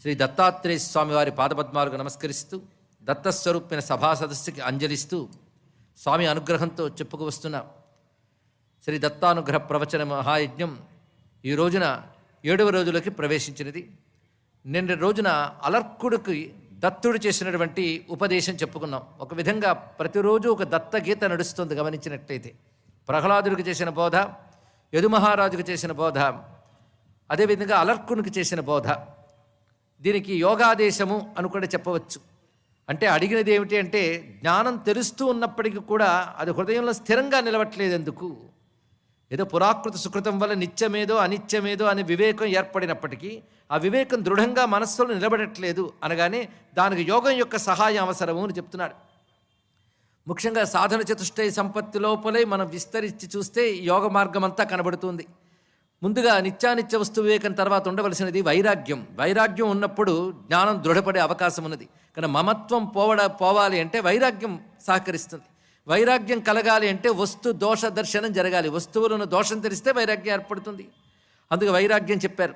శ్రీ దత్తాత్రేయ స్వామి వారి పాదపద్మాలకు నమస్కరిస్తూ దత్తస్వరూపిన సభా సదస్సుకి అంజలిస్తూ స్వామి అనుగ్రహంతో చెప్పుకు వస్తున్న శ్రీ దత్తానుగ్రహ ప్రవచన మహాయజ్ఞం ఈ రోజున 7వ రోజులోకి ప్రవేశించినది. నిన్న రోజున అలర్కుడికి దత్తుడు చేసినటువంటి ఉపదేశం చెప్పుకున్నాం. ఒక విధంగా ప్రతిరోజు ఒక దత్తగీత నడుస్తుంది గమనించినట్లయితే. ప్రహ్లాదుడికి చేసిన బోధ, యదుమహారాజుకు చేసిన బోధ, అదేవిధంగా అలర్కునికి చేసిన బోధ. దీనికి యోగాదేశము అని కూడా చెప్పవచ్చు. అంటే అడిగినది ఏమిటి అంటే, జ్ఞానం తెలుస్తూ ఉన్నప్పటికీ కూడా అది హృదయంలో స్థిరంగా నిలవట్లేదు. ఎందుకు? ఏదో పురాకృత సుకృతం వల్ల నిత్యమేదో అనిత్యమేదో అనే వివేకం ఏర్పడినప్పటికీ ఆ వివేకం దృఢంగా మనస్సులో నిలబడట్లేదు అనగానే దానికి యోగం యొక్క సహాయం అవసరము అని చెప్తున్నాడు. ముఖ్యంగా సాధన చతుష్టయ సంపత్తి లోపలే మనం విస్తరించి చూస్తే యోగ మార్గం అంతా కనబడుతుంది. ముందుగా నిత్యానిత్య వస్తు వివేకం తర్వాత ఉండవలసినది వైరాగ్యం. వైరాగ్యం ఉన్నప్పుడు జ్ఞానం దృఢపడే అవకాశం ఉన్నది. కానీ మమత్వం పోవాలి అంటే వైరాగ్యం సహకరిస్తుంది. వైరాగ్యం కలగాలి అంటే వస్తు దోష దర్శనం జరగాలి. వస్తువులను దోషం తెలిస్తే వైరాగ్యం ఏర్పడుతుంది. అందుకే వైరాగ్యం చెప్పారు.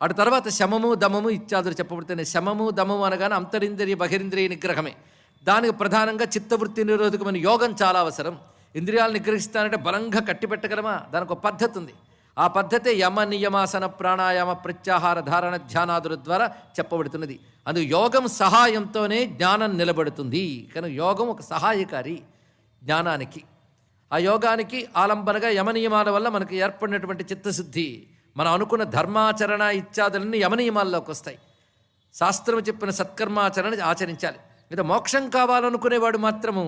అటు తర్వాత శమము దమము ఇత్యాదులు చెప్పబడుతున్నాయి. శమము దమము అనగానే అంతరింద్రియ బహిరింద్రియ నిగ్రహమే. దానికి ప్రధానంగా చిత్తవృత్తి నిరోధకమైన యోగం చాలా అవసరం. ఇంద్రియాలు నిగ్రహిస్తానంటే బలంగా కట్టిపెట్టగలమా? దానికి ఒక పద్ధతి ఉంది. ఆ పద్ధతే యమ నియమాసన ప్రాణాయామ ప్రత్యాహార ధారణ ధ్యానాదుల ద్వారా చెప్పబడుతున్నది. అందుకు యోగం సహాయంతోనే జ్ఞానం నిలబడుతుంది. కనుక యోగం ఒక సహాయకారి జ్ఞానానికి. ఆ యోగానికి ఆలంబనగా యమనియమాల వల్ల మనకు ఏర్పడినటువంటి చిత్తశుద్ధి, మనం అనుకున్న ధర్మాచరణ ఇత్యాదులన్నీ యమనియమాల్లోకి వస్తాయి. శాస్త్రం చెప్పిన సత్కర్మాచరణ ఆచరించాలి. లేదా మోక్షం కావాలనుకునేవాడు మాత్రము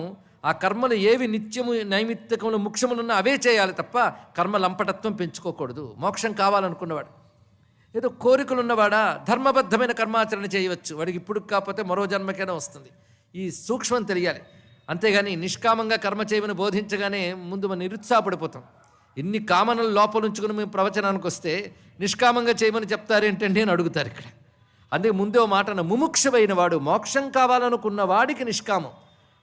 ఆ కర్మలు ఏవి నిత్యము నైమిత్తికములు ముఖ్యములున్నా అవే చేయాలి తప్ప కర్మ లంపటత్వం పెంచుకోకూడదు. మోక్షం కావాలనుకున్నవాడు, ఏదో కోరికలు ఉన్నవాడా ధర్మబద్ధమైన కర్మాచరణ చేయవచ్చు. వాడికి ఇప్పుడు కాకపోతే మరో జన్మకైనా వస్తుంది. ఈ సూక్ష్మం తెలియాలి. అంతేగాని నిష్కామంగా కర్మ చేయమని బోధించగానే ముందు మనం నిరుత్సాహపడిపోతాం. ఎన్ని కామనలు లోపలుంచుకుని మేము ప్రవచనానికి వస్తే నిష్కామంగా చేయమని చెప్తారేంటండి అని అడుగుతారు ఇక్కడ. అందుకే ముందే మాట, ముముక్షువైన వాడు, మోక్షం కావాలనుకున్న వాడికి నిష్కామం.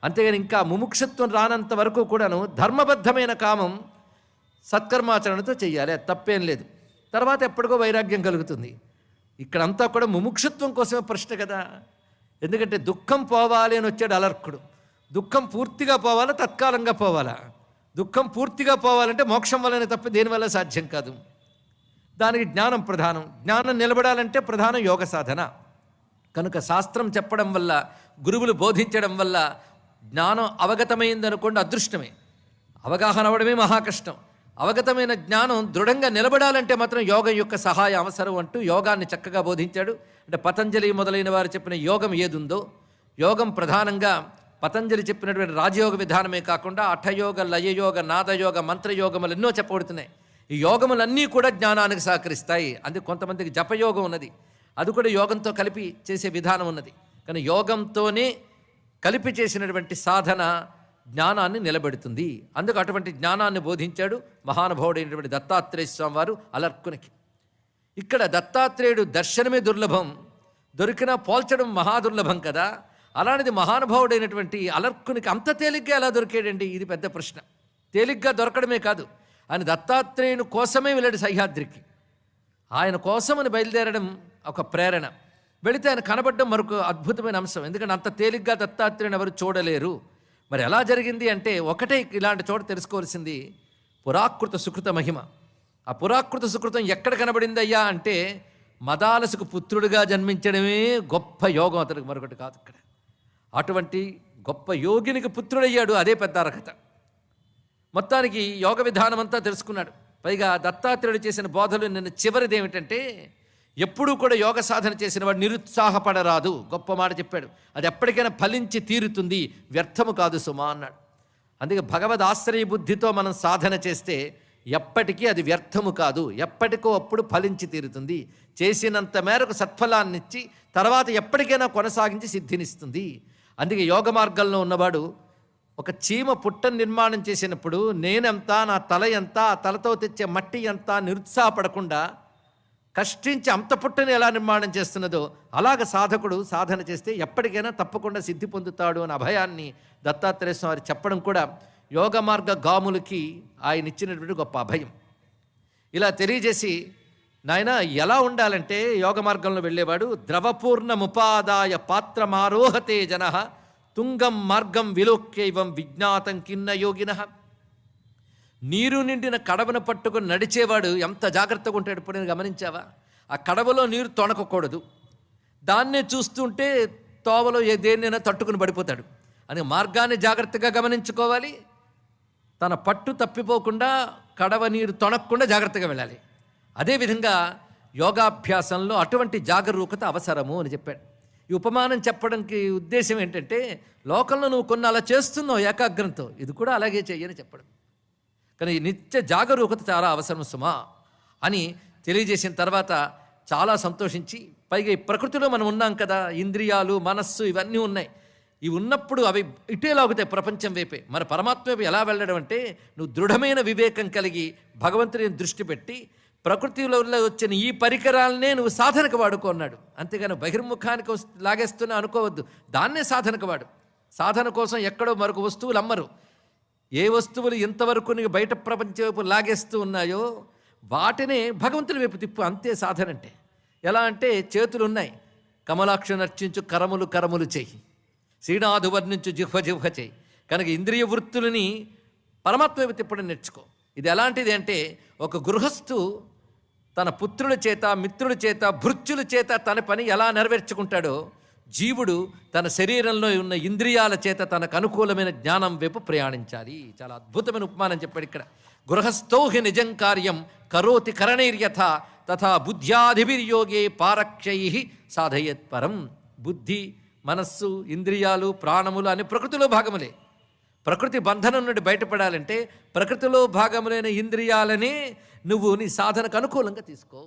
అంతేగాని ఇంకా ముముక్షత్వం రానంత వరకు కూడాను ధర్మబద్ధమైన కామం సత్కర్మాచరణతో చెయ్యాలి. అది తప్పేం లేదు. తర్వాత ఎప్పటికో వైరాగ్యం కలుగుతుంది. ఇక్కడంతా కూడా ముముక్షత్వం కోసమే ప్రశ్న కదా. ఎందుకంటే దుఃఖం పోవాలి అని వచ్చాడు అలర్కుడు. దుఃఖం పూర్తిగా పోవాలా, తత్కాలంగా పోవాలా? దుఃఖం పూర్తిగా పోవాలంటే మోక్షం వల్లనే తప్ప దేనివల్ల సాధ్యం కాదు. దానికి జ్ఞానం ప్రధానం. జ్ఞానం నిలబడాలంటే ప్రధానం యోగ సాధన. కనుక శాస్త్రం చెప్పడం వల్ల, గురువులు బోధించడం వల్ల జ్ఞానం అవగతమైందనుకోండి అదృష్టమే. అవగాహన అవ్వడమే మహాకష్టం. అవగతమైన జ్ఞానం దృఢంగా నిలబడాలంటే మాత్రం యోగం యొక్క సహాయం అవసరం అంటూ యోగాన్ని చక్కగా బోధించాడు. అంటే పతంజలి మొదలైన వారు చెప్పిన యోగం ఏదుందో, యోగం ప్రధానంగా పతంజలి చెప్పినటువంటి రాజయోగ విధానమే కాకుండా అఠయోగ, లయయోగ, నాదయోగ, మంత్రయోగములు ఎన్నో చెప్పబడుతున్నాయి. ఈ యోగములన్నీ కూడా జ్ఞానానికి సహకరిస్తాయి. అందుకే కొంతమందికి జపయోగం ఉన్నది, అది కూడా యోగంతో కలిపి చేసే విధానం ఉన్నది. కానీ యోగంతోనే కలిపి చేసినటువంటి సాధన జ్ఞానాన్ని నిలబెడుతుంది. అందుకు అటువంటి జ్ఞానాన్ని బోధించాడు మహానుభావుడైనటువంటి దత్తాత్రేయ స్వామి వారు అలర్కునికి. ఇక్కడ దత్తాత్రేయుడు దర్శనమే దుర్లభం, దొరికినా పోల్చడం మహాదుర్లభం కదా. అలాంటిది మహానుభావుడైనటువంటి అలర్కునికి అంత తేలిగ్గా ఎలా దొరికాడండి? ఇది పెద్ద ప్రశ్న. తేలిగ్గా దొరకడమే కాదు, ఆయన దత్తాత్రేయుని కోసమే వెళ్ళాడు సహ్యాద్రికి. ఆయన కోసమని బయలుదేరడం ఒక ప్రేరణ. వెళితే ఆయన కనబడడం మరొక అద్భుతమైన అంశం. ఎందుకంటే అంత తేలిగ్గా దత్తాత్రేయుని ఎవరు చూడలేరు. మరి ఎలా జరిగింది అంటే, ఒకటే ఇలాంటి చోట తెలుసుకోవాల్సింది పురాకృత సుకృత మహిమ. ఆ పురాకృత సుకృతం ఎక్కడ కనబడిందయ్యా అంటే, మదాలసుకు పుత్రుడిగా జన్మించడమే గొప్ప యోగం. అతనికి మరొకటి కాదు. ఇక్కడ అటువంటి గొప్ప యోగినికి పుత్రుడయ్యాడు. అదే పెద్ద అర్హత. మొత్తానికి యోగ విధానం అంతా తెలుసుకున్నాడు. పైగా దత్తాత్రేయుడు చేసిన బోధలు నిన్న చివరిది ఏమిటంటే, ఎప్పుడూ కూడా యోగ సాధన చేసిన వాడు నిరుత్సాహపడరాదు. గొప్ప మాట చెప్పాడు. అది ఎప్పటికైనా ఫలించి తీరుతుంది, వ్యర్థము కాదు సుమా అన్నాడు. అందుకే భగవద్ ఆశ్రయ బుద్ధితో మనం సాధన చేస్తే ఎప్పటికీ అది వ్యర్థము కాదు, ఎప్పటికో అప్పుడు ఫలించి తీరుతుంది. చేసినంత మేరకు సత్ఫలాన్నిచ్చి తర్వాత ఎప్పటికైనా కొనసాగించి సిద్ధినిస్తుంది. అందుకే యోగ మార్గంలో ఉన్నవాడు ఒక చీమ పుట్టను నిర్మాణం చేసినప్పుడు నేనెంత, నా తల ఎంత, ఆ తలతో తెచ్చే మట్టి ఎంత నిరుత్సాహపడకుండా కష్టించి అంత పుట్టని ఎలా నిర్మాణం చేస్తున్నదో అలాగ సాధకుడు సాధన చేస్తే ఎప్పటికైనా తప్పకుండా సిద్ధి పొందుతాడు అని అభయాన్ని దత్తాత్రేయ స్వామి చెప్పడం కూడా యోగ మార్గ గాములకి ఆయన ఇచ్చినటువంటి గొప్ప అభయం. ఇలా తెలియజేసి నాయన ఎలా ఉండాలంటే యోగ మార్గంలో వెళ్ళేవాడు ద్రవపూర్ణముపాదాయ పాత్రమారోహతే జన తుంగం మార్గం విలోక్యైవం విజ్ఞాతం కిన్న యోగిన. నీరు నిండిన కడవను పట్టుకొని నడిచేవాడు ఎంత జాగ్రత్తగా ఉంటాడు ఇప్పుడు నేను గమనించావా? ఆ కడవలో నీరు తొణకకూడదు, దాన్నే చూస్తుంటే తోవలో దేన్నైనా తట్టుకుని పడిపోతాడు అని మార్గాన్ని జాగ్రత్తగా గమనించుకోవాలి. తన పట్టు తప్పిపోకుండా కడవ నీరు తొణక్కుండా జాగ్రత్తగా వెళ్ళాలి. అదేవిధంగా యోగాభ్యాసంలో అటువంటి జాగరూకత అవసరము అని చెప్పాడు. ఈ ఉపమానం చెప్పడానికి ఉద్దేశం ఏంటంటే లోకంలో నువ్వు కొన్ని అలా చేస్తున్నావు ఏకాగ్రంతో, ఇది కూడా అలాగే చెయ్యని చెప్పడం. కానీ ఈ నిత్య జాగరూకత చాలా అవసరం సుమా అని తెలియజేసిన తర్వాత చాలా సంతోషించి, పైగా ఈ ప్రకృతిలో మనం ఉన్నాం కదా, ఇంద్రియాలు మనస్సు ఇవన్నీ ఉన్నాయి. ఇవి ఉన్నప్పుడు అవి ఇటే లాగుతాయి ప్రపంచం వైపే. మన పరమాత్మ వైపు ఎలా వెళ్ళడం అంటే నువ్వు దృఢమైన వివేకం కలిగి భగవంతుని దృష్టి పెట్టి ప్రకృతిలో వచ్చిన ఈ పరికరాలనే నువ్వు సాధనకు వాడుకున్నాడు. అంతేగాని బహిర్ముఖానికి లాగేస్తున్నా అనుకోవద్దు, దాన్నే సాధనకు వాడు. సాధన కోసం ఎక్కడో మరొక వస్తువులు అమ్మరు. ఏ వస్తువులు ఇంతవరకు నీకు బయట ప్రపంచం వైపు లాగేస్తూ ఉన్నాయో వాటినే భగవంతుని వైపు తిప్పు, అంతే సాధన అంటే. ఎలా అంటే చేతులు ఉన్నాయి, కమలాక్షను అర్చించు కరములు కరములు చేయి, శ్రీనాథు వర్ణించు జిహ్వ జిహ్వ చేయి. కనుక ఇంద్రియ వృత్తులని పరమాత్మ వైపు తిప్పడం నేర్చుకో. ఇది ఎలాంటిది అంటే ఒక గృహస్థు తన పుత్రుల చేత మిత్రుల చేత భృత్యుల చేత తన పని ఎలా నెరవేర్చుకుంటాడో జీవుడు తన శరీరంలో ఉన్న ఇంద్రియాల చేత తనకు అనుకూలమైన జ్ఞానం వైపు ప్రయాణించాలి. చాలా అద్భుతమైన ఉపమానం చెప్పాడు ఇక్కడ. గృహస్థో హి నిజం కార్యం కరోతి కరణైర్యథ తథా బుద్ధ్యాధిభిర్యోగే పారక్షై సాధయేత్ పరం. బుద్ధి, మనస్సు, ఇంద్రియాలు, ప్రాణములు అనే ప్రకృతిలో భాగములే. ప్రకృతి బంధనం నుండి బయటపడాలంటే ప్రకృతిలో భాగములైన ఇంద్రియాలనే నువ్వు నీ సాధనకు అనుకూలంగా తీసుకో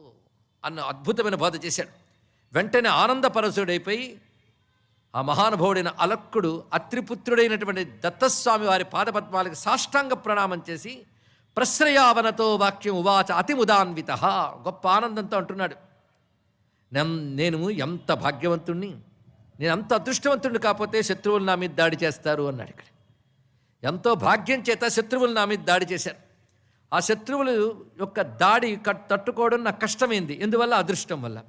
అన్న అద్భుతమైన బోధ చేశాడు. వెంటనే ఆనందపరసుడైపోయి ఆ మహానుభావుడైన అలక్కుడు అత్రిపుత్రుడైనటువంటి దత్తస్వామి వారి పాదపద్మాలకు సాష్టాంగ ప్రణామం చేసి ప్రశ్రయావనతో వాక్యం ఉవాచ అతిముదాన్విత, గొప్ప ఆనందంతో అంటున్నాడు, నేను ఎంత భాగ్యవంతుణ్ణి, నేను అంత అదృష్టవంతుణ్ణి కాకపోతే శత్రువులు నా మీద దాడి చేస్తారు అన్నాడు. ఇక్కడ ఎంతో భాగ్యం చేత శత్రువులు నా మీద దాడి చేశారు. ఆ శత్రువులు యొక్క దాడి తట్టుకోవడం నాకు కష్టమైంది, ఎందువల్ల? అదృష్టం వల్ల.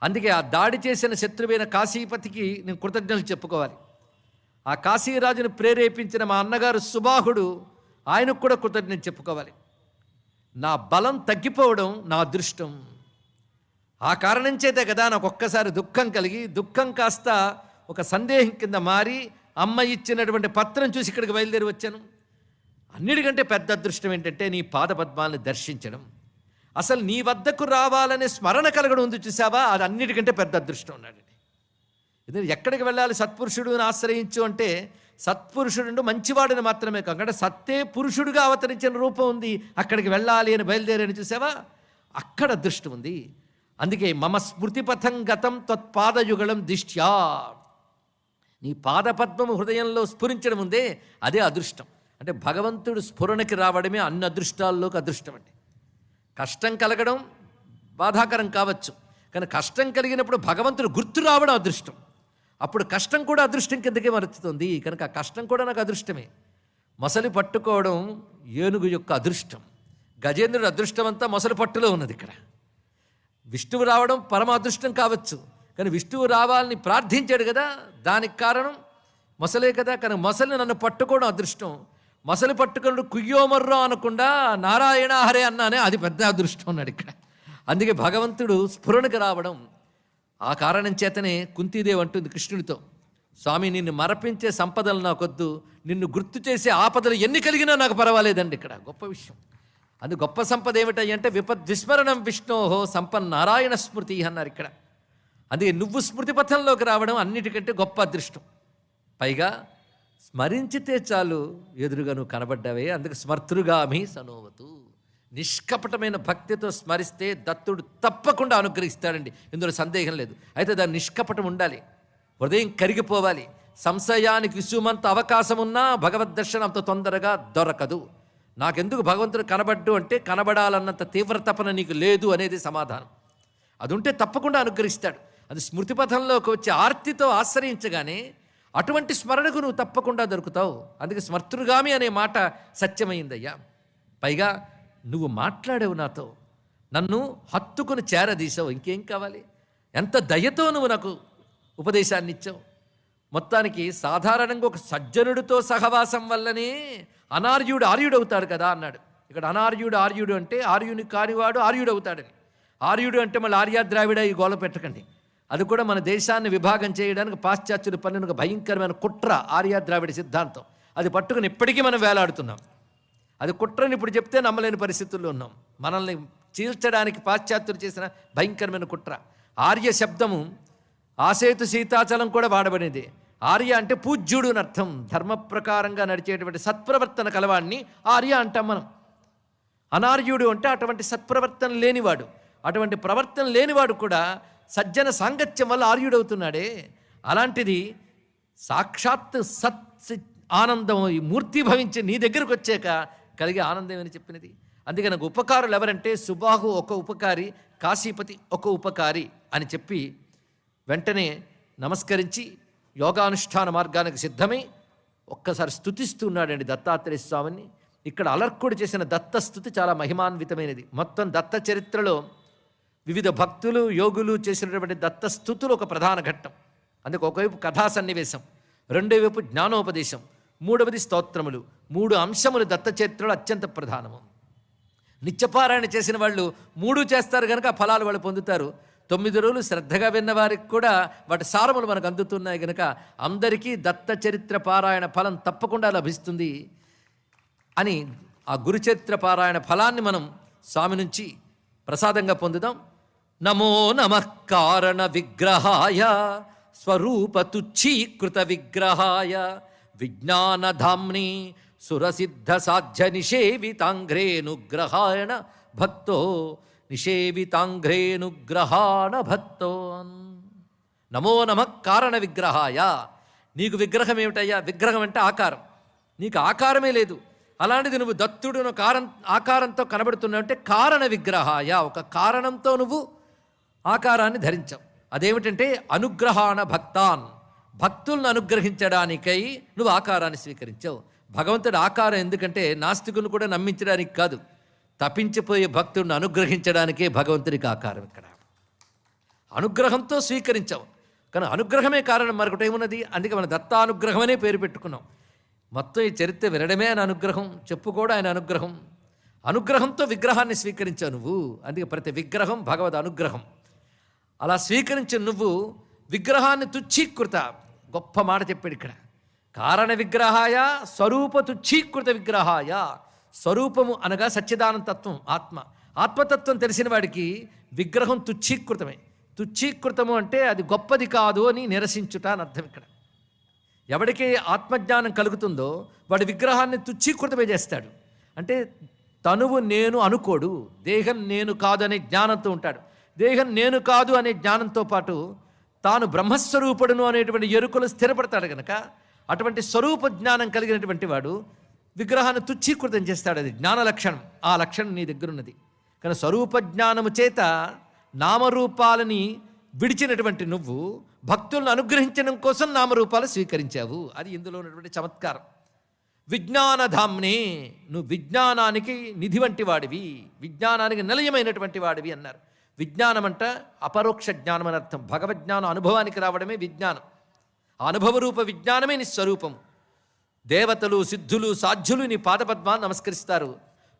అందుకే ఆ దాడి చేసిన శత్రువైన కాశీపతికి నేను కృతజ్ఞతలు చెప్పుకోవాలి. ఆ కాశీరాజును ప్రేరేపించిన మా అన్నగారు సుబాహుడు, ఆయనకు కూడా కృతజ్ఞత చెప్పుకోవాలి. నా బలం తగ్గిపోవడం నా అదృష్టం. ఆ కారణం చేతే కదా నాకు ఒక్కసారి దుఃఖం కలిగి దుఃఖం కాస్త ఒక సందేహం కింద మారి అమ్మ ఇచ్చినటువంటి పత్రం చూసి ఇక్కడికి బయలుదేరి వచ్చాను. అన్నిటికంటే పెద్ద అదృష్టం ఏంటంటే నీ పాదపద్మాలను దర్శించడం. అసలు నీ వద్దకు రావాలనే స్మరణ కలగడం ఉంది చూసావా, అది అన్నిటికంటే పెద్ద అదృష్టం ఉన్నాడండి. ఎందుకంటే ఎక్కడికి వెళ్ళాలి? సత్పురుషుడుని ఆశ్రయించు అంటే సత్పురుషుడు మంచివాడిని మాత్రమే కాకుండా సత్తే పురుషుడుగా అవతరించిన రూపం ఉంది, అక్కడికి వెళ్ళాలి అని బయలుదేరని చూసావా, అక్కడ అదృష్టం ఉంది. అందుకే మమ స్మృతిపథం గతం త్వత్పాదయుగళం దిష్ట్యా, నీ పాదపద్మము హృదయంలో స్ఫురించడం ఉందే అదే అదృష్టం. అంటే భగవంతుడు స్ఫురణకి రావడమే అన్ని అదృష్టాల్లోకి అదృష్టం అండి. కష్టం కలగడం బాధాకరం కావచ్చు, కానీ కష్టం కలిగినప్పుడు భగవంతుడు గుర్తు రావడం అదృష్టం. అప్పుడు కష్టం కూడా అదృష్టం కిందకే మరుతుంది. కనుక ఆ కష్టం కూడా నాకు అదృష్టమే. మొసలి పట్టుకోవడం ఏనుగు యొక్క అదృష్టం. గజేంద్రుడు అదృష్టం అంతా మొసలి పట్టులో ఉన్నది. ఇక్కడ విష్ణువు రావడం పరమ అదృష్టం కావచ్చు, కానీ విష్ణువు రావాలని ప్రార్థించాడు కదా, దానికి కారణం మొసలే కదా. కానీ మొసలిని నన్ను పట్టుకోవడం అదృష్టం. మొసలి పట్టుకున్నాడు కుయ్యోమర్రో అనకుండా నారాయణ హరే అన్నానే, అది పెద్ద అదృష్టం అన్నాడు ఇక్కడ. అందుకే భగవంతుడు స్ఫురణకు రావడం. ఆ కారణం చేతనే కుంతీదేవి అంటుంది కృష్ణుడితో, స్వామి నిన్ను మరపించే సంపదలు నాకొద్దు, నిన్ను గుర్తు చేసే ఆపదలు ఎన్ని కలిగినా నాకు పర్వాలేదండి. ఇక్కడ గొప్ప విషయం. అది గొప్ప సంపద ఏమిటంటే విస్మరణం విష్ణోహో సంపన్నారాయణ స్మృతి అన్నారు ఇక్కడ. అందుకే నువ్వు స్మృతి పథంలోకి రావడం అన్నిటికంటే గొప్ప అదృష్టం. పైగా స్మరించితే చాలు ఎదురుగా నువ్వు కనబడ్డావే, అందుకే స్మర్తృగామి సనోవతు. నిష్కపటమైన భక్తితో స్మరిస్తే దత్తుడు తప్పకుండా అనుగ్రహిస్తాడండి, ఇందులో సందేహం లేదు. అయితే దాని నిష్కపటం ఉండాలి, హృదయం కరిగిపోవాలి. సంశయానికి విసుమంత అవకాశం ఉన్నా భగవద్ దర్శనం అంత తొందరగా దొరకదు. నాకెందుకు భగవంతుడు కనబడ్డు అంటే కనబడాలన్నంత తీవ్ర తపన నీకు లేదు అనేది సమాధానం. అది ఉంటే తప్పకుండా అనుగ్రహిస్తాడు. అది స్మృతిపథంలోకి వచ్చి ఆర్తితో ఆశ్రయించగానే అటువంటి స్మరణకు నువ్వు తప్పకుండా దొరుకుతావు. అందుకే స్మర్తృగామి అనే మాట సత్యమైందయ్యా. పైగా నువ్వు మాట్లాడావు నాతో, నన్ను హత్తుకుని చేరదీసావు, ఇంకేం కావాలి? ఎంత దయతో నువ్వు నాకు ఉపదేశాన్ని ఇచ్చావు. మొత్తానికి సాధారణంగా ఒక సజ్జనుడితో సహవాసం వల్లనే అనార్యుడు ఆర్యుడు అవుతాడు కదా అన్నాడు. ఇక్కడ అనార్యుడు ఆర్యుడు అంటే ఆర్యుని కానివాడు ఆర్యుడు అవుతాడని. ఆర్యుడు అంటే మళ్ళీ ఆర్య ద్రావిడ ఈ గోల పెట్టకండి. అది కూడా మన దేశాన్ని విభాగం చేయడానికి పాశ్చాత్యులు పన్నిన ఒక భయంకరమైన కుట్ర ఆర్య ద్రావిడ సిద్ధాంతం. అది పట్టుకుని ఇప్పటికీ మనం వేలాడుతున్నాం. అది కుట్రని ఇప్పుడు చెప్తే నమ్మలేని పరిస్థితుల్లో ఉన్నాం. మనల్ని చీల్చడానికి పాశ్చాత్యులు చేసిన భయంకరమైన కుట్ర. ఆర్య శబ్దము ఆసేతు సీతాచలం కూడా వాడబడింది. ఆర్య అంటే పూజ్యుడు అని అర్థం. ధర్మ ప్రకారంగా నడిచేటువంటి సత్ప్రవర్తన కలవాడిని ఆర్య అంటాం మనం. అనార్యుడు అంటే అటువంటి సత్ప్రవర్తన లేనివాడు. అటువంటి ప్రవర్తన లేనివాడు కూడా సజ్జన సాంగత్యం వల్ల ఆర్యుడవుతున్నాడే. అలాంటిది సాక్షాత్ సత్ ఆనందం ఈ మూర్తి భవించి నీ దగ్గరకు వచ్చాక కలిగే ఆనందం అని చెప్పినది. అందుకే నాకు ఉపకారులు ఎవరంటే సుబాహు ఒక ఉపకారి, కాశీపతి ఒక ఉపకారి అని చెప్పి వెంటనే నమస్కరించి యోగానుష్ఠాన మార్గానికి సిద్ధమై ఒక్కసారి స్తుతిస్తున్నాడండి దత్తాత్రేయ స్వామిని. ఇక్కడ అలర్కుడు చేసిన దత్తస్థుతి చాలా మహిమాన్వితమైనది. మొత్తం దత్త చరిత్రలో వివిధ భక్తులు యోగులు చేసినటువంటి దత్తస్థుతులు ఒక ప్రధాన ఘట్టం. అందుకే ఒకవైపు కథా సన్నివేశం, రెండో వైపు జ్ఞానోపదేశం, మూడవది స్తోత్రములు. 3 అంశములు దత్త చరిత్రలో అత్యంత ప్రధానము. నిత్యపారాయణ చేసిన వాళ్ళు 3 చేస్తారు కనుక ఆ ఫలాలు వాళ్ళు పొందుతారు. 9 రోజులు శ్రద్ధగా విన్న వారికి కూడా వాటి సారములు మనకు అందుతున్నాయి కనుక అందరికీ దత్త చరిత్ర పారాయణ ఫలం తప్పకుండా లభిస్తుంది అని ఆ గురుచరిత్ర పారాయణ ఫలాన్ని మనం స్వామి నుంచి ప్రసాదంగా పొందుదాం. నమో నమః కారణ విగ్రహాయ స్వరూప తుచ్చీకృత విగ్రహాయ విజ్ఞానధామ్ని సురసిద్ధ సాధ్య నిషేవితాంఘ్రేనుగ్రహాణ భక్తో నిషేవితాంఘ్రేనుగ్రహాణ భక్తో. నమో నమః కారణ విగ్రహాయ. నీకు విగ్రహం ఏమిటయ్యా? విగ్రహం అంటే ఆకారం. నీకు ఆకారమే లేదు. అలాంటిది నువ్వు దత్తుడును ఆకారంతో కనబడుతున్నావంటే కారణ విగ్రహాయ, ఒక కారణంతో నువ్వు ఆకారాన్ని ధరించావు. అదేమిటంటే అనుగ్రహాణ భక్తాన్, భక్తులను అనుగ్రహించడానికై నువ్వు ఆకారాన్ని స్వీకరించావు. భగవంతుడి ఆకారం ఎందుకంటే నాస్తికులను కూడా నమ్మించడానికి కాదు, తప్పించిపోయే భక్తుడిని అనుగ్రహించడానికే భగవంతుడికి ఆకారం. ఇక్కడ అనుగ్రహంతో స్వీకరించావు కానీ అనుగ్రహమే కారణం, మరొకటి ఏమున్నది? అందుకే మన దత్తానుగ్రహం అనే పేరు పెట్టుకున్నాం. మొత్తం ఈ చరిత్ర వినడమే ఆయన అనుగ్రహం, చెప్పుకోవడం ఆయన అనుగ్రహం. అనుగ్రహంతో విగ్రహాన్ని స్వీకరించావు నువ్వు. అందుకే ప్రతి విగ్రహం భగవద్ అనుగ్రహం. అలా స్వీకరించిన నువ్వు విగ్రహాన్ని తుచ్చీకృత, గొప్ప మాట చెప్పాడు ఇక్కడ. కారణ విగ్రహాయ స్వరూప తుచ్చీకృత విగ్రహాయ. స్వరూపము అనగా సచ్చిదానంద తత్వం, ఆత్మ. ఆత్మతత్వం తెలిసిన వాడికి విగ్రహం తుచ్చీకృతమే. తుచ్చీకృతము అంటే అది గొప్పది కాదు అని నిరసించుట అని అర్థం. ఇక్కడ ఎవడికి ఆత్మజ్ఞానం కలుగుతుందో వాడి విగ్రహాన్ని తుచ్చీకృతమే చేస్తాడు. అంటే తనువు నేను అనుకోడు, దేహం నేను కాదు అనే జ్ఞానంతో ఉంటాడు. దేహం నేను కాదు అనే జ్ఞానంతో పాటు తాను బ్రహ్మస్వరూపుడును అనేటువంటి ఎరుకలు స్థిరపడతాడు కనుక అటువంటి స్వరూప జ్ఞానం కలిగినటువంటి వాడు విగ్రహాన్ని తుచ్చీకృతం చేస్తాడు. అది జ్ఞాన లక్షణం. ఆ లక్షణం నీ దగ్గరున్నది. కానీ స్వరూప జ్ఞానము చేత నామరూపాలని విడిచినటువంటి నువ్వు భక్తులను అనుగ్రహించడం కోసం నామరూపాలు స్వీకరించావు. అది ఇందులో ఉన్నటువంటి చమత్కారం. విజ్ఞానధామ్నే, నువ్వు విజ్ఞానానికి నిధి వంటి వాడివి, విజ్ఞానానికి నిలయమైనటువంటి వాడివి అన్నారు. విజ్ఞానం అంట అపరోక్ష జ్ఞానం అని అర్థం. భగవజ్ఞానం అనుభవానికి రావడమే విజ్ఞానం. ఆ అనుభవరూప విజ్ఞానమే నీ స్వరూపం. దేవతలు సిద్ధులు సాధ్యులు నీ పాదపద్మాన్ని నమస్కరిస్తారు,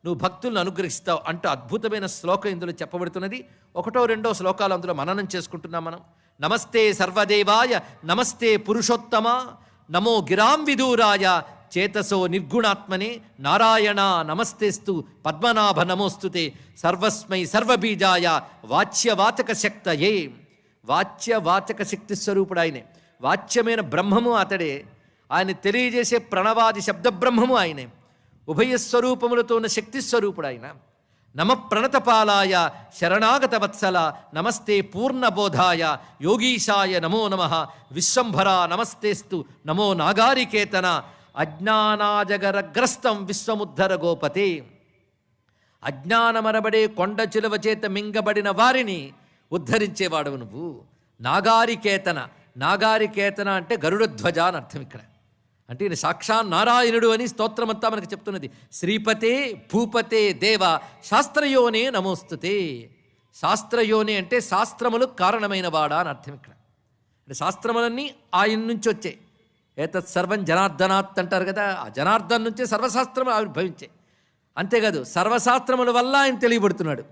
నువ్వు భక్తులను అనుగ్రహిస్తావు అంటూ అద్భుతమైన శ్లోకం ఇందులో చెప్పబడుతున్నది. 1, 2 శ్లోకాలు అందులో మననం చేసుకుంటున్నాం మనం. నమస్తే సర్వదేవాయ నమస్తే పురుషోత్తమ నమో గిరాం విదూరాయ చేతసో నిర్గుణాత్మనే నారాయణ నమస్తేస్తు పద్మనాభ నమోస్తుతే సర్వస్మై సర్వబీజాయ వాచ్యవాచక శక్తయే. వాచ్యవాచక శక్తి స్వరూపుడు ఆయనే. వాచ్యమైన బ్రహ్మము అతడే. ఆయన తెలియజేసే ప్రణవాది శబ్ద బ్రహ్మము ఆయనే. ఉభయస్వరూపములతో ఉన్న శక్తి స్వరూపుడు ఆయన. నమ ప్రణతపాలాయ శరణాగత వత్సల నమస్తే పూర్ణబోధాయ యోగీశాయ నమో నమః విశ్వంభర నమస్తేస్తు నమో నాగారికేతన అజ్ఞానాజగరగ్రస్తం విశ్వముద్ధర గోపతే. అజ్ఞానమనబడే కొండ చిలువ చేత మింగబడిన వారిని ఉద్ధరించేవాడవు నువ్వు. నాగారికేతన, నాగారికేతన అంటే గరుడధ్వజ అని అర్థం. ఇక్కడ అంటే ఈయన సాక్షాన్ నారాయణుడు అని స్తోత్రమంతా మనకు చెప్తున్నది. శ్రీపతే భూపతే దేవ శాస్త్రయోనే నమోస్తుతే. శాస్త్రయోని అంటే శాస్త్రములు కారణమైన వాడా అని అర్థం ఇక్కడ. అంటే శాస్త్రములన్నీ ఆయన నుంచి వచ్చాయి. ఏతత్ సర్వం జనార్దనాత్ అంటారు కదా, ఆ జనార్దన్ నుంచే సర్వశాస్త్రములు ఆవిర్భవించాయి. అంతేకాదు సర్వశాస్త్రముల వల్ల ఆయన తెలియబడుతున్నాడు.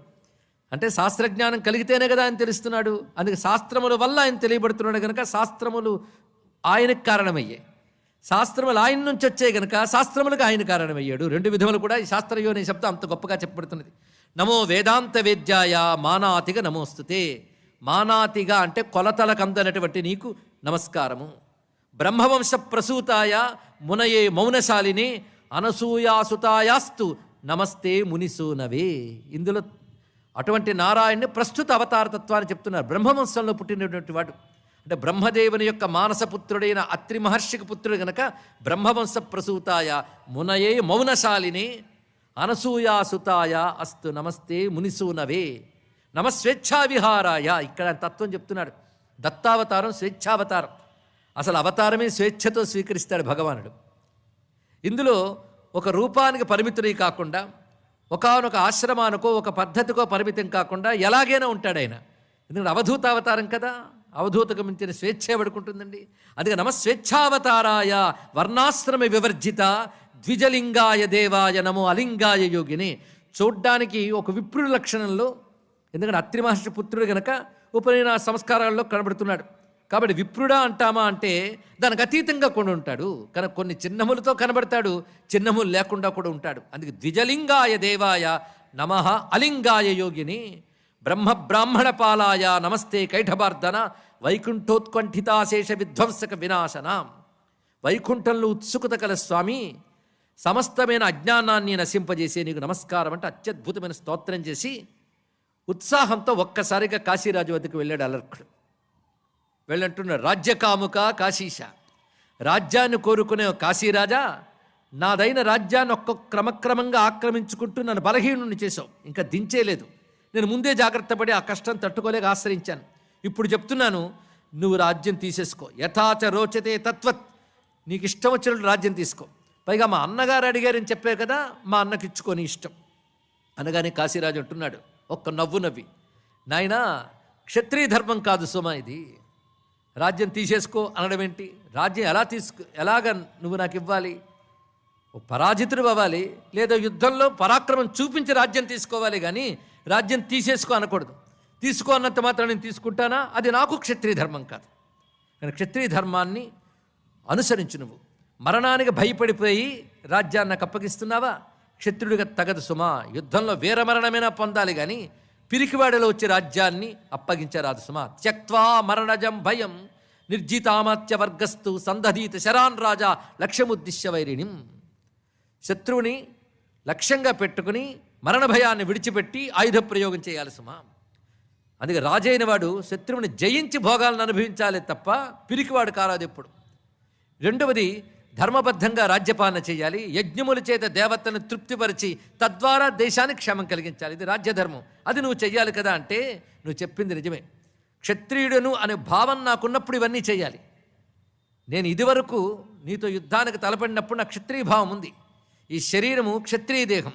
అంటే శాస్త్రజ్ఞానం కలిగితేనే కదా ఆయన తెలుస్తున్నాడు. అందుకే శాస్త్రముల వల్ల ఆయన తెలియబడుతున్నాడు కనుక శాస్త్రములు ఆయనకు కారణమయ్యాయి. శాస్త్రములు ఆయన నుంచి వచ్చాయి కనుక శాస్త్రములకు ఆయన కారణమయ్యాడు. రెండు విధములు కూడా ఈ శాస్త్రయో అనే శబ్దం అంత గొప్పగా చెప్పబడుతున్నది. నమో వేదాంత వేద్యాయ మానాతిగా నమోస్తుతే. మానాతిగా అంటే కొలతలకు అందనటువంటి నీకు నమస్కారము. బ్రహ్మవంశ ప్రసూతాయ మునయే మౌనశాలిని అనసూయాసుతాయాస్తు నమస్తే మునిసూనవే. ఇందులో అటువంటి నారాయణ్ణి ప్రస్తుత అవతారతత్వాన్ని చెప్తున్నారు. బ్రహ్మవంశంలో పుట్టినటువంటి వాడు అంటే బ్రహ్మదేవుని యొక్క మానసపుత్రుడైన అత్రి మహర్షికి పుత్రుడు గనక బ్రహ్మవంశ ప్రసూతాయ మునయే మౌనశాలిని అనసూయాసుతాయ అస్తు నమస్తే మునిసూనవే. నమ స్వేచ్ఛావిహారాయ. ఇక్కడ తత్వం చెప్తున్నాడు. దత్తావతారం స్వేచ్ఛావతారం. అసలు అవతారమే స్వేచ్ఛతో స్వీకరిస్తాడు భగవానుడు. ఇందులో ఒక రూపానికి పరిమితుడై కాకుండా ఒకానొక ఆశ్రమానికో ఒక పద్ధతికో పరిమితం కాకుండా ఎలాగైనా ఉంటాడు ఆయన. ఎందుకంటే అవధూత అవతారం కదా, అవధూతకు మించిన స్వేచ్ఛ పడుకుంటుందండి. అందుకే నమ స్వేచ్ఛావతారాయ వర్ణాశ్రమ వివర్జిత ద్విజలింగాయ దేవాయ నమో అలింగాయ యోగిని. చూడ్డానికి ఒక విప్రుడి లక్షణంలో, ఎందుకంటే అత్రి మహర్షి పుత్రుడు కనుక ఉపనయన సంస్కారాల్లో కనబడుతున్నాడు. కాబట్టి విప్రుడా అంటామా అంటే దానికి అతీతంగా కూడా ఉంటాడు. కనుక కొన్ని చిహ్నములతో కనబడతాడు, చిహ్నములు లేకుండా కూడా ఉంటాడు. అందుకే ద్విజలింగాయ దేవాయ నమః అలింగాయ యోగిని. బ్రహ్మబ్రాహ్మణ పాలాయ నమస్తే కైఠబార్ధన వైకుంఠోత్కంఠితాశేష విధ్వంసక వినాశన. వైకుంఠంలో ఉత్సుకత కల స్వామి, సమస్తమైన అజ్ఞానాన్ని నశింపజేసే నీకు నమస్కారం అంటే అత్యద్భుతమైన స్తోత్రం చేసి ఉత్సాహంతో ఒక్కసారిగా కాశీరాజు వద్దకు వెళ్ళాడు అలర్కుడు. వెళ్ళంటున్నాడు, రాజ్యకాముక కాశీశ, రాజ్యాన్ని కోరుకునే కాశీరాజా, నాదైన రాజ్యాన్ని క్రమక్రమంగా ఆక్రమించుకుంటూ నన్ను బలహీనుని చేసావు. ఇంకా దించేలేదు. నేను ముందే జాగ్రత్త పడి ఆ కష్టం తట్టుకోలేక ఆశ్రయించాను. ఇప్పుడు చెప్తున్నాను, నువ్వు రాజ్యం తీసేసుకో. యథాచ రోచతే తత్వత్. నీకు ఇష్టం వచ్చినట్టు రాజ్యం తీసుకో. పైగా మా అన్నగారు అడిగారని చెప్పారు కదా, మా అన్నకి ఇచ్చుకొని ఇష్టం అనగానే కాశీరాజు అంటున్నాడు ఒక్క నవ్వు నవ్వి, నాయనా క్షత్రియ ధర్మం కాదు సుమా ఇది. రాజ్యం తీసేసుకో అనడం ఏంటి? రాజ్యం ఎలాగ నువ్వు నాకు ఇవ్వాలి? పరాజితుడు అవ్వాలి, లేదా యుద్ధంలో పరాక్రమం చూపించి రాజ్యం తీసుకోవాలి, కానీ రాజ్యం తీసేసుకో అనకూడదు. తీసుకో అన్నంత మాత్రం నేను తీసుకుంటానా? అది నాకు క్షత్రియ ధర్మం కాదు. కానీ క్షత్రియ ధర్మాన్ని అనుసరించు. నువ్వు మరణానికి భయపడిపోయి రాజ్యాన్ని నాకు అప్పగిస్తున్నావా? క్షత్రుడిగా తగదు సుమా. యుద్ధంలో వీరమరణమైనా పొందాలి, కానీ పిరికివాడలో వచ్చే రాజ్యాన్ని అప్పగించరాదు సుమా. త్యక్వా మరణజం భయం నిర్జితామాత్య వర్గస్తు సందధీత శరాన్ రాజా లక్ష్యముద్దిశ్య వైరిణిం. శత్రువుని లక్ష్యంగా పెట్టుకుని మరణ భయాన్ని విడిచిపెట్టి ఆయుధ ప్రయోగం చేయాలి సుమా. అందుకే రాజైన వాడు శత్రువుని జయించి భోగాలను అనుభవించాలి తప్ప పిరికివాడు కారాదు ఎప్పుడు. రెండవది, ధర్మబద్ధంగా రాజ్యపాలన చేయాలి. యజ్ఞముల చేత దేవతలను తృప్తిపరిచి తద్వారా దేశానికి క్షేమం కలిగించాలి. ఇది రాజ్యధర్మం. అది నువ్వు చెయ్యాలి కదా అంటే నువ్వు చెప్పింది నిజమే. క్షత్రియుడను అనే భావం నాకున్నప్పుడు ఇవన్నీ చేయాలి. నేను ఇదివరకు నీతో యుద్ధానికి తలపడినప్పుడు నాకు క్షత్రియ భావం ఉంది. ఈ శరీరము క్షత్రియ దేహం.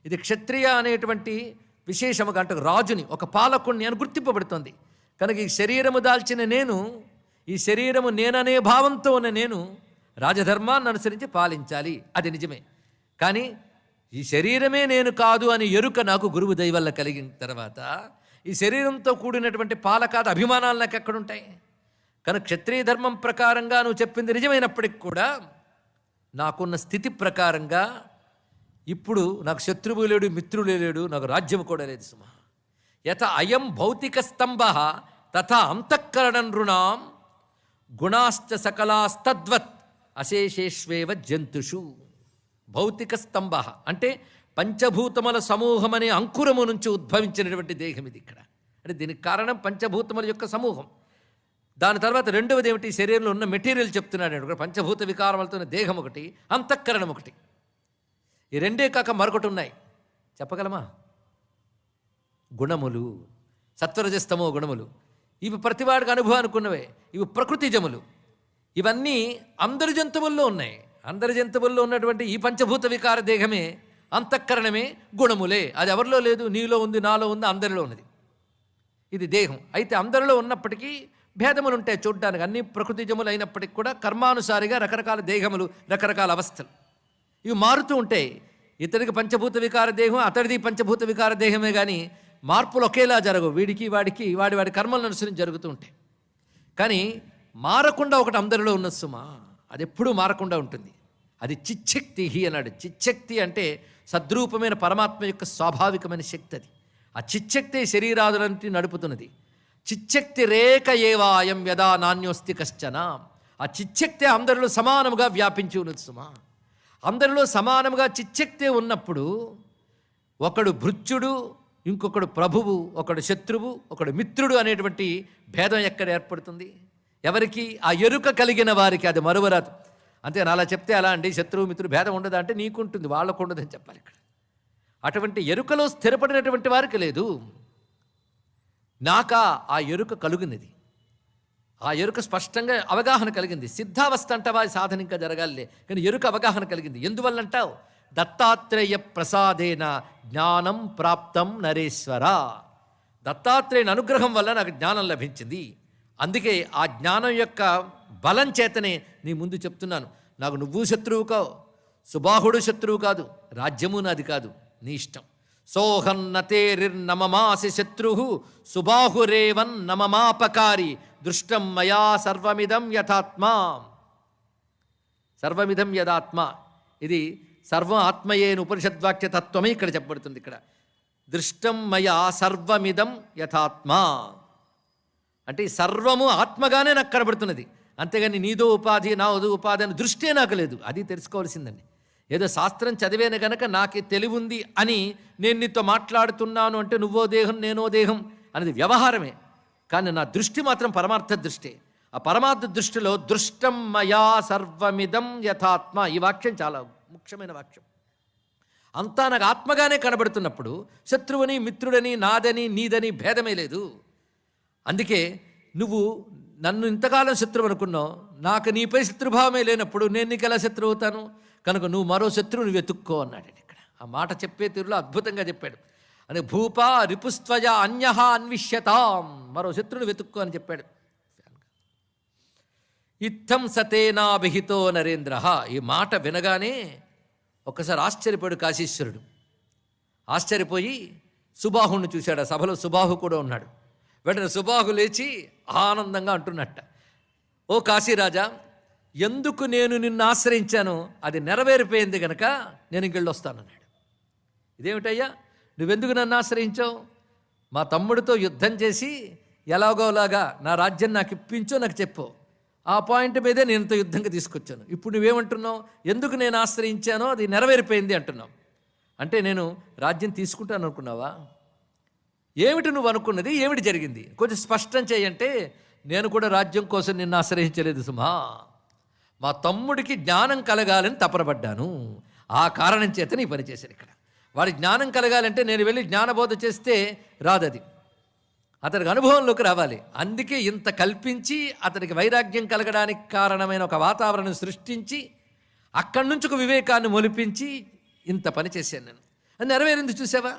ఇది క్షత్రియ అనేటువంటి విశేషముగా అంటే రాజుని, ఒక పాలకుణ్ణి అని గుర్తింపబడుతోంది. కనుక ఈ శరీరము దాల్చిన నేను, ఈ శరీరము నేననే భావంతో ఉన్న నేను రాజధర్మాన్ని అనుసరించి పాలించాలి. అది నిజమే. కానీ ఈ శరీరమే నేను కాదు అని ఎరుక నాకు గురువు దయ వల్ల కలిగిన తర్వాత ఈ శరీరంతో కూడినటువంటి పాలకాద అభిమానాలు నాకు ఎక్కడుంటాయి? కనుక క్షత్రియ ధర్మం ప్రకారంగా నువ్వు చెప్పింది నిజమైనప్పటికి కూడా నాకున్న స్థితి ప్రకారంగా ఇప్పుడు నాకు శత్రువు లేడు, మిత్రుడు లేడు, నాకు రాజ్యం కూడా లేదు సుమా. యథ అయం భౌతిక స్తంభ తథా అంతఃకరణ నృణాం గుణాశ్చ సకలాస్తద్వత్ అశేషేష్వేవ జంతుషు. భౌతిక స్తంభ అంటే పంచభూతముల సమూహం అనే అంకురము నుంచి ఉద్భవించినటువంటి దేహం ఇది. ఇక్కడ అంటే దీనికి కారణం పంచభూతముల యొక్క సమూహం. దాని తర్వాత రెండవది ఏమిటి? శరీరంలో ఉన్న మెటీరియల్ చెప్తున్నాడు. పంచభూత వికారములతో దేహం ఒకటి, అంతఃకరణం ఒకటి. ఈ రెండే కాక మరొకటి ఉన్నాయి, చెప్పగలమా? గుణములు, సత్వరజస్తమో గుణములు. ఇవి ప్రతివాడికి అనుభవానికి ఉన్నవే. ఇవి ప్రకృతిజములు. ఇవన్నీ అందరి జంతువుల్లో ఉన్నాయి. అందరి జంతువుల్లో ఉన్నటువంటి ఈ పంచభూత వికార దేహమే, అంతఃకరణమే గుణములే. అది ఎవరిలో లేదు, నీలో ఉంది, నాలో ఉంది, అందరిలో ఉన్నది. ఇది దేహం. అయితే అందరిలో ఉన్నప్పటికీ భేదములు ఉంటాయి చూడ్డానికి. అన్ని ప్రకృతిజములు అయినప్పటికీ కూడా కర్మానుసారిగా రకరకాల దేహములు, రకరకాల అవస్థలు ఇవి మారుతూ ఉంటాయి. ఇతడికి పంచభూత వికార దేహం, అతడిది పంచభూత వికార దేహమే, కానీ మార్పులు ఒకేలా జరగవు. వీడికి వాడికి వాడి వాడి కర్మలను అనుసరించి జరుగుతూ ఉంటాయి. కానీ మారకుండా ఒకటి అందరిలో ఉన్నది సుమా, అది ఎప్పుడూ మారకుండా ఉంటుంది. అది చిచ్చక్తి అన్నాడు. చిచ్చక్తి అంటే సద్రూపమైన పరమాత్మ యొక్క స్వాభావికమైన శక్తి. అది ఆ చిచ్చక్తి శరీరాదులంటి నడుపుతున్నది. చిచ్చక్తి రేఖ ఏవాయం యదా నాణ్యోస్తి కశ్చన. ఆ చిచ్చక్తి అందరిలో సమానముగా వ్యాపించి ఉన్నది సుమా. అందరిలో సమానముగా చిచ్చక్తే ఉన్నప్పుడు ఒకడు భృత్యుడు, ఇంకొకడు ప్రభువు, ఒకడు శత్రువు, ఒకడు మిత్రుడు అనేటువంటి భేదం ఎక్కడ ఏర్పడుతుంది? ఎవరికి? ఆ ఎరుక కలిగిన వారికి. అది మరువరాదు. అంతే. అలా చెప్తే అలా అండి, శత్రువు మిత్రుడు భేదం ఉండదా అంటే నీకుంటుంది, వాళ్ళకు ఉండదని చెప్పాలి ఇక్కడ. అటువంటి ఎరుకలో స్థిరపడినటువంటి వారికి లేదు. నాకా ఆ ఎరుక కలుగున్నది, ఆ ఎరుక స్పష్టంగా అవగాహన కలిగింది. సిద్ధావస్థ అంటావా సాధన ఇంకా జరగాలే, కానీ ఎరుక అవగాహన కలిగింది. ఎందువల్లంటావు? దత్తాత్రేయ ప్రసాదేన జ్ఞానం ప్రాప్తం నరేశ్వర. దత్తాత్రేయుని అనుగ్రహం వల్ల నాకు జ్ఞానం లభించింది. అందుకే ఆ జ్ఞానం యొక్క బలం చేతనే నీ ముందు చెప్తున్నాను. నాకు నువ్వు శత్రువు కావు, సుబాహుడు శత్రువు కాదు, రాజ్యము నాది కాదు, నీ ఇష్టం. సోహన్నతేరిర్నమమాసి శత్రు సుబాహురేవన్ నమమాపకారి దృష్టం మయా సర్వమిదం యథాత్మా. సర్వమిదం యథాత్మ, ఇది సర్వం ఆత్మయేను ఉపనిషద్వాక్య తత్వమే ఇక్కడ చెప్పబడుతుంది. ఇక్కడ దృష్టం మయా సర్వమిదం యథాత్మా అంటే సర్వము ఆత్మగానే నాకు కనబడుతున్నది. అంతేగాని నీదో ఉపాధి నాదో ఉపాధి అని దృష్టే నాకు లేదు. అది తెలుసుకోవాల్సిందండి. ఏదో శాస్త్రం చదివేను గనక నాకు తెలివి ఉంది అని నేను నీతో మాట్లాడుతున్నాను అంటే నువ్వో దేహం నేనో దేహం అనేది వ్యవహారమే. కానీ నా దృష్టి మాత్రం పరమార్థ దృష్టి. ఆ పరమార్థ దృష్టిలో దృష్టం మయా సర్వమిదం యథాత్మ, ఈ వాక్యం చాలా ముఖ్యమైన వాక్యం. అంతా నాకు ఆత్మగానే కనబడుతున్నప్పుడు శత్రువుని మిత్రుడని నాదని నీదని భేదమే లేదు. అందుకే నువ్వు నన్ను ఇంతకాలం శత్రువు అనుకున్నావు, నాకు నీపై శత్రుభావమే లేనప్పుడు నేను నీకు ఎలా శత్రువు అవుతాను? కనుక నువ్వు మరో శత్రువుని వెతుక్కో అన్నాడు ఇక్కడ. ఆ మాట చెప్పే తీరులో అద్భుతంగా చెప్పాడు. అని భూపా రిపుస్త్వయ అన్యహ అన్విష్యతాం, మరో శత్రువుని వెతుక్కో అని చెప్పాడు. ఇత్థం సతేనాభిహితో నరేంద్ర. ఈ మాట వినగానే ఒక్కసారి ఆశ్చర్యపోయాడు కాశీశ్వరుడు. ఆశ్చర్యపోయి సుబాహుని చూశాడు. ఆ సభలో సుబాహు కూడా ఉన్నాడు. వెంటనే సుబాహు లేచి ఆనందంగా అంటున్నట్ట, ఓ కాశీరాజా, ఎందుకు నేను నిన్ను ఆశ్రయించాను అది నెరవేరిపోయింది గనక నేను ఇంకెళ్ళొస్తానన్నాడు. ఇదేమిటయ్యా, నువ్వెందుకు నన్ను ఆశ్రయించావు? మా తమ్ముడితో యుద్ధం చేసి ఎలాగోలాగా నా రాజ్యం నాకు ఇప్పించో నాకు చెప్పు. ఆ పాయింట్ మీదే నేను ఇంత యుద్ధంగా తీసుకొచ్చాను. ఇప్పుడు నువ్వేమంటున్నావు? ఎందుకు నేను ఆశ్రయించానో అది నెరవేరిపోయింది అంటున్నావు. అంటే నేను రాజ్యం తీసుకుంటాను అనుకున్నావా? ఏమిటి నువ్వు అనుకున్నది? ఏమిటి జరిగింది? కొంచెం స్పష్టం చేయంటే, నేను కూడా రాజ్యం కోసం నిన్ను ఆశ్రయించలేదు సుమా. మా తమ్ముడికి జ్ఞానం కలగాలని తపనపడ్డాను. ఆ కారణం చేత నీ పని చేశాను ఇక్కడ. వాడి జ్ఞానం కలగాలంటే నేను వెళ్ళి జ్ఞానబోధ చేస్తే రాదది, అతనికి అనుభవంలోకి రావాలి. అందుకే ఇంత కల్పించి అతనికి వైరాగ్యం కలగడానికి కారణమైన ఒక వాతావరణం సృష్టించి అక్కడి నుంచి ఒక వివేకాన్ని మొలిపించి ఇంత పని చేశాను నేను. అది నెరవేరింది చూసావా?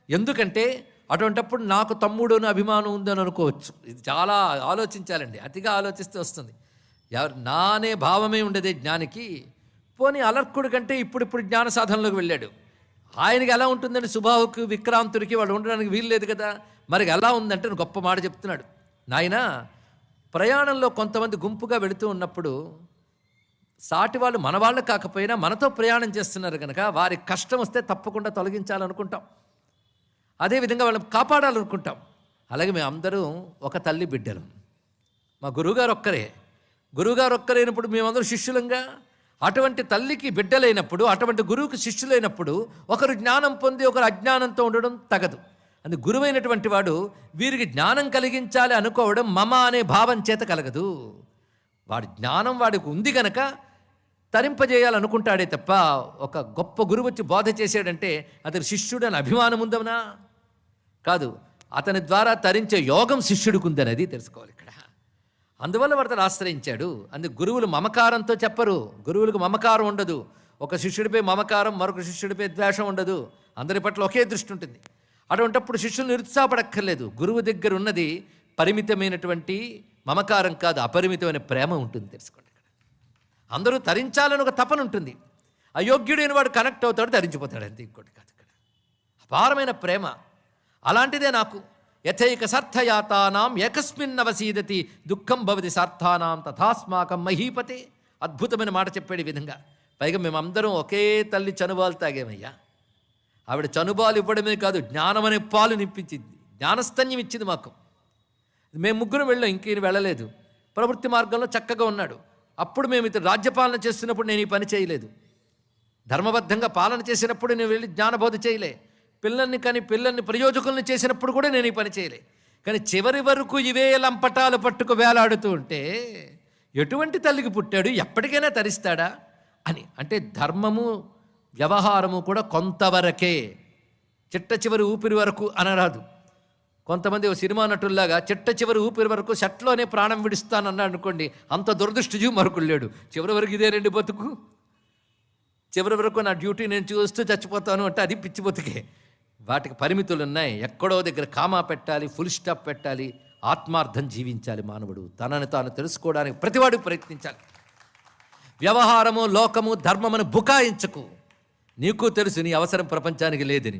ఎందుకంటే అటువంటప్పుడు నాకు తమ్ముడుని అభిమానం ఉందని అనుకోవచ్చు. ఇది చాలా ఆలోచించాలండి. అతిగా ఆలోచిస్తే వస్తుంది. నా అనే భావమే ఉండేది జ్ఞానికి. పోనీ అలర్కుడి కంటే ఇప్పుడు జ్ఞాన సాధనలోకి వెళ్ళాడు. ఆయనకి ఎలా ఉంటుందండి? సుబాహుకి విక్రాంతుడికి వాళ్ళు ఉండడానికి వీలు లేదు కదా. మరి ఎలా ఉందంటే గొప్ప మాట చెప్తున్నాడు. నాయన, ప్రయాణంలో కొంతమంది గుంపుగా వెళుతూ ఉన్నప్పుడు సాటి వాళ్ళు మన వాళ్ళు కాకపోయినా మనతో ప్రయాణం చేస్తున్నారు కనుక వారి కష్టం వస్తే తప్పకుండా తొలగించాలనుకుంటాం. అదేవిధంగా వాళ్ళని కాపాడాలనుకుంటాం. అలాగే మేము అందరూ ఒక తల్లి బిడ్డలు. మా గురువుగారు ఒక్కరైనప్పుడు మేమందరూ శిష్యులంగా. అటువంటి తల్లికి బిడ్డలైనప్పుడు, అటువంటి గురువుకి శిష్యులైనప్పుడు ఒకరు జ్ఞానం పొంది ఒకరు అజ్ఞానంతో ఉండడం తగదు. అందుకు గురువైనటువంటి వాడు వీరికి జ్ఞానం కలిగించాలి అనుకోవడం మమ అనే భావం చేత కలగదు. వాడి జ్ఞానం వాడికి ఉంది కనుక తరింపజేయాలనుకుంటాడే తప్ప ఒక గొప్ప గురువు వచ్చి బోధ చేసాడంటే అతని శిష్యుడు అని అభిమానం ఉందమనా? కాదు. అతని ద్వారా తరించే యోగం శిష్యుడికి ఉందనేది తెలుసుకోవాలి ఇక్కడ. అందువల్ల వాడు ఆశ్రయించాడు. అందుకు గురువులు మమకారంతో చెప్పరు. గురువులకు మమకారం ఉండదు. ఒక శిష్యుడిపై మమకారం, మరొక శిష్యుడిపై ద్వేషం ఉండదు. అందరి పట్ల ఒకే దృష్టి ఉంటుంది. అటువంటప్పుడు శిష్యులు నిరుత్సాహపడక్కర్లేదు. గురువు దగ్గర ఉన్నది పరిమితమైనటువంటి మమకారం కాదు, అపరిమితమైన ప్రేమ ఉంటుంది. తెలుసుకోండి, ఇక్కడ అందరూ తరించాలని ఒక తపన ఉంటుంది. అయోగ్యుడైన వాడు కనెక్ట్ అవుతాడు, తరించిపోతాడు, అంతే, ఇంకోటి కాదు. ఇక్కడ అపారమైన ప్రేమ. అలాంటిదే నాకు. యథైక సార్థయాతానాం ఏకస్మిన్నవసీదతి దుఃఖం భవతి సార్థానాం తథాస్మాకం మహీపతే. అద్భుతమైన మాట చెప్పాడు ఈ విధంగా. పైగా మేమందరం ఒకే తల్లి చనుబాలు తాగేమయ్యా. ఆవిడ చనుబాలు ఇవ్వడమే కాదు, జ్ఞానం అనే పాలు నింపించింది, జ్ఞానస్తన్యం ఇచ్చింది మాకు. మేము ముగ్గురు వెళ్ళాం, ఇంకేం వెళ్ళలేదు. ప్రవృత్తి మార్గంలో చక్కగా ఉన్నాడు. అప్పుడు మేము ఇతను రాజ్యపాలన చేస్తున్నప్పుడు నేను ఈ పని చేయలేదు. ధర్మబద్ధంగా పాలన చేసినప్పుడు నేను వెళ్ళి జ్ఞానబోధ చేయలే. పిల్లల్ని ప్రయోజకుల్ని చేసినప్పుడు కూడా నేను ఈ పని చేయలే. కానీ చివరి వరకు ఇవే లంపటాలు పట్టుకు వేలాడుతూ ఉంటే ఎటువంటి తల్లికి పుట్టాడు, ఎప్పటికైనా తరిస్తాడా అని. అంటే ధర్మము వ్యవహారము కూడా కొంతవరకే, చిట్ట చివరి ఊపిరి వరకు అనరాదు. కొంతమంది ఓ సినిమా నటుల్లాగా చిట్ట చివరి ఊపిరి వరకు షట్లోనే ప్రాణం విడుస్తానన్నాడు అనుకోండి, అంత దురదృష్టజీవి మరొకడు లేడు. చివరి వరకు ఇదే రెండు బతుకు, చివరి వరకు నా డ్యూటీ నేను చూస్తూ చచ్చిపోతాను అంటే అది పిచ్చి బతుకే. వాటికి పరిమితులు ఉన్నాయి. ఎక్కడో దగ్గర కామా పెట్టాలి, ఫుల్ స్టాప్ పెట్టాలి. ఆత్మార్థం జీవించాలి మానవుడు. తనని తాను తెలుసుకోవడానికి ప్రతివాడు ప్రయత్నించాలి. వ్యవహారము, లోకము, ధర్మమును బుకాయించకు. నీకు తెలుసు నీ అవసరం ప్రపంచానికి లేదని.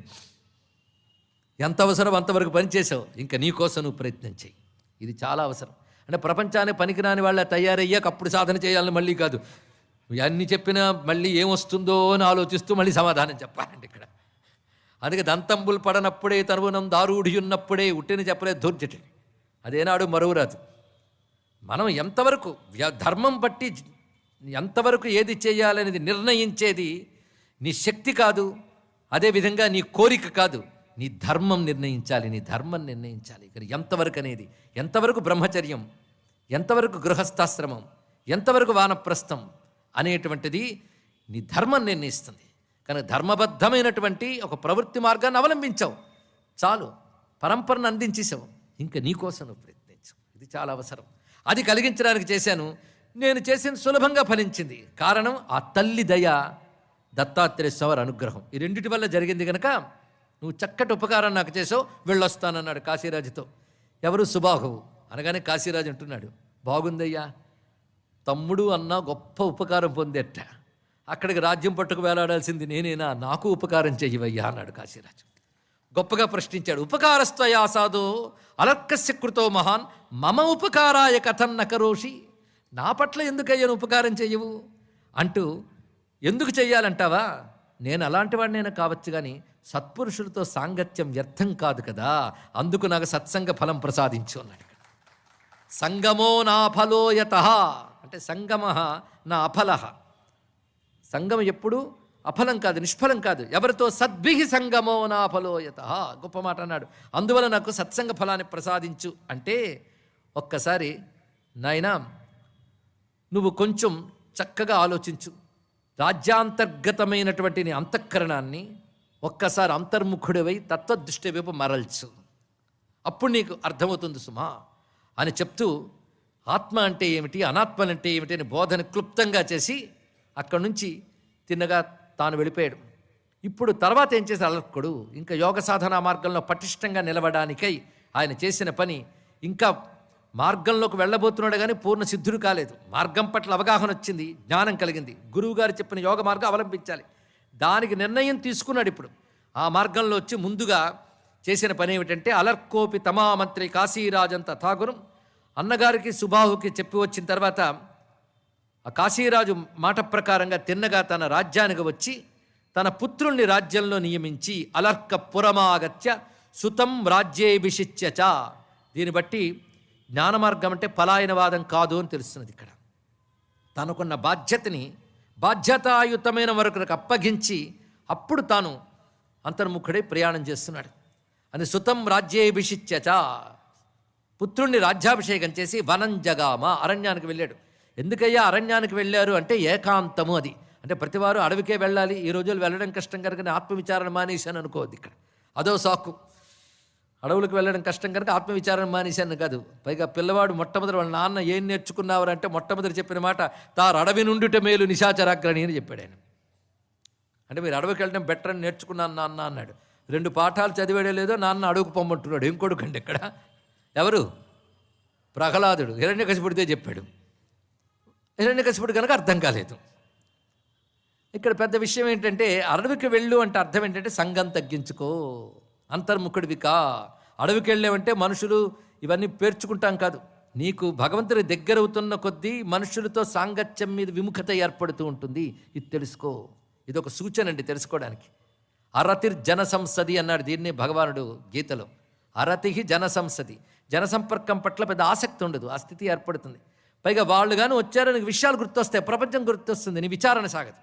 ఎంత అవసరం అంతవరకు పనిచేసావు, ఇంకా నీకోసం నువ్వు ప్రయత్నం చేయి. ఇది చాలా అవసరం. అంటే ప్రపంచానికి పనికిరాని వాళ్ళ తయారయ్యాక అప్పుడు సాధన చేయాలని మళ్ళీ కాదు. అన్ని చెప్పినా మళ్ళీ ఏమొస్తుందో అని ఆలోచిస్తూ మళ్ళీ సమాధానం చెప్పాలండి ఇక్కడ. అందుకే దంతంబులు పడనప్పుడే తరువునం దారుడి ఉన్నప్పుడే ఉట్టిని చెప్పలేదు దూర్జటి. అదేనాడు మరువురాదు. మనం ఎంతవరకు ధర్మం బట్టి ఎంతవరకు ఏది చేయాలనేది నిర్ణయించేది నీ శక్తి కాదు, అదేవిధంగా నీ కోరిక కాదు, నీ ధర్మం నిర్ణయించాలి. నీ ధర్మం నిర్ణయించాలి. ఇక్కడ ఎంతవరకు అనేది, ఎంతవరకు బ్రహ్మచర్యం, ఎంతవరకు గృహస్థాశ్రమం, ఎంతవరకు వానప్రస్థం అనేటువంటిది నీ ధర్మం నిర్ణయిస్తుంది. కానీ ధర్మబద్ధమైనటువంటి ఒక ప్రవృత్తి మార్గాన్ని అవలంబించావు, చాలు, పరంపరను అందించేసావు. ఇంకా నీకోసం నువ్వు ప్రయత్నించవు. ఇది చాలా అవసరం. అది కలిగించడానికి చేశాను. నేను చేసిన సులభంగా ఫలించింది. కారణం ఆ తల్లి దయ, దత్తాత్రేయ స్వామి అనుగ్రహం. ఈ రెండిటి వల్ల జరిగింది కనుక నువ్వు చక్కటి ఉపకారం నాకు చేసావు, వెళ్ళొస్తానన్నాడు కాశీరాజుతో. ఎవరు? సుబాహువు. అనగానే కాశీరాజు అంటున్నాడు, బాగుందయ్యా, తమ్ముడు అన్న గొప్ప ఉపకారం పొందేట. అక్కడికి రాజ్యం పట్టుకు వేలాడాల్సింది నేనేనా? నాకు ఉపకారం చెయ్యవయ్యా అన్నాడు కాశీరాజు. గొప్పగా ప్రశ్నించాడు. ఉపకారస్త్వయా సాధో అలర్కస్య కృతో మహాన్ మమ ఉపకారాయ కథం నకరోషి. నా పట్ల ఎందుకయ్యాను ఉపకారం చెయ్యవు అంటూ, ఎందుకు చెయ్యాలంటావా? నేను అలాంటి వాడినైనా కావచ్చు, కానీ సత్పురుషులతో సాంగత్యం వ్యర్థం కాదు కదా, అందుకు నాకు సత్సంగ ఫలం ప్రసాదించు అన్నాడు. సంగమో నా ఫలోయత అంటే సంగమ నా అఫలహ. సంగమం ఎప్పుడు అఫలం కాదు, నిష్ఫలం కాదు. ఎవరితో? సద్భిహి సంగమో నా ఫలోయత. గొప్ప మాట అన్నాడు. అందువల్ల నాకు సత్సంగ ఫలాన్ని ప్రసాదించు అంటే, ఒక్కసారి నాయనా నువ్వు కొంచెం చక్కగా ఆలోచించు. రాజ్యాంతర్గతమైనటువంటి నీ అంతఃకరణాన్ని ఒక్కసారి అంతర్ముఖుడివై తత్వదృష్టి వైపు మరల్చు, అప్పుడు నీకు అర్థమవుతుంది సుమా అని చెప్తూ, ఆత్మ అంటే ఏమిటి, అనాత్మ అంటే ఏమిటి అని బోధన క్లుప్తంగా చేసి అక్కడి నుంచి తిన్నగా తాను వెళ్ళిపోయాడు. ఇప్పుడు తర్వాత ఏం చేశారు అలర్కుడు? ఇంకా యోగ సాధనా మార్గంలో పటిష్టంగా నిలవడానికై ఆయన చేసిన పని, ఇంకా మార్గంలోకి వెళ్ళబోతున్నాడు కానీ పూర్ణ సిద్ధుడు కాలేదు. మార్గం పట్ల అవగాహన వచ్చింది, జ్ఞానం కలిగింది. గురువుగారు చెప్పిన యోగ మార్గం అవలంబించాలి, దానికి నిర్ణయం తీసుకున్నాడు. ఇప్పుడు ఆ మార్గంలో వచ్చి ముందుగా చేసిన పని ఏమిటంటే, అలర్కోపి తమామంత్రి కాశీరాజంత ఠాగురం అన్నగారికి సుబాహుకి చెప్పి వచ్చిన తర్వాత ఆ కాశీరాజు మాట ప్రకారంగా తిన్నగా తన రాజ్యానికి వచ్చి తన పుత్రుల్ని రాజ్యంలో నియమించి అలర్క పురమాగత్య సుతం రాజ్యేభిషిచ్యచ. దీన్ని బట్టి జ్ఞానమార్గం అంటే పలాయనవాదం కాదు అని తెలుస్తున్నది. ఇక్కడ తనకున్న బాధ్యతని బాధ్యతాయుతమైన వరకు అప్పగించి అప్పుడు తాను అంతర్ముఖుడై ప్రయాణం చేస్తున్నాడు. అని సుతం రాజ్యేభిషిచ్యచ, పుత్రుణ్ణి రాజ్యాభిషేకం చేసి వనం జగామ, అరణ్యానికి వెళ్ళాడు. ఎందుకయ్యా అరణ్యానికి వెళ్ళారు అంటే ఏకాంతము. అది అంటే ప్రతివారు అడవికే వెళ్ళాలి, ఈ రోజులు వెళ్ళడం కష్టం కనుక ఆత్మవిచారణ మానేశాను అనుకోవద్దు. ఇక్కడ అదో సాకు. అడవులకు వెళ్ళడం కష్టం కనుక ఆత్మవిచారణ మానేశాను కాదు. పైగా పిల్లవాడు మొట్టమొదటి వాళ్ళ నాన్న ఏం నేర్చుకున్నావరంటే మొట్టమొదటి చెప్పిన మాట తారు అడవి నుండిట మేలు నిశాచరాగ్రణి అని చెప్పాడు ఆయన. అంటే మీరు అడవికి వెళ్ళడం బెటర్ అని నేర్చుకున్నాను నాన్న అన్నాడు. 2 పాఠాలు చదివాడే లేదో నాన్న అడవుకు పొమ్మంటున్నాడు. ఏం కొడుకండి ఇక్కడ? ఎవరు? ప్రహ్లాదుడు హిరణ్యకశిపుడితే చెప్పాడు. హిరణ్యకశిపుడు కనుక అర్థం కాలేదు. ఇక్కడ పెద్ద విషయం ఏంటంటే అడవికి వెళ్ళు అంటే అర్థం ఏంటంటే సంఘం తగ్గించుకో, అంతర్ముఖుడివికా. అడవికి వెళ్ళావంటే మనుషులు ఇవన్నీ పేర్చుకుంటాం కాదు, నీకు భగవంతుడి దగ్గర అవుతున్న కొద్దీ మనుషులతో సాంగత్యం మీద విముఖత ఏర్పడుతూ ఉంటుంది. ఇది తెలుసుకో. ఇది ఒక సూచన అండి తెలుసుకోవడానికి. అరతిర్ జన సంసది అన్నాడు దీన్ని భగవానుడు గీతలో. అరతి జన సంసది. జనసంపర్కం పట్ల పెద్ద ఆసక్తి ఉండదు, ఆ స్థితి ఏర్పడుతుంది. పైగా వాళ్ళు కానీ వచ్చారని విషయాలు గుర్తొస్తాయి, ప్రపంచం గుర్తొస్తుంది, నీ విచారణ సాగదు.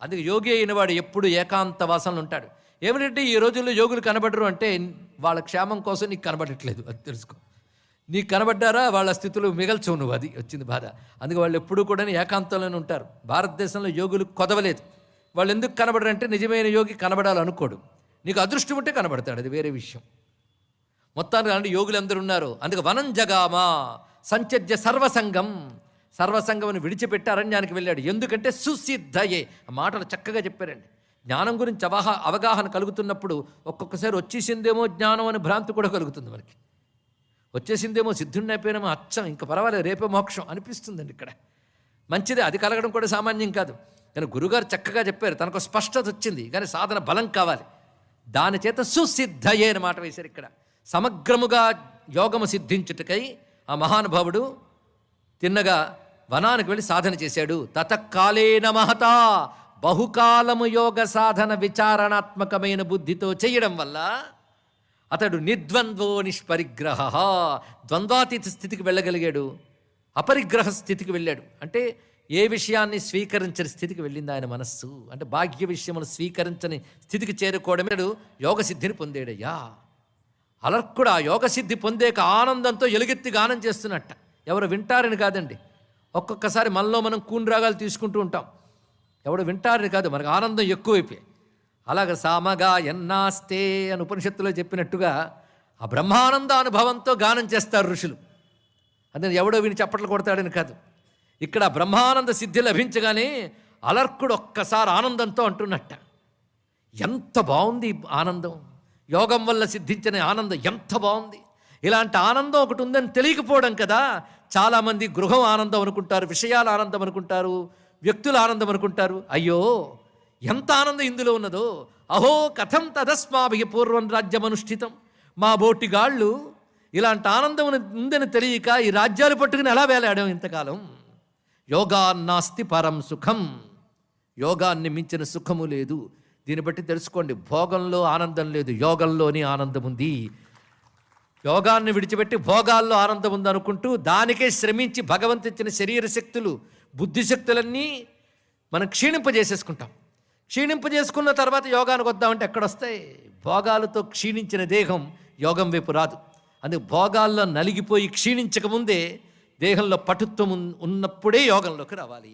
అందుకే యోగి అయిన వాడు ఎప్పుడు ఏకాంత వాసనలు ఉంటాడు. ఏమిటంటే ఈ రోజుల్లో యోగులు కనబడరు అంటే వాళ్ళ క్షేమం కోసం నీకు కనబడట్లేదు, అది తెలుసుకో. నీకు కనబడ్డారా వాళ్ళ స్థితులు మిగల్చవు నువ్వు, అది వచ్చింది బాధ. అందుకే వాళ్ళు ఎప్పుడూ కూడా ఏకాంతంలోనే ఉంటారు. భారతదేశంలో యోగులు కొదవలేదు. వాళ్ళు ఎందుకు కనబడరు అంటే నిజమైన యోగి కనబడాలనుకోడు. నీకు అదృష్టం ఉంటే కనబడతాడు, అది వేరే విషయం. మొత్తానికి అంటే యోగులు అందరూ ఉన్నారు. అందుకే వనం జగామా సంచర్య సర్వసంగం. సర్వసంగమని విడిచిపెట్టి అరణ్యానికి వెళ్ళాడు. ఎందుకంటే సుసిద్ధయే. ఆ మాటలు చక్కగా చెప్పారండి. జ్ఞానం గురించి అవగాహన కలుగుతున్నప్పుడు ఒక్కొక్కసారి వచ్చేసిందేమో జ్ఞానం అని భ్రాంతి కూడా కలుగుతుంది మనకి. వచ్చేసిందేమో సిద్ధుడిని అయిపోయినామో అచ్చం ఇంకా పర్వాలేదు రేపే మోక్షం అనిపిస్తుందండి. ఇక్కడ మంచిదే, అది కలగడం కూడా సామాన్యం కాదు. కానీ గురుగారు చక్కగా చెప్పారు, తనకు స్పష్టత వచ్చింది కానీ సాధన బలం కావాలి. దాని చేత సుసిద్ధయే అని మాట వేశారు ఇక్కడ. సమగ్రముగా యోగము సిద్ధించుటకై ఆ మహానుభావుడు తిన్నగా వనానికి వెళ్ళి సాధన చేశాడు. తతకాలేన మహతా బహుకాలము యోగ సాధన విచారణాత్మకమైన బుద్ధితో చేయడం వల్ల అతడు నిర్ద్వంద్వో నిష్పరిగ్రహ, ద్వంద్వాతీత స్థితికి వెళ్ళగలిగాడు. అపరిగ్రహ స్థితికి వెళ్ళాడు. అంటే ఏ విషయాన్ని స్వీకరించని స్థితికి వెళ్ళింది ఆయన మనస్సు. అంటే బాహ్య విషయమును స్వీకరించని స్థితికి చేరుకోవడమే యోగ సిద్ధిని పొందేడయ్యా. అలర్కుడు ఆ యోగసిద్ధి పొందేక ఆనందంతో ఎలుగెత్తి గానం చేస్తున్నట్ట. ఎవరు వింటారని కాదండి, ఒక్కొక్కసారి మనలో మనం కూన్రాగాలు తీసుకుంటూ ఉంటాం. ఎవడు వింటారని కాదు, మనకు ఆనందం ఎక్కువైపోయి. అలాగ సామగా ఎన్నాస్తే అని ఉపనిషత్తులో చెప్పినట్టుగా ఆ బ్రహ్మానంద అనుభవంతో గానం చేస్తారు ఋషులు. అదే ఎవడో విని చప్పట్లు కొడతాడని కాదు. ఇక్కడ బ్రహ్మానంద సిద్ధి లభించగానే అలర్కుడు ఒక్కసారి ఆనందంతో అంటున్నట్ట, ఎంత బాగుంది ఆనందం, యోగం వల్ల సిద్ధించిన ఆనందం ఎంత బాగుంది. ఇలాంటి ఆనందం ఒకటి ఉందని తెలియకపోవడం కదా. చాలామంది గృహం ఆనందం అనుకుంటారు, విషయాల ఆనందం అనుకుంటారు, వ్యక్తుల ఆనందం అనుకుంటారు. అయ్యో ఎంత ఆనందం ఇందులో ఉన్నదో. అహో కథం తదస్మాభి పూర్వం రాజ్యమనుష్ఠితం. మా బోటిగాళ్ళు ఇలాంటి ఆనందం ఉందని తెలియక ఈ రాజ్యాలు పట్టుకుని ఎలా వేలాడాం ఇంతకాలం. యోగాన్నాస్తి పరం సుఖం. యోగాన్ని మించిన సుఖము లేదు. దీన్ని బట్టి తెలుసుకోండి, భోగంలో ఆనందం లేదు, యోగంలోని ఆనందం ఉంది. యోగాన్ని విడిచిపెట్టి భోగాల్లో ఆనందం ఉంది అనుకుంటూ దానికే శ్రమించి భగవంతు ఇచ్చిన శరీర శక్తులు బుద్ధిశక్తులన్నీ మనం క్షీణింపజేసేసుకుంటాం. క్షీణింపజేసుకున్న తర్వాత యోగానికి వద్దామంటే ఎక్కడొస్తాయి? భోగాలతో క్షీణించిన దేహం యోగం వైపు రాదు. అందుకే భోగాల్లో నలిగిపోయి క్షీణించకముందే దేహంలో పటుత్వం ఉన్నప్పుడే యోగంలోకి రావాలి.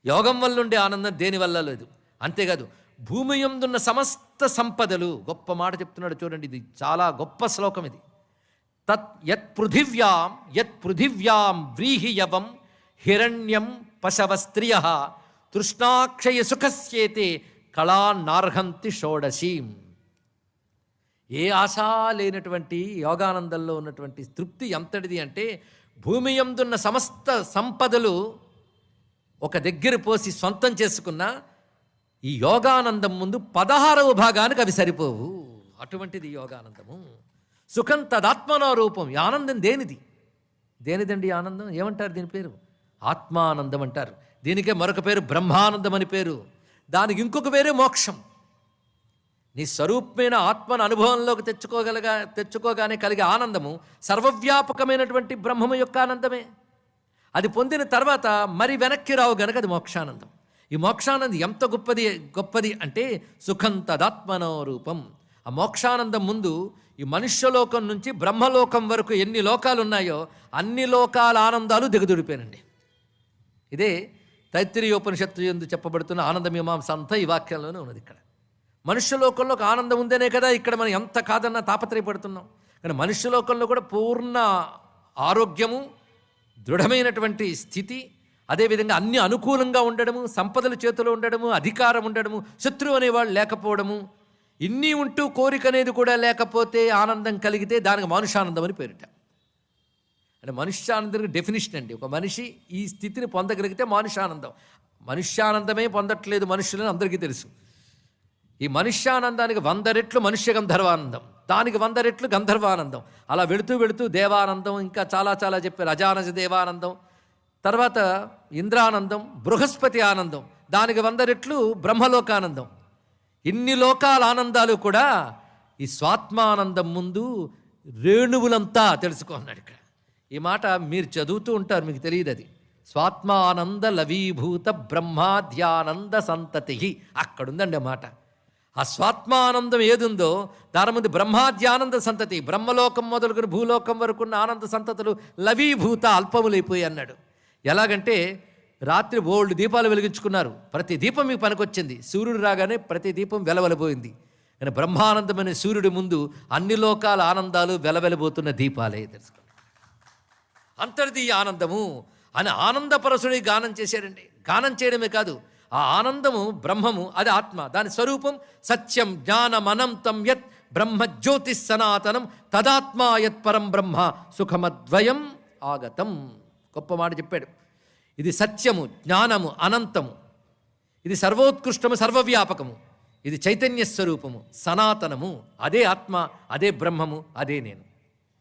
యోగం వల్ల ఉండే ఆనందం దేనివల్ల లేదు. అంతేకాదు భూమి యందున్న సమస్త సంపదలు, గొప్ప మాట చెప్తున్నాడు చూడండి, ఇది చాలా గొప్ప శ్లోకం ఇది. యత్ పృథివ్యాం వ్రీహియవం హిరణ్యం పశవ స్త్రియ తృష్ణాక్షయ సుఖస్యేతే కళాన్నార్హంతి షోడశీం. ఏ ఆశా లేనటువంటి యోగానందంలో ఉన్నటువంటి తృప్తి ఎంతటిది అంటే భూమి యందున్న సమస్త సంపదలు ఒక దగ్గర పోసి సొంతం చేసుకున్న ఈ యోగానందం ముందు 16వ భాగానికి అవి సరిపోవు. అటువంటిది యోగానందము. సుఖం తదాత్మనో రూపం. ఈ ఆనందం దేనిదండి ఆనందం? ఏమంటారు దీని పేరు? ఆత్మానందం అంటారు. దీనికే మరొక పేరు బ్రహ్మానందం అని పేరు. దానికి ఇంకొక పేరే మోక్షం. నీ స్వరూపమైన ఆత్మను అనుభవంలోకి తెచ్చుకోగానే కలిగే ఆనందము సర్వవ్యాపకమైనటువంటి బ్రహ్మము యొక్క ఆనందమే. అది పొందిన తర్వాత మరి వెనక్కి రావు గనక అది మోక్షానందం. ఈ మోక్షానందం ఎంత గొప్పది అంటే సుఖం తదాత్మనో రూపం. ఆ మోక్షానందం ముందు ఈ మనుష్యలోకం నుంచి బ్రహ్మలోకం వరకు ఎన్ని లోకాలు ఉన్నాయో అన్ని లోకాల ఆనందాలు దిగదుడిపోయానండి. ఇదే తైత్తిరీయోపనిషత్తు యందు చెప్పబడుతున్న ఆనందమీమాంస అంతా ఈ వాక్యంలోనే ఉన్నది. ఇక్కడ మనుష్యలోకంలో ఒక ఆనందం ఉందనే కదా ఇక్కడ మనం ఎంత కాదన్నా తాపత్రయపడుతున్నాం. కానీ మనుష్యలోకంలో కూడా పూర్ణ ఆరోగ్యము, దృఢమైనటువంటి స్థితి, అదేవిధంగా అన్ని అనుకూలంగా ఉండడము, సంపదల చేతిలో ఉండడము, అధికారం ఉండడము, శత్రువు అనేవాళ్ళు లేకపోవడము, ఇన్ని ఉంటూ కోరిక అనేది కూడా లేకపోతే ఆనందం కలిగితే దానికి మనుష్యానందం అని పేరిట. అంటే మనుష్యానందానికి డెఫినిషన్ అండి. ఒక మనిషి ఈ స్థితిని పొందగలిగితే మనుష్యానందం. మనుష్యానందమే పొందట్లేదు మనుషులని అందరికీ తెలుసు. ఈ మనుష్యానందానికి 100 రెట్లు మనుష్య గంధర్వానందం, దానికి 100 రెట్లు గంధర్వానందం. అలా వెళుతూ వెళుతూ దేవానందం, ఇంకా చాలా చాలా చెప్పారు. అజానజ దేవానందం, తర్వాత ఇంద్రానందం, బృహస్పతి ఆనందం, దానికి 100 రెట్లు బ్రహ్మలోకానందం. ఇన్ని లోకాల ఆనందాలు కూడా ఈ స్వాత్మానందం ముందు రేణువులంతా తెలుసుకున్నాడు. ఇక్కడ ఈ మాట మీరు చదువుతూ ఉంటారు, మీకు తెలియదు అది. స్వాత్మానంద లవీభూత బ్రహ్మాధ్యానంద సంతతి, అక్కడుందండి ఆ మాట. ఆ స్వాత్మానందం ఏదుందో దాని ముందు బ్రహ్మాధ్యానంద సంతతి, బ్రహ్మలోకం మొదలుకొని భూలోకం వరకున్న ఆనంద సంతతులు లవీభూత అల్పములైపోయి అన్నాడు. ఎలాగంటే రాత్రి బోల్డ్ దీపాలు వెలిగించుకున్నారు, ప్రతి దీపం మీకు పనికొచ్చింది. సూర్యుడు రాగానే ప్రతి దీపం వెలవెలబోయింది. కానీ బ్రహ్మానందమైన సూర్యుడి ముందు అన్ని లోకాల ఆనందాలు వెలవెలబోతున్న దీపాలే. తెలుసుకోండి, అంతర్దీయ ఆనందము అని ఆనందపరసుడి గానం చేశాడండి. గానం చేయడమే కాదు, ఆ ఆనందము బ్రహ్మము, అది ఆత్మ, దాని స్వరూపం సత్యం జ్ఞానం అనంతం యత్ బ్రహ్మ జ్యోతి సనాతనం తదాత్మా యత్ పరం బ్రహ్మ సుఖమద్వయం ఆగతం. గొప్ప మాట చెప్పాడు. ఇది సత్యము, జ్ఞానము, అనంతము, ఇది సర్వోత్కృష్టము, సర్వవ్యాపకము, ఇది చైతన్య స్వరూపము, సనాతనము, అదే ఆత్మ, అదే బ్రహ్మము, అదే నేను.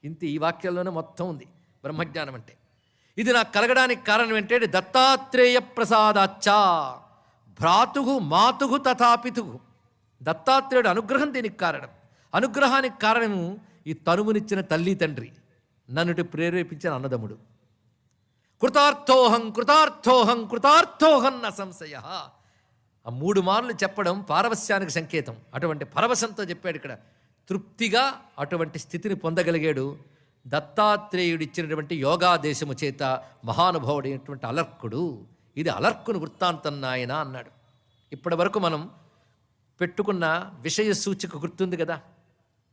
ఇంత ఈ వాక్యాల్లోనే మొత్తం ఉంది బ్రహ్మజ్ఞానం అంటే. ఇది నాకు కలగడానికి కారణం ఏంటంటే దత్తాత్రేయ ప్రసాదాచ్చా భ్రాతుగు మాతుగు తథాపితుగు. దత్తాత్రేయుడు అనుగ్రహం దీనికి కారణం. అనుగ్రహానికి కారణము ఈ తనువునిచ్చిన తల్లి తండ్రి, నన్నుటి ప్రేరేపించిన అన్నదమ్ముడు. కృతార్థోహం కృతార్థోహం కృతార్థోహం న సంశయ. ఆ 3 మార్లు చెప్పడం పారవస్యానికి సంకేతం. అటువంటి పరవశంతో చెప్పాడు ఇక్కడ. తృప్తిగా అటువంటి స్థితిని పొందగలిగాడు దత్తాత్రేయుడిచ్చినటువంటి యోగాదేశము చేత మహానుభావుడైనటువంటి అలర్కుడు. ఇది అలర్కును వృత్తాంతం నాయన అన్నాడు. ఇప్పటి వరకు మనం పెట్టుకున్న విషయ సూచిక గుర్తుంది కదా.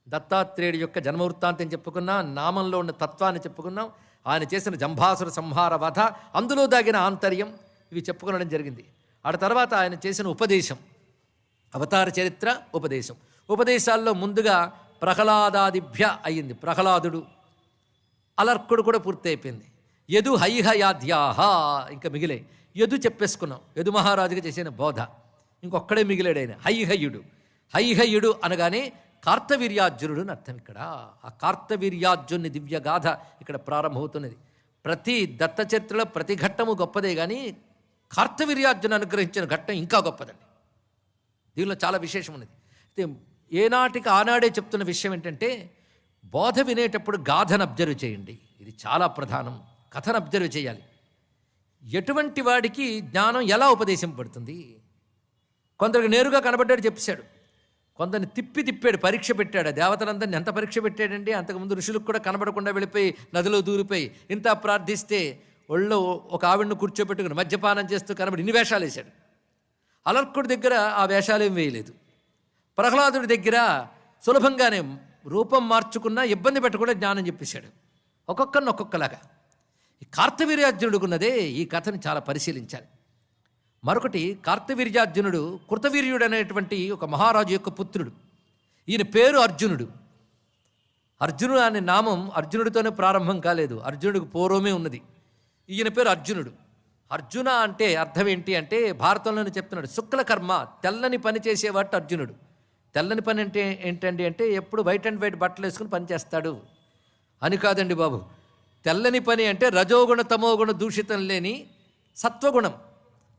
దత్తాత్రేయుడి యొక్క జన్మ వృత్తాంతం చెప్పుకున్నా, నామంలో ఉన్న తత్వాన్ని చెప్పుకున్నాం, ఆయన చేసిన జంభాసుర సంహార వధ, అందులో దాగిన ఆంతర్యం, ఇవి చెప్పుకోవడం జరిగింది. ఆ తర్వాత ఆయన చేసిన ఉపదేశం, అవతార చరిత్ర, ఉపదేశం. ఉపదేశాల్లో ముందుగా ప్రహ్లాదాదిభ్య అయ్యింది. ప్రహ్లాదుడు, అలర్కుడు కూడా పూర్తి అయిపోయింది. యదు హైహయాధ్యాహ ఇంకా మిగిలే. యదు చెప్పేసుకున్నాం, యదు మహారాజుగా చేసిన బోధ. ఇంకొక్కడే మిగిలాడు ఆయన, హైహయుడు. హైహయుడు అనగానే కార్తవీర్యార్జునుడు అని అర్థం. ఇక్కడ ఆ కార్తవీర్యార్జుని దివ్యగాథ ఇక్కడ ప్రారంభమవుతున్నది. ప్రతి దత్త చరిత్రలో ప్రతి ఘట్టము గొప్పదే, కానీ కార్తవీర్యార్జును అనుగ్రహించిన ఘట్టం ఇంకా గొప్పదండి. దీనిలో చాలా విశేషం ఉన్నది. అయితే ఏనాటికి ఆనాడే చెప్తున్న విషయం ఏంటంటే, బోధ వినేటప్పుడు గాథను అబ్జర్వ్ చేయండి. ఇది చాలా ప్రధానం. కథను అబ్జర్వ్ చేయాలి. ఎటువంటి వాడికి జ్ఞానం ఎలా ఉపదేశం పడుతుంది. కొందరికి నేరుగా కనబడ్డాడు చెప్పాడు, కొందరిని తిప్పాడు, పరీక్ష పెట్టాడు. దేవతలందరినీ ఎంత పరీక్ష పెట్టాడండి. అంతకుముందు ఋషులకు కూడా కనబడకుండా వెళ్ళిపోయి నదిలో దూరిపోయి ఇంత ప్రార్థిస్తే ఒళ్ళో ఒక ఆవిడను కూర్చోబెట్టుకుని మద్యపానం చేస్తూ కనబడి ఇన్ని వేషాలు వేశాడు. అలర్కుడి దగ్గర ఆ వేషాలేం వేయలేదు. ప్రహ్లాదుడి దగ్గర సులభంగానే రూపం మార్చుకున్నా ఇబ్బంది పెట్టకుండా జ్ఞానం చెప్పేశాడు. ఒక్కొక్కరిని ఒక్కొక్కలాగా. ఈ కార్తవీర్యార్జునుడుకున్నదే ఈ కథని చాలా పరిశీలించాలి. మరొకటి, కార్తవీర్యార్జునుడు కృతవీర్యుడు అనేటువంటి ఒక మహారాజు యొక్క పుత్రుడు. ఈయన పేరు అర్జునుడు. అర్జునుడు అనే నామం అర్జునుడితోనే ప్రారంభం కాలేదు, అర్జునుడికి పూర్వమే ఉన్నది. ఈయన పేరు అర్జునుడు. అర్జున అంటే అర్థం ఏంటి అంటే, భారతంలోనే చెప్తున్నాడు, శుక్లకర్మ, తెల్లని పని చేసేవాడు అర్జునుడు. తెల్లని పని అంటే ఏంటండి అంటే ఎప్పుడు వైట్ అండ్ వైట్ బట్టలు వేసుకుని పని చేస్తాడు అని కాదండి బాబు. తెల్లని పని అంటే రజోగుణ తమోగుణ దూషితం లేని సత్వగుణం.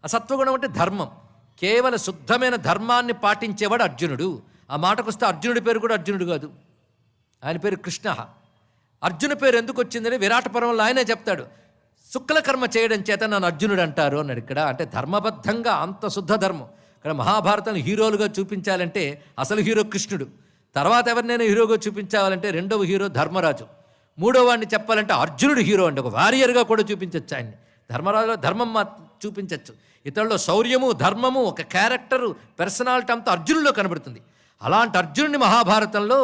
ఆ సత్వగుణం అంటే ధర్మం. కేవల శుద్ధమైన ధర్మాన్ని పాటించేవాడు అర్జునుడు. ఆ మాటకు వస్తే అర్జునుడి పేరు కూడా అర్జునుడు కాదు, ఆయన పేరు కృష్ణ. అర్జున పేరు ఎందుకు వచ్చిందని విరాట పర్వంలో ఆయనే చెప్తాడు. శుక్లకర్మ చేయడం చేత నన్ను అర్జునుడు అంటారు అన్నాడు. ఇక్కడ అంటే ధర్మబద్ధంగా అంత శుద్ధ ధర్మం. ఇక్కడ మహాభారతాన్ని హీరోలుగా చూపించాలంటే అసలు హీరో కృష్ణుడు, తర్వాత ఎవరినైనా హీరోగా చూపించాలంటే రెండవ హీరో ధర్మరాజు, మూడో వాడిని చెప్పాలంటే అర్జునుడు హీరో అండి. ఒక వారియర్గా కూడా చూపించవచ్చు ఆయన్ని. ధర్మరాజులో ధర్మం చూపించవచ్చు. ఇతరుల్లో శౌర్యము, ధర్మము, ఒక క్యారెక్టరు, పర్సనాలిటీ అంతా అర్జునుడిలో కనబడుతుంది. అలాంటి అర్జునుడిని మహాభారతంలో,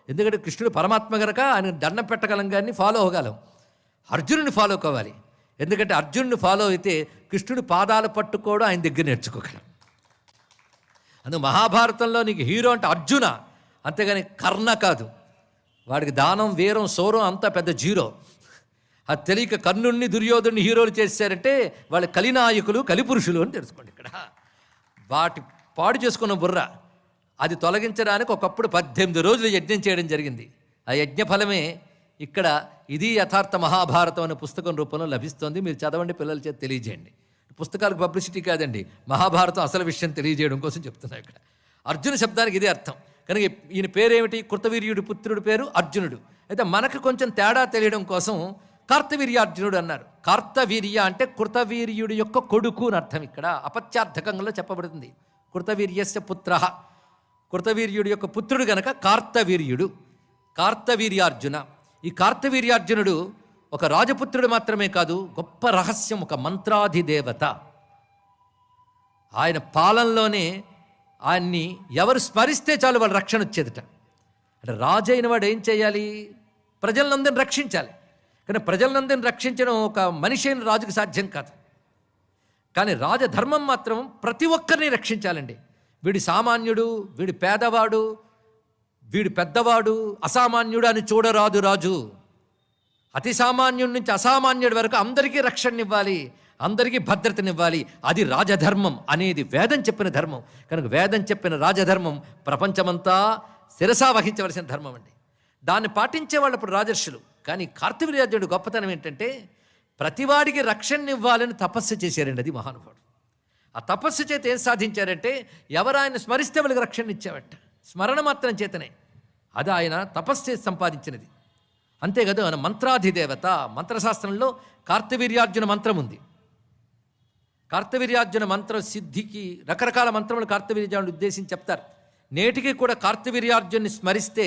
ఎందుకంటే కృష్ణుడు పరమాత్మ గనక ఆయన దండం పెట్టగలం కానీ ఫాలో అవ్వగలం. అర్జునుడిని ఫాలో కావాలి. ఎందుకంటే అర్జునుడిని ఫాలో అయితే కృష్ణుడి పాదాలు పట్టుకోవడం ఆయన దగ్గర నేర్చుకోగలం. అందుకు మహాభారతంలో నీకు హీరో అంటే అర్జున, అంతేగాని కర్ణ కాదు. వాడికి దానం, వీరం, శౌరం అంతా పెద్ద జీరో. అది తెలియక కర్ణుణ్ణి, దుర్యోధుడిని హీరోలు చేశారంటే వాళ్ళు కలినాయకులు, కలిపురుషులు అని తెలుసుకోండి. ఇక్కడ వాటి పాడు చేసుకున్న బుర్ర అది తొలగించడానికి ఒకప్పుడు 18 రోజులు యజ్ఞం చేయడం జరిగింది. ఆ యజ్ఞ ఫలమే ఇక్కడ ఇది యథార్థ మహాభారతం అనే పుస్తకం రూపంలో లభిస్తోంది. మీరు చదవండి, పిల్లల చేత తెలియజేయండి. పుస్తకాలకు పబ్లిసిటీ కాదండి, మహాభారతం అసలు విషయం తెలియజేయడం కోసం చెప్తున్నా. ఇక్కడ అర్జున శబ్దానికి ఇదే అర్థం. కనుక ఈయన పేరేమిటి? కృతవీర్యుడి పుత్రుడి పేరు అర్జునుడు. అయితే మనకు కొంచెం తేడా తెలియడం కోసం కార్తవీర్యార్జునుడు అన్నారు. కార్తవీర్య అంటే కృతవీర్యుడి యొక్క కొడుకు అని అర్థం. ఇక్కడ అపత్యార్థకంలో చెప్పబడుతుంది. కృతవీర్యస్య పుత్ర, కృతవీర్యుడి యొక్క పుత్రుడు గనక కార్తవీర్యుడు, కార్తవీర్యార్జున. ఈ కార్తవీర్యార్జునుడు ఒక రాజపుత్రుడు మాత్రమే కాదు, గొప్ప రహస్యం, ఒక మంత్రాధిదేవత. ఆయన పాలనలోనే ఆయన్ని ఎవరు స్మరిస్తే చాలు వాళ్ళ రక్షణ వచ్చేదట. అంటే రాజు అయిన వాడు ఏం చేయాలి? ప్రజలందరిని రక్షించాలి. కానీ ప్రజలందరిని రక్షించడం ఒక మనిషి అయిన రాజుకు సాధ్యం కాదు. కానీ రాజధర్మం మాత్రం ప్రతి ఒక్కరిని రక్షించాలండి. వీడి సామాన్యుడు, వీడి పేదవాడు, వీడి పెద్దవాడు, అసామాన్యుడు అని చూడరాదు రాజు. అతి సామాన్యుడి నుంచి అసామాన్యుడి వరకు అందరికీ రక్షణనివ్వాలి, అందరికీ భద్రతనివ్వాలి. అది రాజధర్మం అనేది వేదం చెప్పిన ధర్మం. కనుక వేదం చెప్పిన రాజధర్మం ప్రపంచమంతా శిరసా వహించవలసిన ధర్మం అండి. దాన్ని పాటించే వాళ్ళు ఇప్పుడు రాజర్షులు. కానీ కార్తవీర్యార్జునుడు గొప్పతనం ఏంటంటే ప్రతివాడికి రక్షణనివ్వాలని తపస్సు చేశారండి. అది మహానుభావుడు. ఆ తపస్సు చేత ఏం సాధించారంటే ఎవరు ఆయన స్మరిస్తే వాళ్ళకి రక్షణ ఇచ్చావట. స్మరణ మాత్రం చేతనే. అది ఆయన తపస్సు చేసి సంపాదించినది. అంతేకాదు ఆయన మంత్రాధిదేవత. మంత్రశాస్త్రంలో కార్తవీర్యార్జున మంత్రం ఉంది. కార్తవీర్యార్జున మంత్ర సిద్ధికి రకరకాల మంత్రములు కార్తవీర్యార్జునుడు ఉద్దేశించి చెప్తారు. నేటికి కూడా కార్తవీర్యార్జున్ని స్మరిస్తే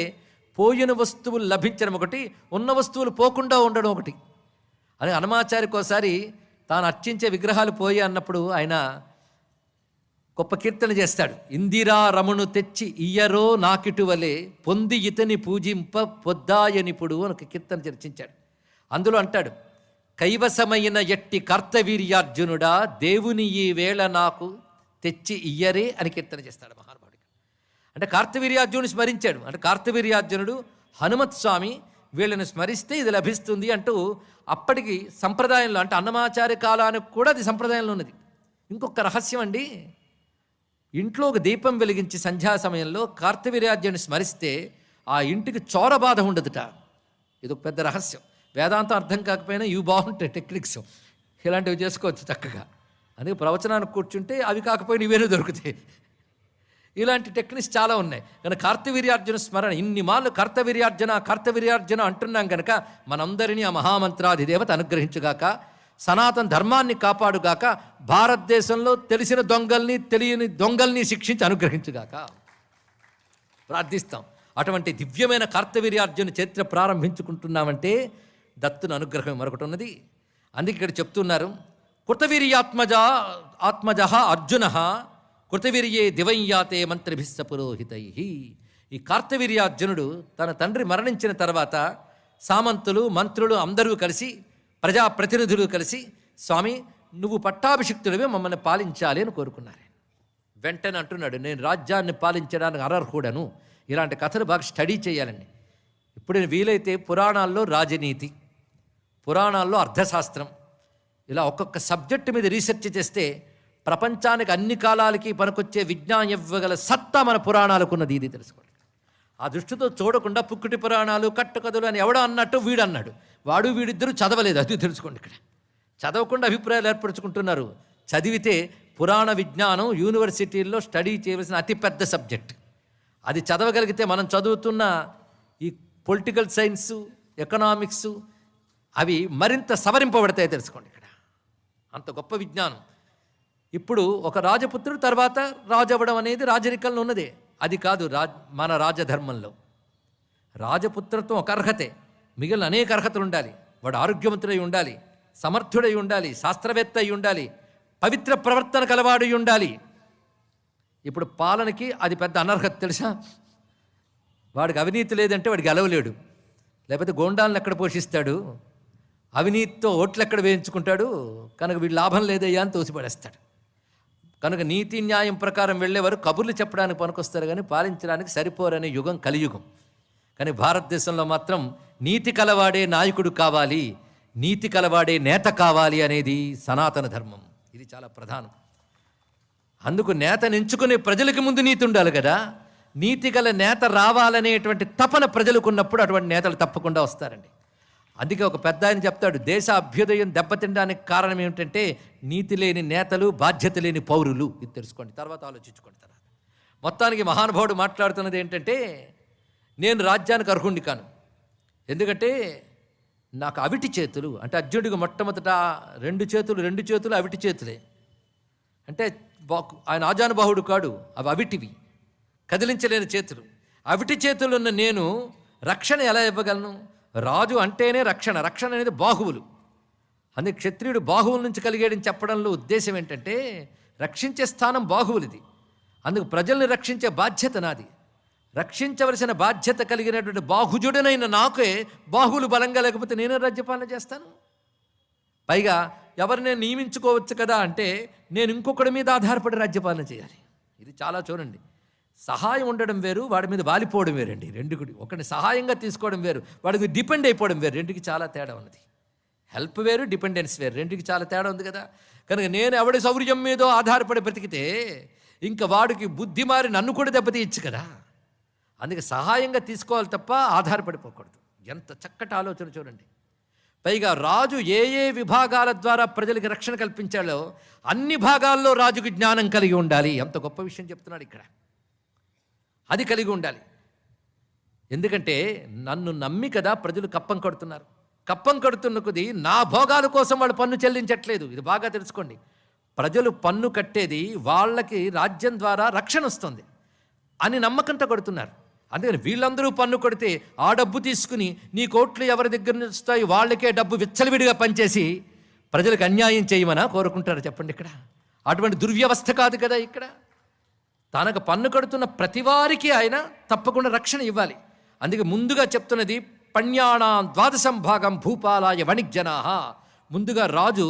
పోయిన వస్తువులు లభించడం ఒకటి, ఉన్న వస్తువులు పోకుండా ఉండడం ఒకటి. అని హనుమాచార్యకి ఒకసారి తాను అర్చించే విగ్రహాలు పోయి అన్నప్పుడు ఆయన గొప్ప కీర్తన చేస్తాడు. ఇందిరా రమణు తెచ్చి ఇయ్యరో నాకిటువలే పొంది ఇతని పూజింప పొద్దాయనిపుడు అని ఒక కీర్తన చర్చించాడు. అందులో అంటాడు, కైవసమైన ఎట్టి కార్తవీర్యార్జునుడా దేవుని ఈ వేళ నాకు తెచ్చి ఇయ్యరే అని కీర్తన చేస్తాడు మహానుభావుడికి. అంటే కార్తవీర్యార్జునుడు స్మరించాడు. అంటే కార్తవీర్యార్జునుడు, హనుమత్ స్వామి వీళ్ళని స్మరిస్తే ఇది లభిస్తుంది అంటూ అప్పటికి సంప్రదాయంలో, అంటే అన్నమాచార్య కాలానికి కూడా అది సంప్రదాయంలో ఉన్నది. ఇంకొక రహస్యం అండి, ఇంట్లో ఒక దీపం వెలిగించి సంధ్యా సమయంలో కార్తవీర్యార్జునుని స్మరిస్తే ఆ ఇంటికి చోర బాధ ఉండదుట. ఇది ఒక పెద్ద రహస్యం. వేదాంతం అర్థం కాకపోయినా ఇవి బాగుంటాయి టెక్నిక్స్, ఇలాంటివి చేసుకోవచ్చు చక్కగా. అందుకే ప్రవచనానికి కూర్చుంటే అవి కాకపోయినా ఇవేనూ దొరుకుతాయి. ఇలాంటి టెక్నిక్స్ చాలా ఉన్నాయి. కానీ కార్తవీర్యార్జున స్మరణ ఇన్ని మాళ్ళు కార్తవీర్యార్జున కార్తవీర్యార్జున అంటున్నాం కనుక మనందరినీ ఆ మహామంత్రాధిదేవత అనుగ్రహించుగాక, సనాతన ధర్మాన్ని కాపాడుగాక, భారతదేశంలో తెలిసిన దొంగల్ని తెలియని దొంగల్ని శిక్షించి అనుగ్రహించుగాక ప్రార్థిస్తాం. అటువంటి దివ్యమైన కార్తవీర్యార్జున చరిత్ర ప్రారంభించుకుంటున్నామంటే దత్తుని అనుగ్రహం మరొకటి ఉన్నది. అందుకే ఇక్కడ చెప్తున్నారు, కృతవీర్యాత్మజ అర్జున కృతవీర్యే దివంయాతే మంత్రిభిస్స పురోహితై. ఈ కార్తవీర్యార్జునుడు తన తండ్రి మరణించిన తర్వాత సామంతులు, మంత్రులు అందరూ కలిసి, ప్రజాప్రతినిధులు కలిసి, స్వామి నువ్వు పట్టాభిషిక్తుడివే మమ్మల్ని పాలించాలి అని కోరుకున్నారు. వెంటనే అంటున్నాడు, నేను రాజ్యాన్ని పాలించడానికి అనర్హుడను. ఇలాంటి కథలు బాగా స్టడీ చేయాలండి. ఇప్పుడు వీలైతే పురాణాల్లో రాజనీతి, పురాణాల్లో అర్థశాస్త్రం, ఇలా ఒక్కొక్క సబ్జెక్టు మీద రీసెర్చ్ చేస్తే ప్రపంచానికి అన్ని కాలాలకి పనికొచ్చే విజ్ఞానం ఇవ్వగల సత్తా మన పురాణాలకున్నది. ఇది తెలుసుకోండి. ఆ దృష్టితో చూడకుండా పుక్కుటి పురాణాలు, కట్టుకథలు అని ఎవడో అన్నట్టు వీడు అన్నాడు. వాడు వీడిద్దరూ చదవలేదు, అది తెలుసుకోండి. ఇక్కడ చదవకుండా అభిప్రాయాలు ఏర్పరచుకుంటున్నారు. చదివితే పురాణ విజ్ఞానం యూనివర్సిటీల్లో స్టడీ చేయవలసిన అతిపెద్ద సబ్జెక్ట్. అది చదవగలిగితే మనం చదువుతున్న ఈ పొలిటికల్ సైన్సు, ఎకనామిక్స్ అవి మరింత సవరింపబడతాయి తెలుసుకోండి. ఇక్కడ అంత గొప్ప విజ్ఞానం. ఇప్పుడు ఒక రాజపుత్రుడు తర్వాత రాజు అవ్వడం అనేది రాజరికంలో ఉన్నదే. అది కాదు మన రాజధర్మంలో. రాజపుత్రత్వం ఒక అర్హతే, మిగిలిన అనేక అర్హతలు ఉండాలి. వాడు ఆరోగ్యవంతుడై ఉండాలి, సమర్థుడై ఉండాలి, శాస్త్రవేత్త అయి ఉండాలి, పవిత్ర ప్రవర్తన కలవాడు ఉండాలి. ఇప్పుడు పాలనకి అది పెద్ద అనర్హత తెలుసా? వాడికి అవినీతి లేదంటే వాడికి గెలవలేడు. లేకపోతే గోండాలను ఎక్కడ పోషిస్తాడు, అవినీతితో ఓట్లు ఎక్కడ వేయించుకుంటాడు, కనుక వీడు లాభం లేదయ్యా అని తోసిపడేస్తాడు. కనుక నీతి న్యాయం ప్రకారం వెళ్ళేవారు కబుర్లు చెప్పడానికి పనికొస్తారు కానీ పాలించడానికి సరిపోరనే యుగం కలియుగం. కానీ భారతదేశంలో మాత్రం నీతి కలవాడే నాయకుడు కావాలి, నీతి కలవాడే నేత కావాలి అనేది సనాతన ధర్మం. ఇది చాలా ప్రధానం. అందుకు నేతను ఎంచుకునే ప్రజలకి ముందు నీతి ఉండాలి కదా. నీతి గల నేత రావాలనేటువంటి తపన ప్రజలకు ఉన్నప్పుడు అటువంటి నేతలు తప్పకుండా వస్తారండి. అందుకే ఒక పెద్ద ఆయన చెప్తాడు, దేశ అభ్యుదయం దెబ్బతినడానికి కారణం ఏమిటంటే నీతి లేని నేతలు, బాధ్యత లేని పౌరులు. ఇది తెలుసుకోండి, తర్వాత ఆలోచించుకోండి. తర్వాత మొత్తానికి మహానుభావుడు మాట్లాడుతున్నది ఏంటంటే, నేను రాజ్యానికి అర్హుణ్ణి కాను, ఎందుకంటే నాకు అవిటి చేతులు. అంటే అర్జునుడికి మొట్టమొదట రెండు చేతులు అవిటి చేతులే. అంటే ఆయన ఆజానుబాహుడు కాడు, అవి అవిటివి, కదిలించలేని చేతులు. అవిటి చేతులున్న నేను రక్షణ ఎలా ఇవ్వగలను? రాజు అంటేనే రక్షణ. రక్షణ అనేది బాహువులు. అందుకే క్షత్రియుడు బాహువుల నుంచి కలిగేయడం చెప్పడంలో ఉద్దేశం ఏంటంటే రక్షించే స్థానం బాహువులది. అందుకు ప్రజల్ని రక్షించే బాధ్యత నాది. రక్షించవలసిన బాధ్యత కలిగినటువంటి బాహుజుడనైన నాకే బాహువులు బలంగా లేకపోతే నేనే రాజ్యపాలన చేస్తాను. పైగా ఎవరిని నియమించుకోవచ్చు కదా అంటే నేను ఇంకొకటి మీద ఆధారపడి రాజ్యపాలన చేయాలి. ఇది చాలా చూడండి, సహాయం ఉండడం వేరు, వాడి మీద వాలిపోవడం వేరండి. రెండుకి ఒకరిని సహాయంగా తీసుకోవడం వేరు, వాడికి డిపెండ్ అయిపోవడం వేరు. రెండుకి చాలా తేడా ఉన్నది. హెల్ప్ వేరు, డిపెండెన్స్ వేరు, రెండుకి చాలా తేడా ఉంది కదా. కనుక నేను ఎవడి సౌర్యం మీదో ఆధారపడి బ్రతికితే ఇంకా వాడికి బుద్ధి మారి నన్ను కూడా దెబ్బతీయచ్చు కదా. అందుకే సహాయంగా తీసుకోవాలి తప్ప ఆధారపడిపోకూడదు. ఎంత చక్కటి ఆలోచన చూడండి. పైగా రాజు ఏ ఏ విభాగాల ద్వారా ప్రజలకు రక్షణ కల్పించాలో అన్ని భాగాల్లో రాజుకు జ్ఞానం కలిగి ఉండాలి. ఎంత గొప్ప విషయం చెప్తున్నాడు ఇక్కడ. అది కలిగి ఉండాలి. ఎందుకంటే నన్ను నమ్మి కదా ప్రజలు కప్పం కడుతున్నారు. కప్పం కడుతున్న కొద్దీ నా భోగాల కోసం వాళ్ళు పన్ను చెల్లించట్లేదు. ఇది బాగా తెలుసుకోండి. ప్రజలు పన్ను కట్టేది వాళ్ళకి రాజ్యం ద్వారా రక్షణ వస్తుంది అని నమ్మకంతో కడుతున్నారు. అందుకని వీళ్ళందరూ పన్ను కొడితే ఆ డబ్బు తీసుకుని నీ కోట్లు ఎవరి దగ్గర నుంచి వస్తాయి వాళ్ళకే డబ్బు విచ్చలవిడిగా పనిచేసి ప్రజలకు అన్యాయం చేయమనా కోరుకుంటారు చెప్పండి. ఇక్కడ అటువంటి దుర్వ్యవస్థ కాదు కదా. ఇక్కడ తనకు పన్ను కడుతున్న ప్రతివారికి ఆయన తప్పకుండా రక్షణ ఇవ్వాలి. అందుకే ముందుగా చెప్తున్నది పణ్యాణాం ద్వాదశం భాగం భూపాలాయ వణిజ్జనాః. ముందుగా రాజు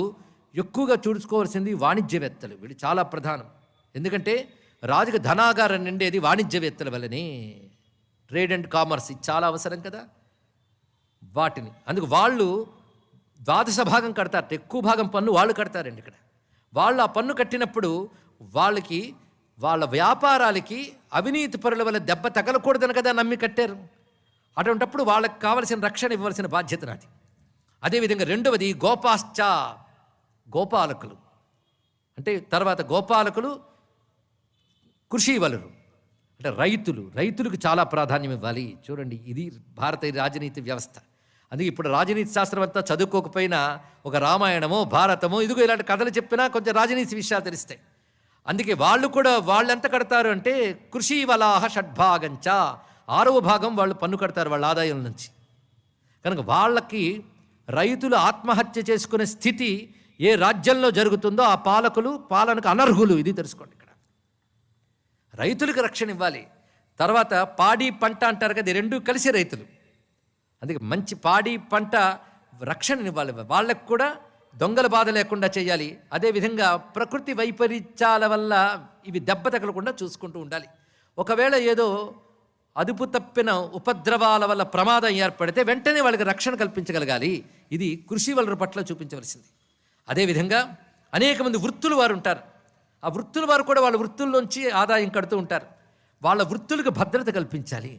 ఎక్కువగా చూసుకోవాల్సింది వాణిజ్యవేత్తలు. వీళ్ళు చాలా ప్రధానం. ఎందుకంటే రాజుకు ధనాగారం నిండేది వాణిజ్యవేత్తల వల్లనే. ట్రేడ్ అండ్ కామర్స్ ఇది చాలా అవసరం కదా వాటిని. అందుకు వాళ్ళు ద్వాదశ భాగం కడతారు, ఎక్కువ భాగం పన్ను వాళ్ళు కడతారండి. ఇక్కడ వాళ్ళు ఆ పన్ను కట్టినప్పుడు వాళ్ళకి వాళ్ళ వ్యాపారాలకి అవినీతి పరుల వల్ల దెబ్బ తగలకూడదని కదా నమ్మి కట్టారు. అటువంటిప్పుడు వాళ్ళకి కావలసిన రక్షణ ఇవ్వాల్సిన బాధ్యత నాది. అదేవిధంగా రెండవది గోపాశ్చ, గోపాలకులు. అంటే తర్వాత గోపాలకులు కృషివలురు, అంటే రైతులకు చాలా ప్రాధాన్యం ఇవ్వాలి. చూడండి, ఇది భారతీయ రాజనీతి వ్యవస్థ. అందుకే ఇప్పుడు రాజనీతి శాస్త్రం అంతా చదువుకోకపోయినా ఒక రామాయణమో భారతమో ఇదిగో ఇలాంటి కథలు చెప్పినా కొంచెం రాజనీతి విషయాలు తెలుస్తాయి. అందుకే వాళ్ళు ఎంత కడతారు అంటే కృషి వలాహ షడ్భాగంచ, 6వ భాగం వాళ్ళు పన్ను కడతారు వాళ్ళ ఆదాయం నుంచి. కనుక వాళ్ళకి రైతులు ఆత్మహత్య చేసుకునే స్థితి ఏ రాజ్యంలో జరుగుతుందో ఆ పాలకులు పాలనకు అనర్హులు. ఇది తెలుసుకోండి. ఇక్కడ రైతులకు రక్షణ ఇవ్వాలి. తర్వాత పాడి పంట అంటారు కదా, రెండు కలిసి రైతులు. అందుకే మంచి పాడి పంట రక్షణనివ్వాలి. వాళ్ళకు కూడా దొంగల బాధ లేకుండా చేయాలి. అదేవిధంగా ప్రకృతి వైపరీత్యాల వల్ల ఇవి దెబ్బ తగలకుండా చూసుకుంటూ ఉండాలి. ఒకవేళ ఏదో అదుపు తప్పిన ఉపద్రవాల వల్ల ప్రమాదం ఏర్పడితే వెంటనే వాళ్ళకి రక్షణ కల్పించగలగాలి. ఇది కృషి వనరుల పట్ల చూపించవలసింది. అదేవిధంగా అనేక మంది వృత్తులు వారు ఉంటారు. ఆ వృత్తుల వారు కూడా వాళ్ళ వృత్తుల్లోంచి ఆదాయం కడుతూ ఉంటారు. వాళ్ళ వృత్తులకు భద్రత కల్పించాలి.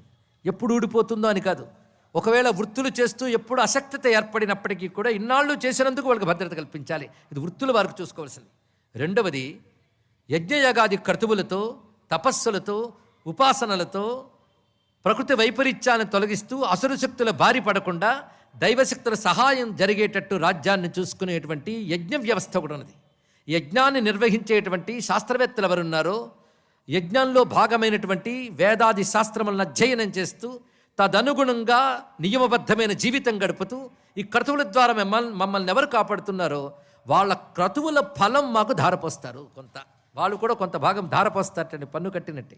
ఎప్పుడు ఊడిపోతుందో అని కాదు. ఒకవేళ వృత్తులు చేస్తూ ఎప్పుడు అశక్తత ఏర్పడినప్పటికీ కూడా ఇన్నాళ్ళు చేసినందుకు వాళ్ళకి భద్రత కల్పించాలి. ఇది వృత్తుల వారికి చూసుకోవాల్సింది. రెండవది యజ్ఞయాగాది క్రతువులతో, తపస్సులతో, ఉపాసనలతో ప్రకృతి వైపరీత్యాన్ని తొలగిస్తూ అసురు శక్తుల బారి పడకుండా దైవశక్తుల సహాయం జరిగేటట్టు రాజ్యాన్ని చూసుకునేటువంటి యజ్ఞ వ్యవస్థ కూడా ఉన్నది. యజ్ఞాన్ని నిర్వహించేటువంటి శాస్త్రవేత్తలు ఎవరున్నారో, యజ్ఞంలో భాగమైనటువంటి వేదాది శాస్త్రములను అధ్యయనం చేస్తూ తదనుగుణంగా నియమబద్ధమైన జీవితం గడుపుతూ ఈ క్రతువుల ద్వారా మమ్మల్ని ఎవరు కాపాడుతున్నారో వాళ్ళ క్రతువుల ఫలం మాకు ధారపోస్తారు. వాళ్ళు కూడా కొంత భాగం ధారపోస్తారటండి, పన్ను కట్టినట్టే.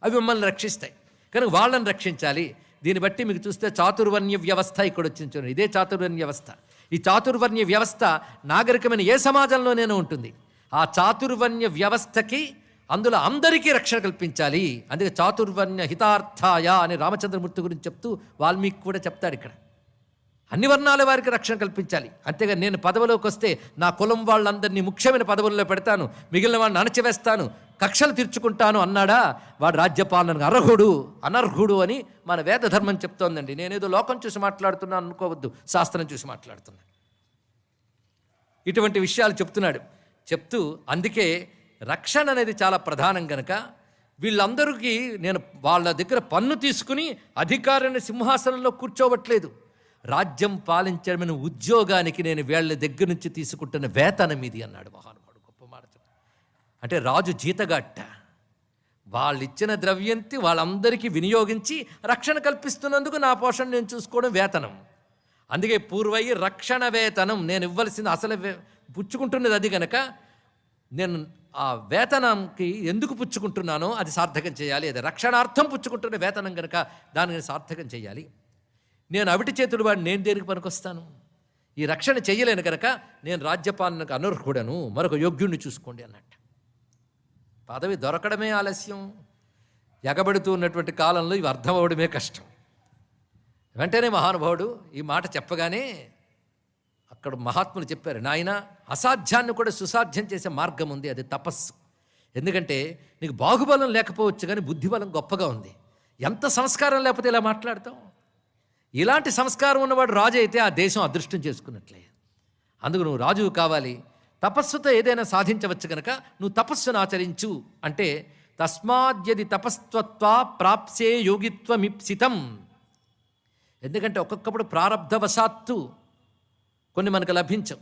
అవి మమ్మల్ని రక్షిస్తాయి, కనుక వాళ్ళని రక్షించాలి. దీన్ని బట్టి మీకు చూస్తే చాతుర్వర్ణ్య వ్యవస్థ ఇక్కడ వచ్చింది చూడండి. ఇదే చాతుర్వర్ణ్య వ్యవస్థ. ఈ చాతుర్వర్ణ్య వ్యవస్థ నాగరికమైన ఏ సమాజంలోనైనా ఉంటుంది. ఆ చాతుర్వర్ణ్య వ్యవస్థకి అందులో అందరికీ రక్షణ కల్పించాలి. అందుకే చాతుర్వర్ణ్య హితార్థాయ అని రామచంద్రమూర్తి గురించి చెప్తూ వాల్మీకి కూడా చెప్తాడు ఇక్కడ. అన్ని వర్ణాల వారికి రక్షణ కల్పించాలి. అంతేగా నేను పదవిలోకి వస్తే నా కులం వాళ్ళందరినీ ముఖ్యమైన పదవుల్లో పెడతాను, మిగిలిన వాళ్ళని అణచివేస్తాను, కక్షలు తీర్చుకుంటాను అన్నాడా, వాడు రాజ్యపాలనకు అనర్హుడు అని మన వేద ధర్మం చెప్తోందండి. నేనేదో లోకం చూసి మాట్లాడుతున్నాను అనుకోవద్దు, శాస్త్రం చూసి మాట్లాడుతున్నా. ఇటువంటి విషయాలు చెప్తూ అందుకే రక్షణ అనేది చాలా ప్రధానం గనక వీళ్ళందరికీ నేను వాళ్ళ దగ్గర పన్ను తీసుకుని అధికారాన్ని సింహాసనంలో కూర్చోవట్లేదు, రాజ్యం పాలించడమైన ఉద్యోగానికి నేను వీళ్ళ దగ్గర నుంచి తీసుకుంటున్న వేతనం ఇది అన్నాడు మహానుభావుడు. గొప్ప మాట. అంటే రాజు జీతగాట్ట, వాళ్ళు ఇచ్చిన ద్రవ్యంతి వాళ్ళందరికీ వినియోగించి రక్షణ కల్పిస్తున్నందుకు నా పోషణ నేను చూసుకోవడం వేతనం. అందుకే పూర్వై రక్షణ వేతనం, నేను ఇవ్వాల్సింది అసలు పుచ్చుకుంటున్నది అది గనక నేను ఆ వేతనంకి ఎందుకు పుచ్చుకుంటున్నానో అది సార్థకం చేయాలి. అది రక్షణార్థం పుచ్చుకుంటున్న వేతనం కనుక దాన్ని సార్థకం చేయాలి. నేను అవిటి చేతులు వాడిని, నేను దేనికి పనికొస్తాను? ఈ రక్షణ చెయ్యలేను కనుక నేను రాజ్యపాలనకు అనర్హుడను, మరొక యోగ్యుణ్ణి చూసుకోండి అన్నట్టు. పదవి దొరకడమే ఆలస్యం, ఎగబడుతూ ఉన్నటువంటి కాలంలో ఇవి అర్థం అవ్వడమే కష్టం. వెంటనే మహానుభావుడు ఈ మాట చెప్పగానే అక్కడ మహాత్ములు చెప్పారు, నాయన అసాధ్యాన్ని కూడా సుసాధ్యం చేసే మార్గం ఉంది, అది తపస్సు. ఎందుకంటే నీకు బాహుబలం లేకపోవచ్చు కానీ బుద్ధిబలం గొప్పగా ఉంది. ఎంత సంస్కారం లేకపోతే ఇలా మాట్లాడతాం? ఇలాంటి సంస్కారం ఉన్నవాడు రాజు అయితే ఆ దేశం అదృష్టం చేసుకున్నట్లే. అందుకు నువ్వు రాజువు కావాలి, తపస్సుతో ఏదైనా సాధించవచ్చు కనుక నువ్వు తపస్సును ఆచరించు అంటే తస్మాద్యది తపస్త్వత్వా ప్రాప్సే యోగిత్వమిప్సితం. ఎందుకంటే ఒక్కొక్కప్పుడు ప్రారబ్ధవశాత్తు కొన్ని మనకు లభించవు,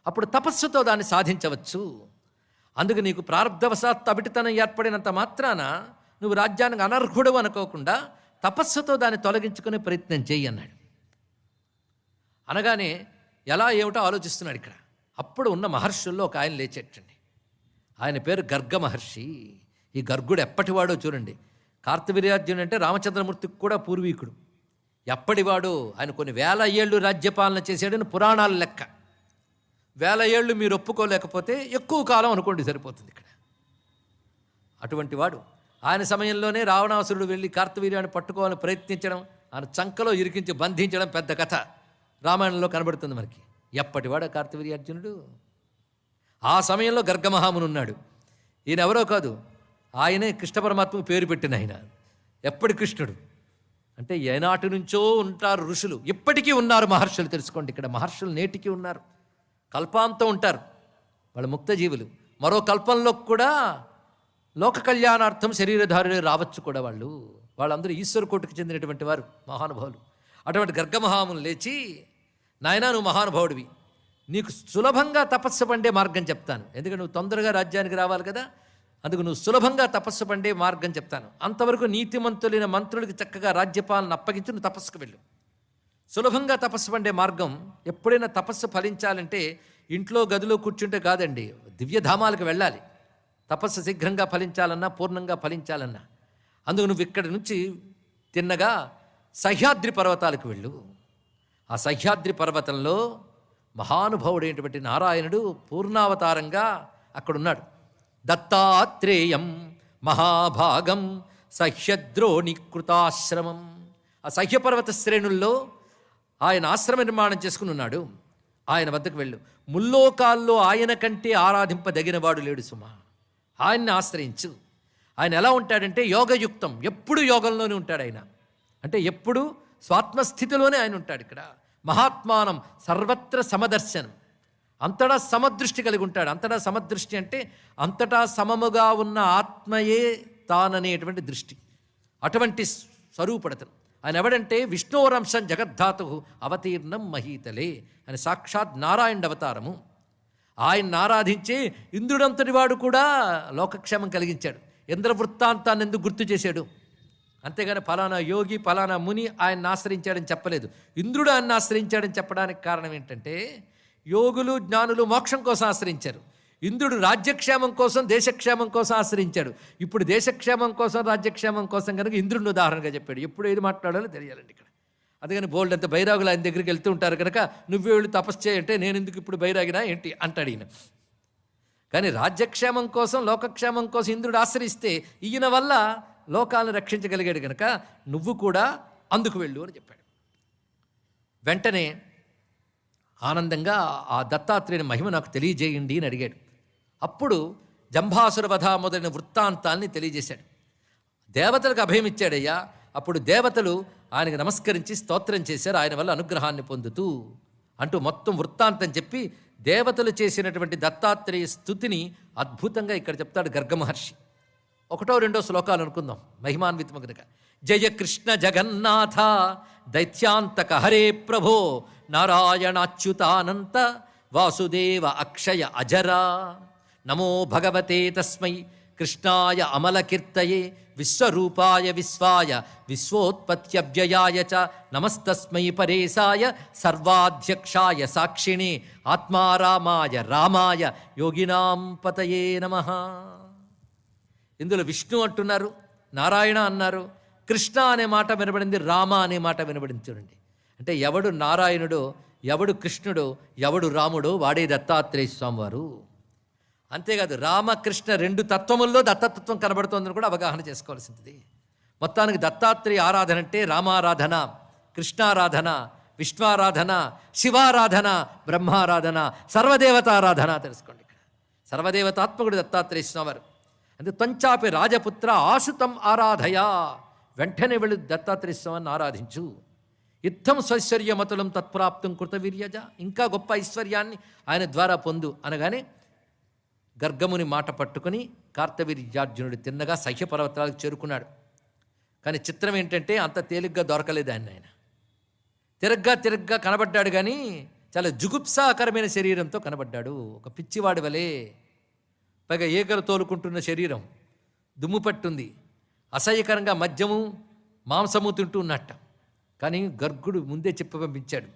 అప్పుడు తపస్సుతో దాన్ని సాధించవచ్చు. అందుకు నీకు ప్రారబ్ధవశాత్తు అవిటితనం ఏర్పడినంత మాత్రాన నువ్వు రాజ్యానికి అనర్హుడు అనుకోకుండా తపస్సుతో దాన్ని తొలగించుకునే ప్రయత్నం చెయ్యి అన్నాడు. అనగానే ఎలా ఏమిటో ఆలోచిస్తున్నాడు ఇక్కడ. అప్పుడు ఉన్న మహర్షుల్లో ఒక ఆయన లేచేటండి. ఆయన పేరు గర్గ మహర్షి. ఈ గర్గుడు ఎప్పటివాడో చూడండి. కార్తవీర్యార్జునుడు అంటే రామచంద్రమూర్తికి కూడా పూర్వీకుడు. ఎప్పటివాడు ఆయన కొన్ని వేల ఏళ్ళు రాజ్యపాలన చేసాడని పురాణాల లెక్క. 1000 ఏళ్ళు మీరు ఒప్పుకోలేకపోతే ఎక్కువ కాలం అనుకోండి సరిపోతుంది ఇక్కడ. అటువంటి వాడు. ఆయన సమయంలోనే రావణాసురుడు వెళ్ళి కార్తవీర్యాన్ని పట్టుకోవాలని ప్రయత్నించడం, ఆయన చంకలో ఇరికించి బంధించడం పెద్ద కథ రామాయణంలో కనబడుతుంది మనకి. ఎప్పటివాడు కార్తవీర్యార్జునుడు. ఆ సమయంలో గర్గమహాముని ఉన్నాడు. ఈయన ఎవరో కాదు, ఆయనే కృష్ణ పరమాత్మకు పేరు పెట్టిన ఆయన. ఎప్పటి కృష్ణుడు అంటే ఏనాటి నుంచో ఉంటారు ఋషులు, ఇప్పటికీ ఉన్నారు మహర్షులు. తెలుసుకోండి, ఇక్కడ మహర్షులు నేటికి ఉన్నారు, కల్పాంతం ఉంటారు. వాళ్ళ ముక్తజీవులు. మరో కల్పంలో కూడా లోక కళ్యాణార్థం శరీరధారులు రావచ్చు కూడా వాళ్ళందరూ ఈశ్వర కోటికి చెందినటువంటి వారు మహానుభావులు. అటువంటి గర్గమహాములు లేచి, నాయనా నువ్వు మహానుభావుడివి, నీకు సులభంగా తపస్సు పండే మార్గం చెప్తాను. ఎందుకంటే నువ్వు తొందరగా రాజ్యానికి రావాలి కదా, అందుకు నువ్వు సులభంగా తపస్సు పండే మార్గం చెప్తాను. అంతవరకు నీతిమంతులైన మంత్రులకి చక్కగా రాజ్యపాలన అప్పగించి నువ్వు తపస్సుకు వెళ్ళు. సులభంగా తపస్సు పండే మార్గం. ఎప్పుడైనా తపస్సు ఫలించాలంటే ఇంట్లో గదిలో కూర్చుంటే కాదండి, దివ్యధామాలకు వెళ్ళాలి. తపస్సు శీఘ్రంగా ఫలించాలన్నా, పూర్ణంగా ఫలించాలన్నా. అందుకు నువ్వు ఇక్కడి నుంచి తిన్నగా సహ్యాద్రి పర్వతాలకు వెళ్ళు. ఆ సహ్యాద్రి పర్వతంలో మహానుభావుడైనటువంటి నారాయణుడు పూర్ణావతారంగా అక్కడున్నాడు. దత్తాత్రేయం మహాభాగం సహ్యద్రోణీకృతాశ్రమం. ఆ సహ్యపర్వత శ్రేణుల్లో ఆయన ఆశ్రమ నిర్మాణం చేసుకుని ఉన్నాడు. ఆయన వద్దకు వెళ్ళు. ముల్లోకాల్లో ఆయన కంటే ఆరాధింపదగినవాడు లేడు సుమా. ఆయన్ని ఆశ్రయించు. ఆయన ఎలా ఉంటాడంటే యోగయుక్తం, ఎప్పుడు యోగంలోనే ఉంటాడు ఆయన. అంటే ఎప్పుడు స్వాత్మస్థితిలోనే ఆయన ఉంటాడు. ఇక్కడ మహాత్మానం సర్వత్ర సమదర్శనం, అంతటా సమదృష్టి కలిగి ఉంటాడు. అంతటా సమదృష్టి అంటే అంతటా సమముగా ఉన్న ఆత్మయే తాననేటువంటి దృష్టి. అటువంటి స్వరూపడతను ఆయన. ఎవడంటే విష్ణువరంశం జగద్ధాతు అవతీర్ణం మహీతలే అని సాక్షాత్ నారాయణ అవతారము. ఆయన్ని ఆరాధించే ఇంద్రుడంతటి వాడు కూడా లోకక్షేమం కలిగించాడు. ఇంద్రవృత్తాంతాన్ని ఎందుకు గుర్తు చేశాడు? అంతేగాని ఫలానా యోగి ఫలానా ముని ఆయన్ని ఆశ్రయించాడని చెప్పలేదు. ఇంద్రుడు ఆయన్ని ఆశ్రయించాడని చెప్పడానికి కారణం ఏంటంటే యోగులు జ్ఞానులు మోక్షం కోసం ఆశ్రయించారు. ఇంద్రుడు రాజ్యక్షేమం కోసం దేశక్షేమం కోసం ఆశ్రయించాడు. ఇప్పుడు దేశక్షేమం కోసం రాజ్యక్షేమం కోసం కనుక ఇంద్రుడిని ఉదాహరణగా చెప్పాడు. ఎప్పుడు ఏది మాట్లాడాలో తెలియాలండి ఇక్కడ. అందుకని బోల్డ్ అంత బైరాగులు ఆయన దగ్గరికి వెళ్తూ ఉంటారు కనుక నువ్వే వెళ్ళి తపస్సు చేయంటే నేను ఎందుకు ఇప్పుడు బైరాగినా ఏంటి అంటాడు ఈయన. కానీ రాజ్యక్షేమం కోసం లోకక్షేమం కోసం ఇంద్రుడు ఆశ్రయిస్తే ఈయన వల్ల లోకాలను రక్షించగలిగాడు కనుక నువ్వు కూడా అందుకు వెళ్ళు అని చెప్పాడు. వెంటనే ఆనందంగా ఆ దత్తాత్రేయుని మహిమ నాకు తెలియజేయండి అని అడిగాడు. అప్పుడు జంభాసుర వధ మొదలైన వృత్తాంతాల్ని తెలియజేశాడు. దేవతలకు అభయం ఇచ్చాడయ్యా. అప్పుడు దేవతలు ఆయనకు నమస్కరించి స్తోత్రం చేశారు, ఆయన వల్ల అనుగ్రహాన్ని పొందుతూ అంటూ మొత్తం వృత్తాంతం చెప్పి దేవతలు చేసినటువంటి దత్తాత్రేయ స్తుతిని అద్భుతంగా ఇక్కడ చెప్తాడు గర్గ మహర్షి. 1-2 శ్లోకాలు అనుకుందాం మహిమాన్వితము కనుక. జయ కృష్ణ జగన్నాథ దైత్యాంతక హరే ప్రభో నారాయణాచ్యుతానంత వాసుదేవ అక్షయ అజరా నమో భగవతే తస్మై కృష్ణాయ అమలకీర్తయే విశ్వరూపాయ విశ్వాయ విశ్వోత్పత్త్యవ్యయాయ చ నమస్తస్మై పరేశాయ సర్వాధ్యక్షాయ సాక్షిణే ఆత్మారామాయ రామాయ యోగినాం పతయే నమః. ఇందులో విష్ణు అంటున్నారు, నారాయణ అన్నారు, కృష్ణ అనే మాట వినబడింది, రామ అనే మాట వినబడింది. చూడండి, అంటే ఎవడు నారాయణుడో ఎవడు కృష్ణుడో ఎవడు రాముడో వాడే దత్తాత్రేయ స్వామివారు. అంతేకాదు రామకృష్ణ 2 తత్వముల్లో దత్తతత్వం కనబడుతోందని కూడా అవగాహన చేసుకోవాల్సింది. మొత్తానికి దత్తాత్రేయ ఆరాధన అంటే రామారాధన, కృష్ణారాధన, విష్ణువారాధన, శివారాధన, బ్రహ్మారాధన, సర్వదేవతారాధన తెలుసుకోండి. ఇక్కడ సర్వదేవతాత్మకుడు దత్తాత్రేయ స్వామివారు. అంటే త్వంచాపి రాజపుత్ర ఆశుతం ఆరాధయా, వెంటనే వెళ్ళి దత్తాత్రేయ స్వామిని ఆరాధించు. ఇత్థం స్వైశ్వర్యమతులం తత్ప్రాప్తం కృతవీర్యజ, ఇంకా గొప్ప ఐశ్వర్యాన్ని ఆయన ద్వారా పొందు అనగానే గర్గముని మాట పట్టుకుని కార్తవీర్యార్జునుడు తిన్నగా సహ్యపర్వతాలకు చేరుకున్నాడు. కానీ చిత్రం ఏంటంటే అంత తేలిగ్గా దొరకలేదు ఆయన తిరగ్గా కనబడ్డాడు, కానీ చాలా జుగుప్సాకరమైన శరీరంతో కనబడ్డాడు. ఒక పిచ్చివాడి వలె, పైగా ఏకలు తోలుకుంటున్న శరీరం, దుమ్ము పట్టుంది, అసహ్యకరంగా మద్యము మాంసము తింటూ ఉన్నట్ట. కానీ గర్గుడు ముందే చెప్పి పంపించాడు,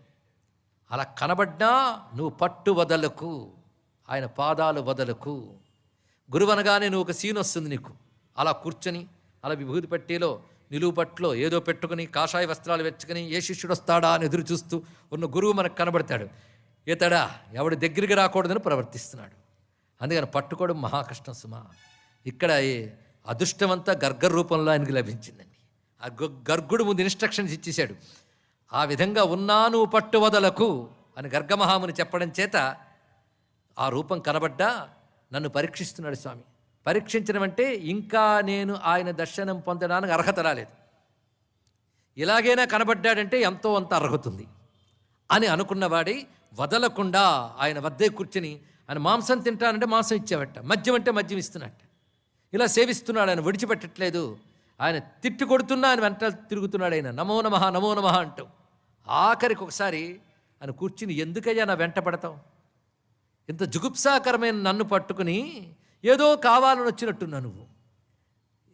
అలా కనబడ్డా నువ్వు పట్టు వదలకు, ఆయన పాదాలు వదలకు. గురువు అనగానే నువ్వు ఒక సీన్ వస్తుంది నీకు, అలా కూర్చొని అలా విభూతి పట్టీలో నిలువు పట్టులో ఏదో పెట్టుకుని కాషాయ వస్త్రాలు వెచ్చుకొని ఏ శిష్యుడు వస్తాడా అని ఎదురు చూస్తూ ఉన్న గురువు మనకు కనబడతాడు. ఇతడా ఎవడి దగ్గరికి రాకూడదని ప్రవర్తిస్తున్నాడు. అందుకని పట్టుకోవడం మహాకష్టం సుమా. ఇక్కడ అదృష్టమంతా గర్గ రూపంలో ఆయనకు లభించిందండి. ఆ గర్గుడు ముందు ఇన్స్ట్రక్షన్స్ ఇచ్చేశాడు. ఆ విధంగా ఉన్నాను పట్టు వదలకు అని గర్గమహాముని చెప్పడం చేత ఆ రూపం కనబడ్డా నన్ను పరీక్షిస్తున్నాడు స్వామి. పరీక్షించడం అంటే ఇంకా నేను ఆయన దర్శనం పొందడానికి అర్హత రాలేదు, ఇలాగైనా కనబడ్డాడంటే ఎంతో అంత అర్హత ఉంది అని అనుకున్నవాడి వదలకుండా ఆయన వద్దే కూర్చుని, ఆయన మాంసం తింటానంటే మాంసం ఇచ్చేవట, మద్యం అంటే మద్యం ఇస్తున్నట్ట, ఇలా సేవిస్తున్నాడు. ఆయన విడిచిపెట్టట్లేదు. ఆయన తిట్టి కొడుతున్నా ఆయన వెంట తిరుగుతున్నాడు. ఆయన నమో నమః నమో నమః అంటూ ఆఖరికి ఒకసారి ఆయన కూర్చుని, ఎందుకయ్యా నా వెంట పడతావు, ఇంత జుగుప్సాకరమైన నన్ను పట్టుకుని ఏదో కావాలని వచ్చినట్టున్నా, నువ్వు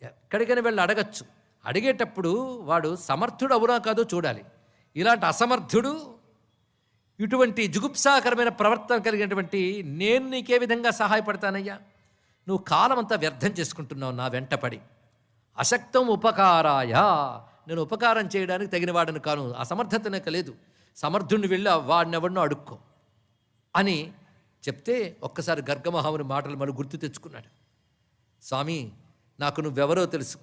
ఎక్కడికైనా వెళ్ళి అడగచ్చు. అడిగేటప్పుడు వాడు సమర్థుడు అవునా కాదో చూడాలి. ఇలాంటి అసమర్థుడు, ఇటువంటి జుగుప్సాకరమైన ప్రవర్తన కలిగినటువంటి నేను నీకే విధంగా సహాయపడతానయ్యా? నువ్వు కాలం అంతా వ్యర్థం చేసుకుంటున్నావు నా వెంటపడి. అశక్తం ఉపకారాయ, నేను ఉపకారం చేయడానికి తగినవాడని కాను, అసమర్థత నాకు లేదు. సమర్థుడిని వెళ్ళి వాడినెవడినో అడుక్కో అని చెప్తే ఒక్కసారి గర్గమహాముని మాటలు మనం గుర్తు తెచ్చుకున్నాడు. స్వామి, నాకు నువ్వెవరో తెలుసు,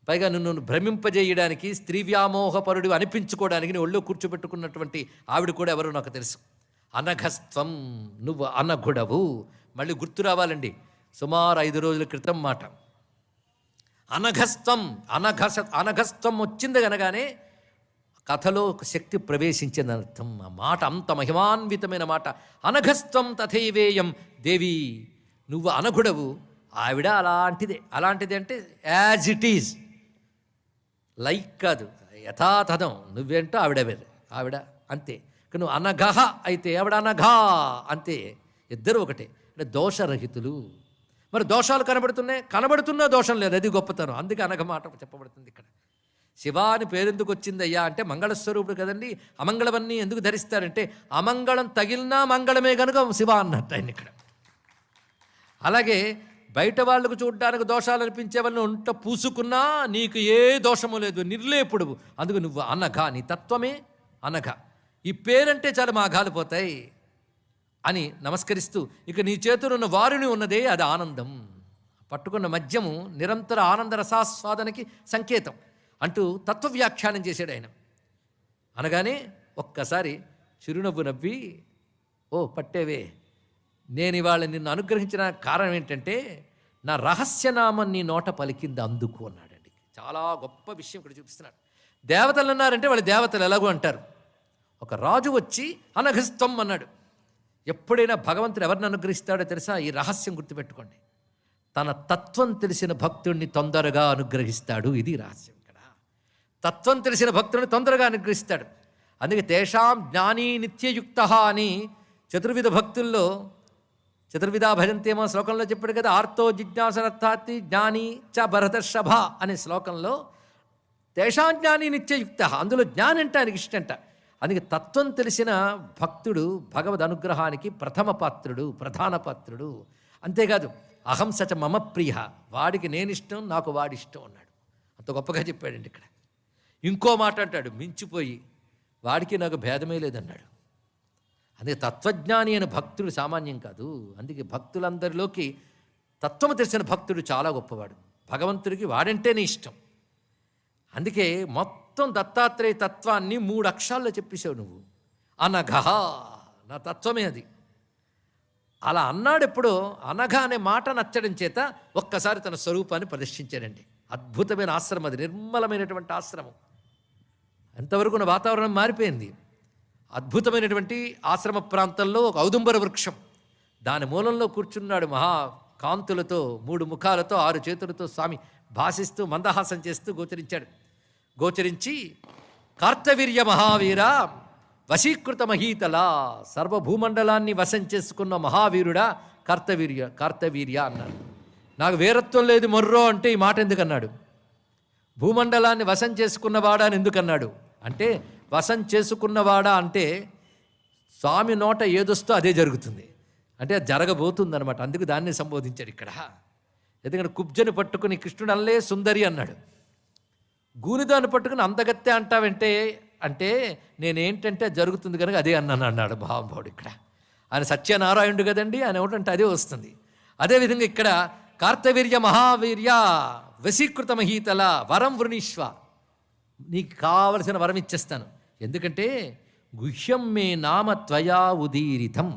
పైగా నిన్ను భ్రమింపజేయడానికి స్త్రీ వ్యామోహపరుడు అనిపించుకోవడానికి నీ ఒళ్ళో కూర్చోబెట్టుకున్నటువంటి ఆవిడ కూడా ఎవరో నాకు తెలుసు. అనఘస్త్వం, నువ్వు అనఘుడవు. మళ్ళీ గుర్తు రావాలండి, సుమారు 5 రోజుల క్రితం మాట. అనఘస్త్వం, అనఘస్త్వం వచ్చింది కనగానే కథలో ఒక శక్తి ప్రవేశించింది అర్థం. ఆ మాట అంత మహిమాన్వితమైన మాట. అనఘస్త్వం తథైవేయం దేవి, నువ్వు అనఘుడవు, ఆవిడ అలాంటిదే. అలాంటిది అంటే యాజ్ ఇట్ ఈజ్, లైక్ కాదు, యథాతథం. నువ్వేంటో ఆవిడ వేరే, ఆవిడ అంతే. నువ్వు అనఘహ అయితే ఆవిడ అనఘా అంతే, ఇద్దరు ఒకటే. అంటే దోషరహితులు. మరి దోషాలు కనబడుతున్నాయి, కనబడుతున్నా దోషం లేదు, అది గొప్పతనం. అందుకే అనఘ మాట చెప్పబడుతుంది ఇక్కడ. శివ అని పేరెందుకు వచ్చిందయ్యా అంటే మంగళస్వరూపుడు కదండి. అమంగళమన్నీ ఎందుకు ధరిస్తాడంటే అమంగళం తగిలినా మంగళమే కనుక శివ అన్నట్టు ఆయన ఇక్కడ. అలాగే బయట వాళ్ళకు చూడడానికి దోషాలు అనిపించే వాళ్ళని ఒంట పూసుకున్నా నీకు ఏ దోషము లేదు, నిర్లేపుడు. అందుకు నువ్వు అనఘ, నీ తత్వమే అనఘ. ఈ పేరంటే చాలా మాఘాలు పోతాయి అని నమస్కరిస్తూ, ఇక నీ చేతులు ఉన్న వారిని ఉన్నదే అది ఆనందం. పట్టుకున్న మద్యము నిరంతర ఆనంద రసాస్వాదనకి సంకేతం అంటూ తత్వ వ్యాఖ్యానం చేశాడు ఆయన. అనగానే ఒక్కసారి చిరునవ్వు నవ్వి, ఓ పట్టేవే, నేను ఇవాళ నిన్ను అనుగ్రహించిన కారణం ఏంటంటే నా రహస్యనామం నీ నోట పలికింది అందుకు అన్నాడండి. చాలా గొప్ప విషయం ఇక్కడ చూపిస్తున్నాడు. దేవతలు అన్నారంటే వాళ్ళు దేవతలు ఎలాగో అంటారు. ఒక రాజు వచ్చి అనఘస్తం అన్నాడు. ఎప్పుడైనా భగవంతుడు ఎవరిని అనుగ్రహిస్తాడో తెలుసా? ఈ రహస్యం గుర్తుపెట్టుకోండి. తన తత్వం తెలిసిన భక్తుడిని తొందరగా అనుగ్రహిస్తాడు. ఇది రహస్యం ఇక్కడ. తత్వం తెలిసిన భక్తుడిని తొందరగా అనుగ్రహిస్తాడు. అందుకే తేషాం జ్ఞానీ నిత్యయుక్త అని చతుర్విధ భక్తుల్లో చతుర్విధా భజంతేమో శ్లోకంలో చెప్పాడు కదా. ఆర్తో జిజ్ఞాసనర్థాతి జ్ఞాని చ భరతర్షభ అనే శ్లోకంలో తేషాం జ్ఞాని నిత్యయుక్త, అందులో జ్ఞాని అంటే ఆయనకి ఇష్టంట. అందుకే తత్వం తెలిసిన భక్తుడు భగవద్ అనుగ్రహానికి ప్రథమ పాత్రుడు, ప్రధాన పాత్రుడు. అంతేకాదు అహం సచ మమ ప్రియ, వాడికి నేనిష్టం నాకు వాడిష్టం అన్నాడు. అంత గొప్పగా చెప్పాడండి ఇక్కడ. ఇంకో మాట అంటాడు మించిపోయి, వాడికి నాకు భేదమే లేదన్నాడు. అందుకే తత్వజ్ఞాని అయిన భక్తుడు సామాన్యం కాదు. అందుకే భక్తులందరిలోకి తత్వము తెలిసిన భక్తుడు చాలా గొప్పవాడు. భగవంతుడికి వాడంటేనే ఇష్టం. అందుకే మొత్తం దత్తాత్రేయ తత్వాన్ని 3 అక్షరాల్లో చెప్పేశావు నువ్వు. అనఘ, నా తత్వమే అది. అలా అన్నాడు. ఎప్పుడో అనఘ అనే మాట నచ్చడం చేత ఒక్కసారి తన స్వరూపాన్ని ప్రదర్శించాడండి. అద్భుతమైన ఆశ్రమం అది, నిర్మలమైనటువంటి ఆశ్రమం. ఎంతవరకు నా వాతావరణం మారిపోయింది. అద్భుతమైనటువంటి ఆశ్రమ ప్రాంతంలో ఒక ఔదుంబర వృక్షం, దాని మూలంలో కూర్చున్నాడు మహా కాంతులతో, 3 ముఖాలతో 6 చేతులతో స్వామి భాషిస్తూ మందహాసం చేస్తూ గోచరించి కార్తవీర్య మహావీర వశీకృత మహీతల, సర్వభూమండలాన్ని వశం చేసుకున్న మహావీరుడా కార్తవీర్య అన్నాడు. నాకు వీరత్వం లేదు మొర్రో అంటే ఈ మాట ఎందుకన్నాడు? భూమండలాన్ని వశం చేసుకున్నవాడా అని ఎందుకన్నాడు అంటే, వశం చేసుకున్నవాడా అంటే స్వామి నోట ఏదొస్తో అదే జరుగుతుంది అంటే అది జరగబోతుంది అనమాట. అందుకు దాన్ని సంబోధించాడు ఇక్కడ. ఎందుకంటే కుబ్జను పట్టుకుని కృష్ణుడు అల్లే సుందరి అన్నాడు. గూనిదాన్ని పట్టుకుని అందగత్తే అంటావంటే అంటే నేనేంటంటే జరుగుతుంది కనుక అదే అన్నాడు భావంభావుడు ఇక్కడ. ఆయన సత్యనారాయణుడు కదండి, ఆయన ఏమిటంటే అదే వస్తుంది. అదేవిధంగా ఇక్కడ కార్తవీర్య మహావీర్య వశీకృత మహీతల వరం వృణీష్వ, నీకు కావలసిన వరం ఇచ్చేస్తాను. ఎందుకంటే గుహ్యం మే నామ త్వయా ఉదీరితం,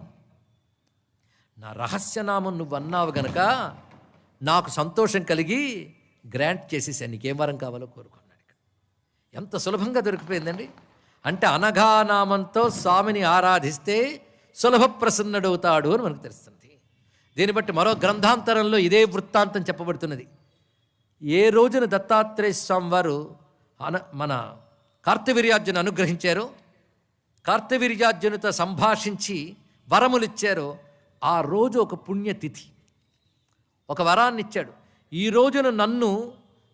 నా రహస్యనామం నువ్వు అన్నావు గనక నాకు సంతోషం కలిగి గ్రాంట్ చేసేసాను, నీకేం వరం కావాలో కోరుకున్నాడు. ఎంత సులభంగా దొరికిపోయిందండి. అంటే అనఘానామంతో స్వామిని ఆరాధిస్తే సులభ ప్రసన్నుడవుతాడు అని మనకు తెలుస్తుంది. దీన్ని బట్టి మరో గ్రంథాంతరంలో ఇదే వృత్తాంతం చెప్పబడుతున్నది. ఏ రోజున దత్తాత్రేయ స్వామి వారు మన కార్తవీర్యార్జును అనుగ్రహించారో, కార్తవీర్యార్జునుతో సంభాషించి వరములిచ్చారో, ఆ రోజు ఒక పుణ్యతిథి, ఒక వరాన్ని ఇచ్చాడు. ఈ రోజున నన్ను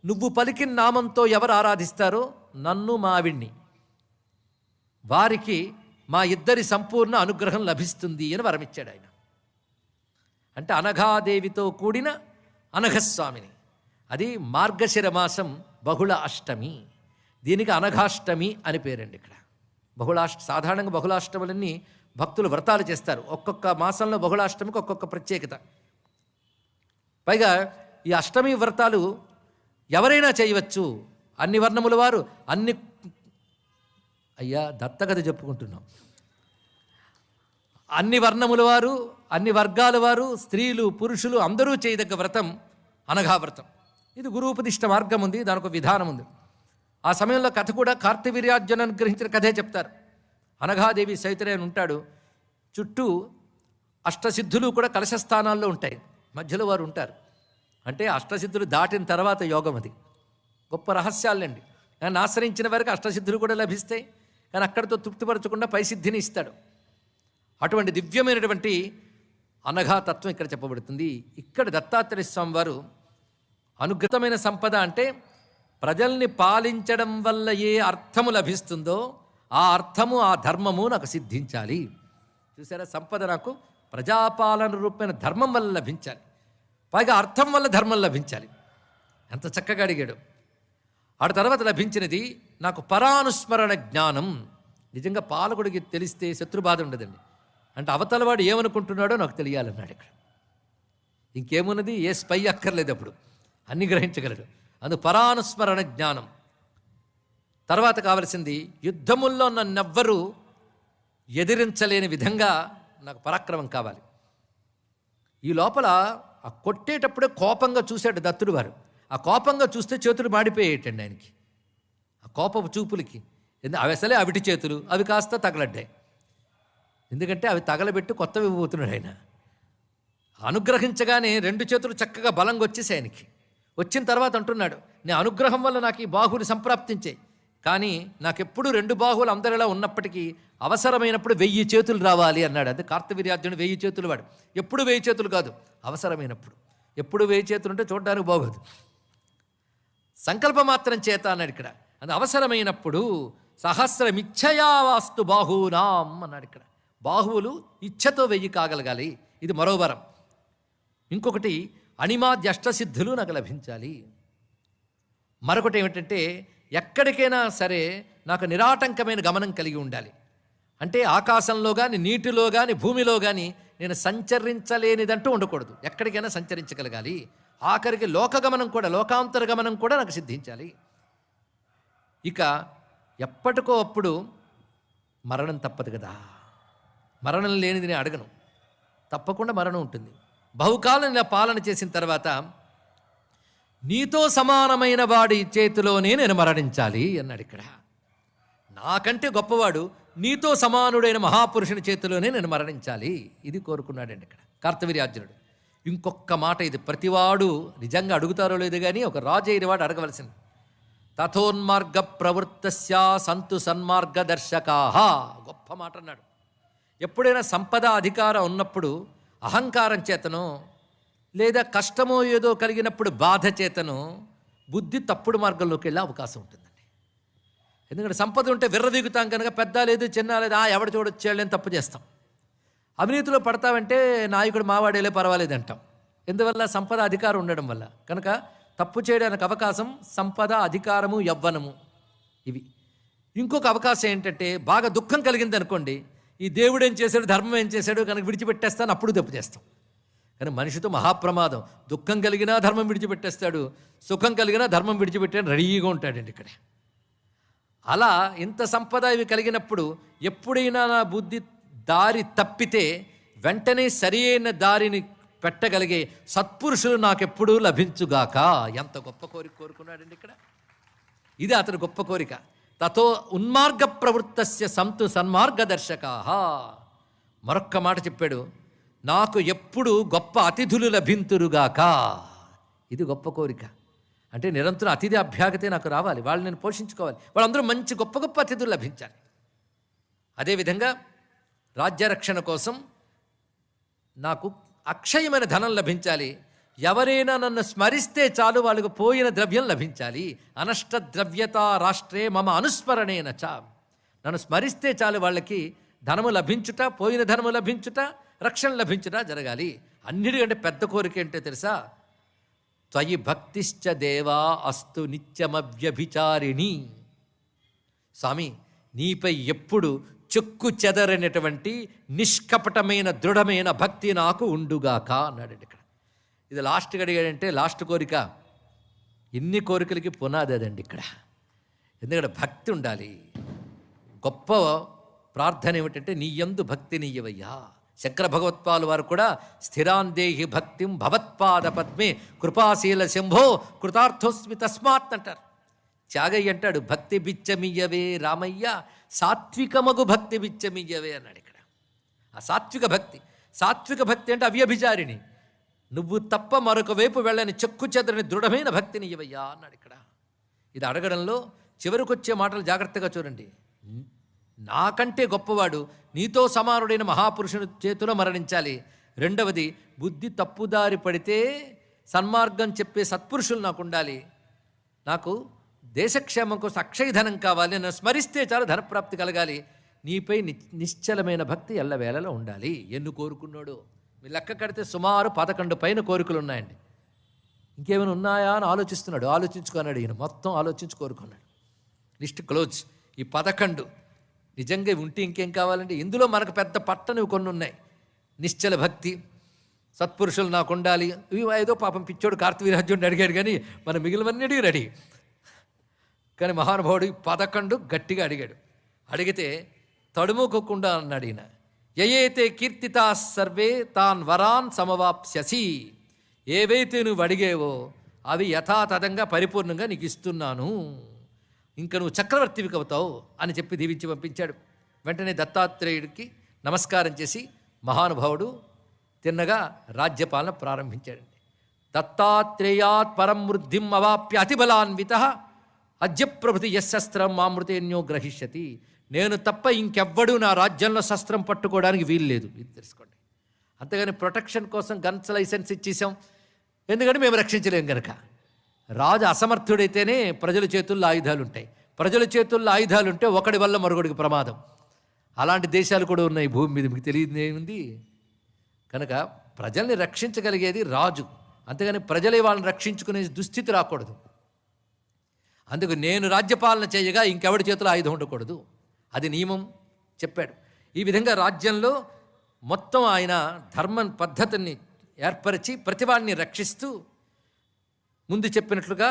నువ్వు పలికిన నామంతో ఎవరు ఆరాధిస్తారో, నన్ను మావిణ్ణి, వారికి మా ఇద్దరి సంపూర్ణ అనుగ్రహం లభిస్తుంది అని వరమిచ్చాడు ఆయన. అంటే అనఘాదేవితో కూడిన అనఘస్వామిని. అది మార్గశిర మాసం బహుళ అష్టమి, దీనికి అనఘాష్టమి అని పేరండి ఇక్కడ. సాధారణంగా బహుళాష్టములన్నీ భక్తులు వ్రతాలు చేస్తారు. ఒక్కొక్క మాసంలో బహుళాష్టమికి ఒక్కొక్క ప్రత్యేకత. పైగా ఈ అష్టమి వ్రతాలు ఎవరైనా చేయవచ్చు, అన్ని వర్ణముల వారు, దత్తకథ చెప్పుకుంటున్నాం, అన్ని వర్ణముల వారు, అన్ని వర్గాల వారు, స్త్రీలు పురుషులు అందరూ చేయదగ్గ వ్రతం అనఘావ్రతం. ఇది గురూపదిష్ట మార్గం ఉంది, దానికి ఒక విధానం ఉంది. ఆ సమయంలో కథ కూడా కార్తవీర్యార్జును అనుగ్రహించిన కథే చెప్తారు. అనఘాదేవి సైతరేని ఉంటాడు, చుట్టూ అష్టసిద్ధులు కూడా కలశస్థానాల్లో ఉంటాయి, మధ్యలో వారు ఉంటారు. అంటే అష్టసిద్ధులు దాటిన తర్వాత యోగం, అది గొప్ప రహస్యాలండి. ఆయన ఆశ్రయించిన వారికి అష్టసిద్ధులు కూడా లభిస్తాయి, కానీ అక్కడితో తృప్తిపరచకుండా పై సిద్ధిని ఇస్తాడు. అటువంటి దివ్యమైనటువంటి అనఘాతత్వం ఇక్కడ చెప్పబడుతుంది. ఇక్కడ దత్తాత్రేయ స్వామి వారు అనుగ్రతమైన సంపద అంటే ప్రజల్ని పాలించడం వల్ల ఏ అర్థము లభిస్తుందో ఆ అర్థము ఆ ధర్మము నాకు సిద్ధించాలి. చూసారా, సంపద నాకు ప్రజాపాలన రూపమైన ధర్మం వల్ల లభించాలి, పైగా అర్థం వల్ల ధర్మం లభించాలి. ఎంత చక్కగా అడిగాడు. ఆ తర్వాత లభించినది నాకు పరానుస్మరణ జ్ఞానం. నిజంగా పాలకుడికి తెలిస్తే శత్రుబాధ ఉండదండి. అంటే అవతలవాడు ఏమనుకుంటున్నాడో నాకు తెలియాలన్నాడు. ఇక్కడ ఇంకేమున్నది, ఏ స్పై అక్కర్లేదు, అప్పుడు అన్ని గ్రహించగలడు. అందుకు పరానుస్మరణ జ్ఞానం. తర్వాత కావలసింది యుద్ధముల్లో నన్నెవ్వరూ ఎదిరించలేని విధంగా నాకు పరాక్రమం కావాలి. ఈ లోపల ఆ కొట్టేటప్పుడే కోపంగా చూశాడు దత్తుడు వారు. ఆ కోపంగా చూస్తే చేతులు మాడిపోయేటండి ఆయనకి, ఆ కోపపు చూపులకి. అవి అసలే అవిటి చేతులు, అవి కాస్త తగలడ్డాయి. ఎందుకంటే అవి తగలబెట్టి కొత్తవి ఇవ్వబోతున్నాడు ఆయన. అనుగ్రహించగానే 2 చేతులు చక్కగా బలంగా వచ్చేసాయి ఆయనకి. వచ్చిన తర్వాత అంటున్నాడు, నీ అనుగ్రహం వల్ల నాకు ఈ బాహువులు సంప్రాప్తించాయి, కానీ నాకెప్పుడు 2 బాహువులు అందరిలా ఉన్నప్పటికీ అవసరమైనప్పుడు 1000 చేతులు రావాలి అన్నాడు. అదే కార్తవీర్యార్జునుడు 1000 చేతులు వాడు. ఎప్పుడు 1000 చేతులు కాదు, అవసరమైనప్పుడు. ఎప్పుడు 1000 చేతులు ఉంటే చూడడానికి బాగోదు. సంకల్ప మాత్రం చేత అన్నాడు ఇక్కడ. అది అవసరమైనప్పుడు సహస్రమిచ్ఛయా వాస్తు బాహూనాం అన్నాడు ఇక్కడ. బాహువులు ఇచ్ఛతో 1000 కాగలగాలి, ఇది మరో వరం. ఇంకొకటి అణిమాద్య అష్టసిద్ధులు నాకు లభించాలి. మరొకటి ఏమిటంటే ఎక్కడికైనా సరే నాకు నిరాటంకమైన గమనం కలిగి ఉండాలి. అంటే ఆకాశంలో కానీ, నీటిలో కానీ, భూమిలో కానీ నేను సంచరించలేనిదంటూ ఉండకూడదు. ఎక్కడికైనా సంచరించగలగాలి. ఆఖరికి లోకగమనం కూడా, లోకాంతర గమనం కూడా నాకు సిద్ధించాలి. ఇక ఎప్పటికో అప్పుడు మరణం తప్పదు కదా. మరణం లేనిది నేను అడగను, తప్పకుండా మరణం ఉంటుంది. బహుకాలం ఇలా పాలన చేసిన తర్వాత నీతో సమానమైన వాడి చేతిలోనే నేను మరణించాలి అన్నాడు ఇక్కడ. నాకంటే గొప్పవాడు నీతో సమానుడైన మహాపురుషుని చేతిలోనే నేను మరణించాలి, ఇది కోరుకున్నాడండి ఇక్కడ కార్తవీర్యార్జునుడు. ఇంకొక మాట, ఇది ప్రతివాడు నిజంగా అడుగుతారో లేదు కానీ ఒక రాజు అయిన వాడు అడగవలసింది. తథోన్మార్గ ప్రవృత్తస్య సంతు సన్మార్గదర్శకాః. గొప్ప మాట అన్నాడు. ఎప్పుడైనా సంపద అధికారం ఉన్నప్పుడు అహంకారం చేతనో లేదా కష్టమో ఏదో కలిగినప్పుడు బాధ చేతనో బుద్ధి తప్పుడు మార్గంలోకి వెళ్ళే అవకాశం ఉంటుందండి. ఎందుకంటే సంపద ఉంటే విర్రవీగుతాం కనుక, పెద్ద లేదు చిన్న లేదు, ఎవడు చూడొచ్చేళ్ళని తప్పు చేస్తాం. అవినీతిలో పడతామంటే నాయకుడు మావాడేలే పర్వాలేదు అంటాం. ఎందువల్ల? సంపద అధికారం ఉండడం వల్ల. కనుక తప్పు చేయడానికి అవకాశం సంపద, అధికారము, యవ్వనము ఇవి. ఇంకొక అవకాశం ఏంటంటే బాగా దుఃఖం కలిగింది అనుకోండి, ఈ దేవుడు ఏం చేశాడు, ధర్మం ఏం చేశాడు కనుక విడిచిపెట్టేస్తాను, అప్పుడు తప్పు చేస్తాం. కానీ మనిషితో మహాప్రమాదం. దుఃఖం కలిగినా ధర్మం విడిచిపెట్టేస్తాడు, సుఖం కలిగినా ధర్మం విడిచిపెట్టాడు, రెడీగా ఉంటాడండి ఇక్కడ. అలా ఇంత సంపద ఇవి కలిగినప్పుడు ఎప్పుడైనా నా బుద్ధి దారి తప్పితే వెంటనే సరి అయిన దారిని పెట్టగలిగే సత్పురుషులు నాకెప్పుడూ లభించుగాక. ఎంత గొప్ప కోరిక కోరుకున్నాడండి ఇక్కడ. ఇది అతని గొప్ప కోరిక. తతో ఉన్మార్గ ప్రవృత్తస్య సంతు సన్మార్గదర్శకాః. మరొక్క మాట చెప్పాడు, నాకు ఎప్పుడు గొప్ప అతిథులు లభింతురుగాక. ఇది గొప్ప కోరిక. అంటే నిరంతరం అతిథి అభ్యాగతే నాకు రావాలి, వాళ్ళు నేను పోషించుకోవాలి, వాళ్ళందరూ మంచి గొప్ప గొప్ప అతిథులు లభించాలి. అదేవిధంగా రాజ్యరక్షణ కోసం నాకు అక్షయమైన ధనం లభించాలి. ఎవరైనా నన్ను స్మరిస్తే చాలు వాళ్ళకు పోయిన ద్రవ్యం లభించాలి. అనష్ట ద్రవ్యత రాష్ట్రే మమ అనుస్మరణేన చ. నన్ను స్మరిస్తే చాలు వాళ్ళకి ధనము లభించుట, పోయిన ధనము లభించుట, రక్షణ లభించుట జరగాలి. అన్నిటికంటే పెద్ద కోరిక ఏంటో తెలుసా? త్వయి భక్తిశ్చ దేవా అస్తు నిత్యమవ్యభిచారిణి. స్వామి, నీపై ఎప్పుడు చెక్కు చెదరనటువంటి నిష్కపటమైన దృఢమైన భక్తి నాకు ఉండుగాక అన్నాడండి ఇక్కడ. ఇది లాస్ట్గా అడిగాడంటే లాస్ట్ కోరిక. ఇన్ని కోరికలకి పునాది అదండి ఇక్కడ. ఎందుకంటే భక్తి ఉండాలి. గొప్ప ప్రార్థన ఏమిటంటే నీ యందు భక్తి నీయవయ్యా. శంకర భగవత్పాలు వారు కూడా స్థిరాందేహి భక్తిం భవత్పాద పద్మే కృపాశీల శంభో కృతార్థోస్మి తస్మాత్ అంటారు. త్యాగయ్య అంటాడు, భక్తి బిచ్చమియ్యవే రామయ్య, సాత్వికమగు భక్తి బిచ్చమియ్యవే అన్నాడు ఇక్కడ. ఆ సాత్విక భక్తి, సాత్విక భక్తి అంటే అవ్యభిచారిణి, నువ్వు తప్ప మరొక వైపు వెళ్ళని చెక్కు చెదరని దృఢమైన భక్తిని ఇవ్వయ్యా అన్నాడు ఇక్కడ. ఇది అడగడంలో చివరికొచ్చే మాటలు జాగ్రత్తగా చూడండి. నాకంటే గొప్పవాడు నీతో సమానుడైన మహాపురుషుని చేతిలో మరణించాలి. రెండవది, బుద్ధి తప్పుదారి పడితే సన్మార్గం చెప్పే సత్పురుషులు నాకు ఉండాలి. నాకు దేశక్షేమం కోసం అక్షయధనం కావాలి, నన్ను స్మరిస్తే చాలు ధనప్రాప్తి కలగాలి, నీపై నిశ్చలమైన భక్తి ఎల్లవేళలో ఉండాలి. ఎన్ను కోరుకున్నాడు మీరు లెక్క కడితే సుమారు 11 పైన కోరికలు ఉన్నాయండి. ఇంకేమైనా ఉన్నాయా అని ఆలోచిస్తున్నాడు. ఆలోచించుకున్నాడు ఈయన, మొత్తం ఆలోచించి కోరుకున్నాడు. List close. ఈ 11 నిజంగా ఉంటే ఇంకేం కావాలంటే, ఇందులో మనకు పెద్ద పట్టనివి కొన్ని ఉన్నాయి. నిశ్చల భక్తి, సత్పురుషులు నాకు ఉండాలి, ఇవి ఏదో పాపం పిచ్చోడు కార్తవీర్యార్జునుడు అడిగాడు, కానీ మన మిగిలినవన్నీ రెడీ. కానీ మహానుభావుడు 11 గట్టిగా అడిగాడు. అడిగితే తడుముకోకుండా అన్నాడు ఈయన, యయేతే కీర్తితా సర్వే తాన్ వరాన్ సమవాప్స్యసి. ఏవైతే నువ్వు అడిగేవో అవి యథాతథంగా పరిపూర్ణంగా నీకు ఇస్తున్నాను, ఇంకా నువ్వు చక్రవర్తివి అవుతావు అని చెప్పి దీవించి పంపించాడు. వెంటనే దత్తాత్రేయుడికి నమస్కారం చేసి మహానుభావుడు తిన్నగా రాజ్యపాలన ప్రారంభించాడండి. దత్తాత్రేయాత్ పరం వృద్ధిం అవాప్య అతిబలాన్విత అద్యప్రభృతి యశస్త్రం మామృతేన్యో గ్రహిష్యతి. నేను తప్ప ఇంకెవ్వడూ నా రాజ్యంలో శస్త్రం పట్టుకోవడానికి వీలు లేదు, ఇది తెలుసుకోండి. అంతేగాని ప్రొటెక్షన్ కోసం గన్స్ లైసెన్స్ ఇచ్చేసాం, ఎందుకంటే మేము రక్షించలేం కనుక. రాజు అసమర్థుడైతేనే ప్రజల చేతుల్లో ఆయుధాలు ఉంటాయి. ప్రజల చేతుల్లో ఆయుధాలు ఉంటే ఒకడి వల్ల మరొకడికి ప్రమాదం. అలాంటి దేశాలు కూడా ఉన్నాయి భూమి మీద, మీకు తెలియదు ఏముంది. కనుక ప్రజల్ని రక్షించగలిగేది రాజు, అంతేగాని ప్రజలే వాళ్ళని రక్షించుకునే దుస్థితి రాకూడదు. అందుకు నేను రాజ్యపాలన చేయగా ఇంకెవడి చేతిలో ఆయుధం ఉండకూడదు, అది నియమం చెప్పాడు. ఈ విధంగా రాజ్యంలో మొత్తం ఆయన ధర్మ పద్ధతిని ఏర్పరిచి ప్రతివాడిని రక్షిస్తూ ముందు చెప్పినట్లుగా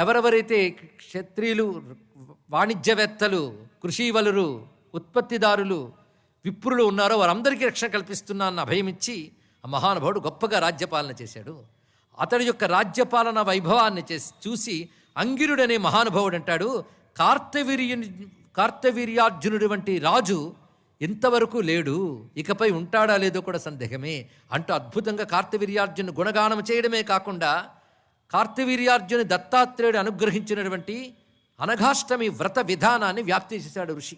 ఎవరెవరైతే క్షత్రియులు, వాణిజ్యవేత్తలు, కృషివలురు, ఉత్పత్తిదారులు, విప్రులు ఉన్నారో వారందరికీ రక్షణ కల్పిస్తున్నా అన్న అభయమిచ్చి ఆ మహానుభావుడు గొప్పగా రాజ్యపాలన చేశాడు. అతడి యొక్క రాజ్యపాలన వైభవాన్ని చూసి అంగిరుడనే మహానుభావుడు అంటాడు, కార్తవీర్యార్జునుడి వంటి రాజు ఇంతవరకు లేడు, ఇకపై ఉంటాడా లేదో కూడా సందేహమే అంటూ అద్భుతంగా కార్తవీర్యార్జును గుణగానం చేయడమే కాకుండా కార్తవీర్యార్జుని దత్తాత్రేయుడు అనుగ్రహించినటువంటి అనఘాష్టమి వ్రత విధానాన్ని వ్యాప్తి చేశాడు ఋషి.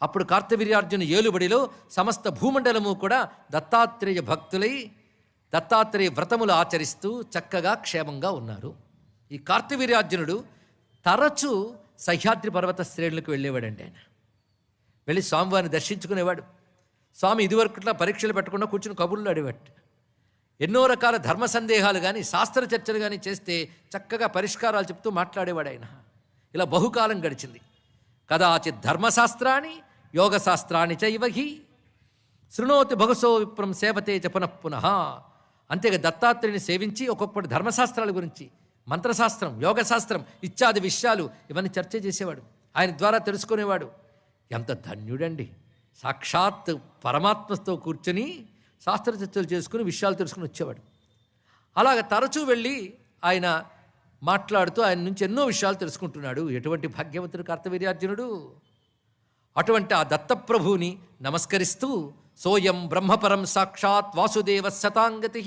అప్పుడు కార్తవీర్యార్జున ఏలుబడిలో సమస్త భూమండలము కూడా దత్తాత్రేయ భక్తులై దత్తాత్రేయ వ్రతములు ఆచరిస్తూ చక్కగా క్షేమంగా ఉన్నారు. ఈ కార్తవీర్యార్జునుడు తరచూ సహ్యాద్రి పర్వత శ్రేణులకు వెళ్ళేవాడండి. ఆయన వెళ్ళి స్వామివారిని దర్శించుకునేవాడు. స్వామి ఇదివరకుట్లా పరీక్షలు పెట్టకుండా కూర్చుని కబుర్లు అడివాడు. ఎన్నో రకాల ధర్మ సందేహాలు కానీ శాస్త్ర చర్చలు కానీ చేస్తే చక్కగా పరిష్కారాలు చెప్తూ మాట్లాడేవాడు ఆయన. ఇలా బహుకాలం గడిచింది. కదాచిత్ ధర్మశాస్త్రాన్ని యోగశాస్త్రాన్ని చైవహి శృణోతి భగసో విప్రం సేవతే చ పునఃపునః. అంతేగా దత్తాత్రేయుని సేవించి ఒక్కొక్కటి ధర్మశాస్త్రాల గురించి, మంత్రశాస్త్రం, యోగశాస్త్రం ఇత్యాది విషయాలు ఇవన్నీ చర్చ చేసేవాడు. ఆయన ద్వారా తెలుసుకునేవాడు. ఎంత ధన్యుడండి, సాక్షాత్ పరమాత్మతో కూర్చొని శాస్త్ర చర్చలు చేసుకుని విషయాలు తెలుసుకుని వచ్చేవాడు. అలాగ తరచూ వెళ్ళి ఆయన మాట్లాడుతూ ఆయన నుంచి ఎన్నో విషయాలు తెలుసుకుంటున్నాడు. ఎటువంటి భాగ్యవంతుడు కార్తవీర్యార్జునుడు. అటువంటి ఆ దత్తప్రభువుని నమస్కరిస్తూ సోయం బ్రహ్మపరం సాక్షాత్ వాసుదేవ శతాంగతి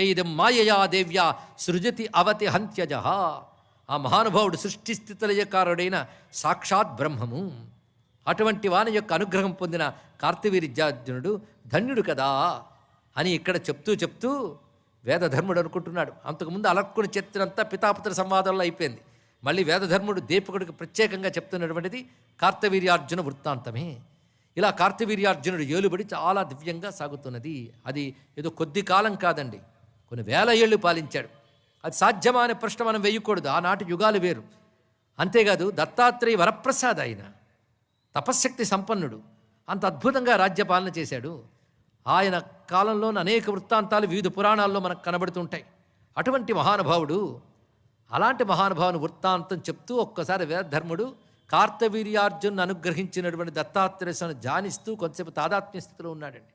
ఏదం మాయయా దేవ్యా సృజతి అవతి హంత్యజ. ఆ మహానుభావుడు సృష్టి స్థితిలయకారుడైన సాక్షాత్ బ్రహ్మము. అటువంటి వాని యొక్క అనుగ్రహం పొందిన కార్తవీర్యార్జునుడు ధన్యుడు కదా అని ఇక్కడ చెప్తూ వేదధర్ముడు అనుకుంటున్నాడు. అంతకుముందు అలక్కుని చరిత్రంతా పితాపుత్ర సంవాదంలో అయిపోయింది. మళ్ళీ వేదధర్ముడు దీపకుడికి ప్రత్యేకంగా చెప్తున్నటువంటిది కార్తవీర్యార్జున వృత్తాంతమే. ఇలా కార్తవీర్యార్జునుడు ఏలుబడి చాలా దివ్యంగా సాగుతున్నది. అది ఏదో కొద్ది కాలం కాదండి, కొన్ని వేల ఏళ్ళు పాలించాడు. అది సాధ్యమా అనే ప్రశ్న మనం వేయకూడదు, ఆనాటి యుగాలు వేరు. అంతేకాదు దత్తాత్రేయ వరప్రసాద్, ఆయన తపశ్శక్తి సంపన్నుడు, అంత అద్భుతంగా రాజ్యపాలన చేశాడు. ఆయన కాలంలోని అనేక వృత్తాంతాలు వివిధ పురాణాల్లో మనకు కనబడుతుంటాయి. అటువంటి మహానుభావుడు, అలాంటి మహానుభావుని వృత్తాంతం చెప్తూ ఒక్కసారి వేదధర్ముడు కార్తవీర్యార్జును అనుగ్రహించినటువంటి దత్తాత్రేయుని ధ్యానిస్తూ కొంతసేపు తాదాత్మ్య స్థితిలో ఉన్నాడండి.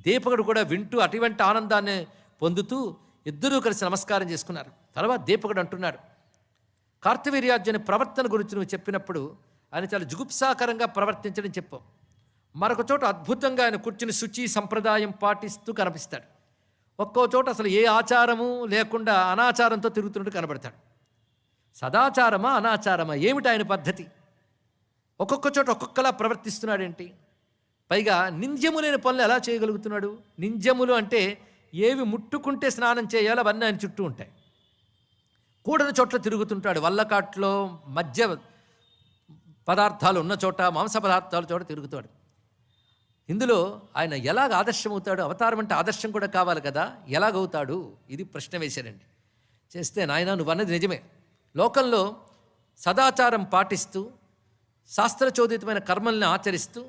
దీపకుడు కూడా వింటూ అటువంటి ఆనందాన్ని పొందుతూ ఇద్దరూ కలిసి నమస్కారం చేసుకున్నారు. తర్వాత దీపకుడు అంటున్నాడు, కార్తవీర్యార్జుని ప్రవర్తన గురించి నువ్వు చెప్పినప్పుడు ఆయన చాలా జుగుప్సాకరంగా ప్రవర్తించడం చెప్పావు. మరొక చోట అద్భుతంగా ఆయన కూర్చుని శుచి సంప్రదాయం పాటిస్తూ కనిపిస్తాడు. ఒక్కో చోట అసలు ఏ ఆచారము లేకుండా అనాచారంతో తిరుగుతున్నట్టు కనబడతాడు. సదాచారమా అనాచారమా ఏమిటి ఆయన పద్ధతి? ఒక్కొక్క చోట ఒక్కొక్కలా ప్రవర్తిస్తున్నాడేంటి? పైగా నింద్యము లేని పనులు ఎలా చేయగలుగుతున్నాడు? నింద్యములు అంటే ఏవి ముట్టుకుంటే స్నానం చేయాలో అవన్నీ ఆయన చుట్టూ ఉంటాయి. కూడని చోట్ల తిరుగుతుంటాడు. వల్లకాట్లో మధ్య పదార్థాలు ఉన్న చోట, మాంస పదార్థాల చోట తిరుగుతాడు. ఇందులో ఆయన ఎలాగ ఆదర్శమవుతాడు? అవతారం అంటే ఆదర్శం కూడా కావాలి కదా, ఎలాగవుతాడు? ఇది ప్రశ్న వేశారండి. చేస్తే నాయన నువ్వు అన్నది నిజమే. లోకంలో సదాచారం పాటిస్తూ శాస్త్రచోదితమైన కర్మల్ని ఆచరిస్తూ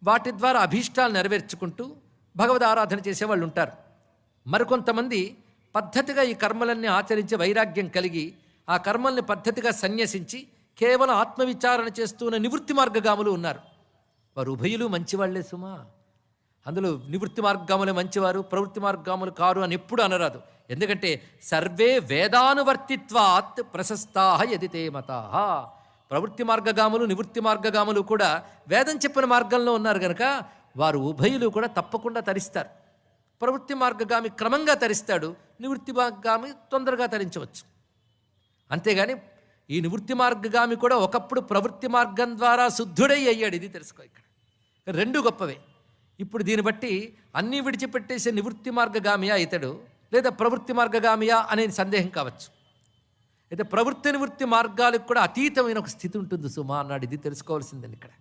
వాటి ద్వారా అభీష్టాలు నెరవేర్చుకుంటూ భగవద్ ఆరాధన చేసేవాళ్ళు ఉంటారు. మరికొంతమంది పద్ధతిగా ఈ కర్మలన్నీ ఆచరించి వైరాగ్యం కలిగి ఆ కర్మల్ని పద్ధతిగా సన్యసించి కేవలం ఆత్మవిచారణ చేస్తున్న నివృత్తి మార్గగాములు ఉన్నారు. వారు ఉభయులు మంచివాళ్లే సుమా. అందులో నివృత్తి మార్గాములే మంచివారు, ప్రవృత్తి మార్గాములు కారు అని ఎప్పుడు అనరాదు. ఎందుకంటే సర్వే వేదానువర్తిత్వాత్ ప్రశస్తాహ యదితే మతాః. ప్రవృత్తి మార్గగాములు నివృత్తి మార్గగాములు కూడా వేదం చెప్పిన మార్గంలో ఉన్నారు కనుక వారు ఉభయులు కూడా తప్పకుండా తరిస్తారు. ప్రవృత్తి మార్గగామి క్రమంగా తరిస్తాడు, నివృత్తి మార్గగామి తొందరగా తరించవచ్చు. అంతేగాని ఈ నివృత్తి మార్గగామి కూడా ఒకప్పుడు ప్రవృత్తి మార్గం ద్వారా శుద్ధుడై అయ్యాడు. ఇది తెలుసుకో. ఇక్కడ రెండు గొప్పవే. ఇప్పుడు దీన్ని బట్టి అన్నీ విడిచిపెట్టేసే నివృత్తి మార్గగామియా ఇతడు, లేదా ప్రవృత్తి మార్గగామియా అనేది సందేహం కావచ్చు. అయితే ప్రవృత్తి నివృత్తి మార్గాలకు కూడా అతీతమైన ఒక స్థితి ఉంటుంది సుమా అన్నాడు. ఇది తెలుసుకోవాల్సిందండి ఇక్కడ.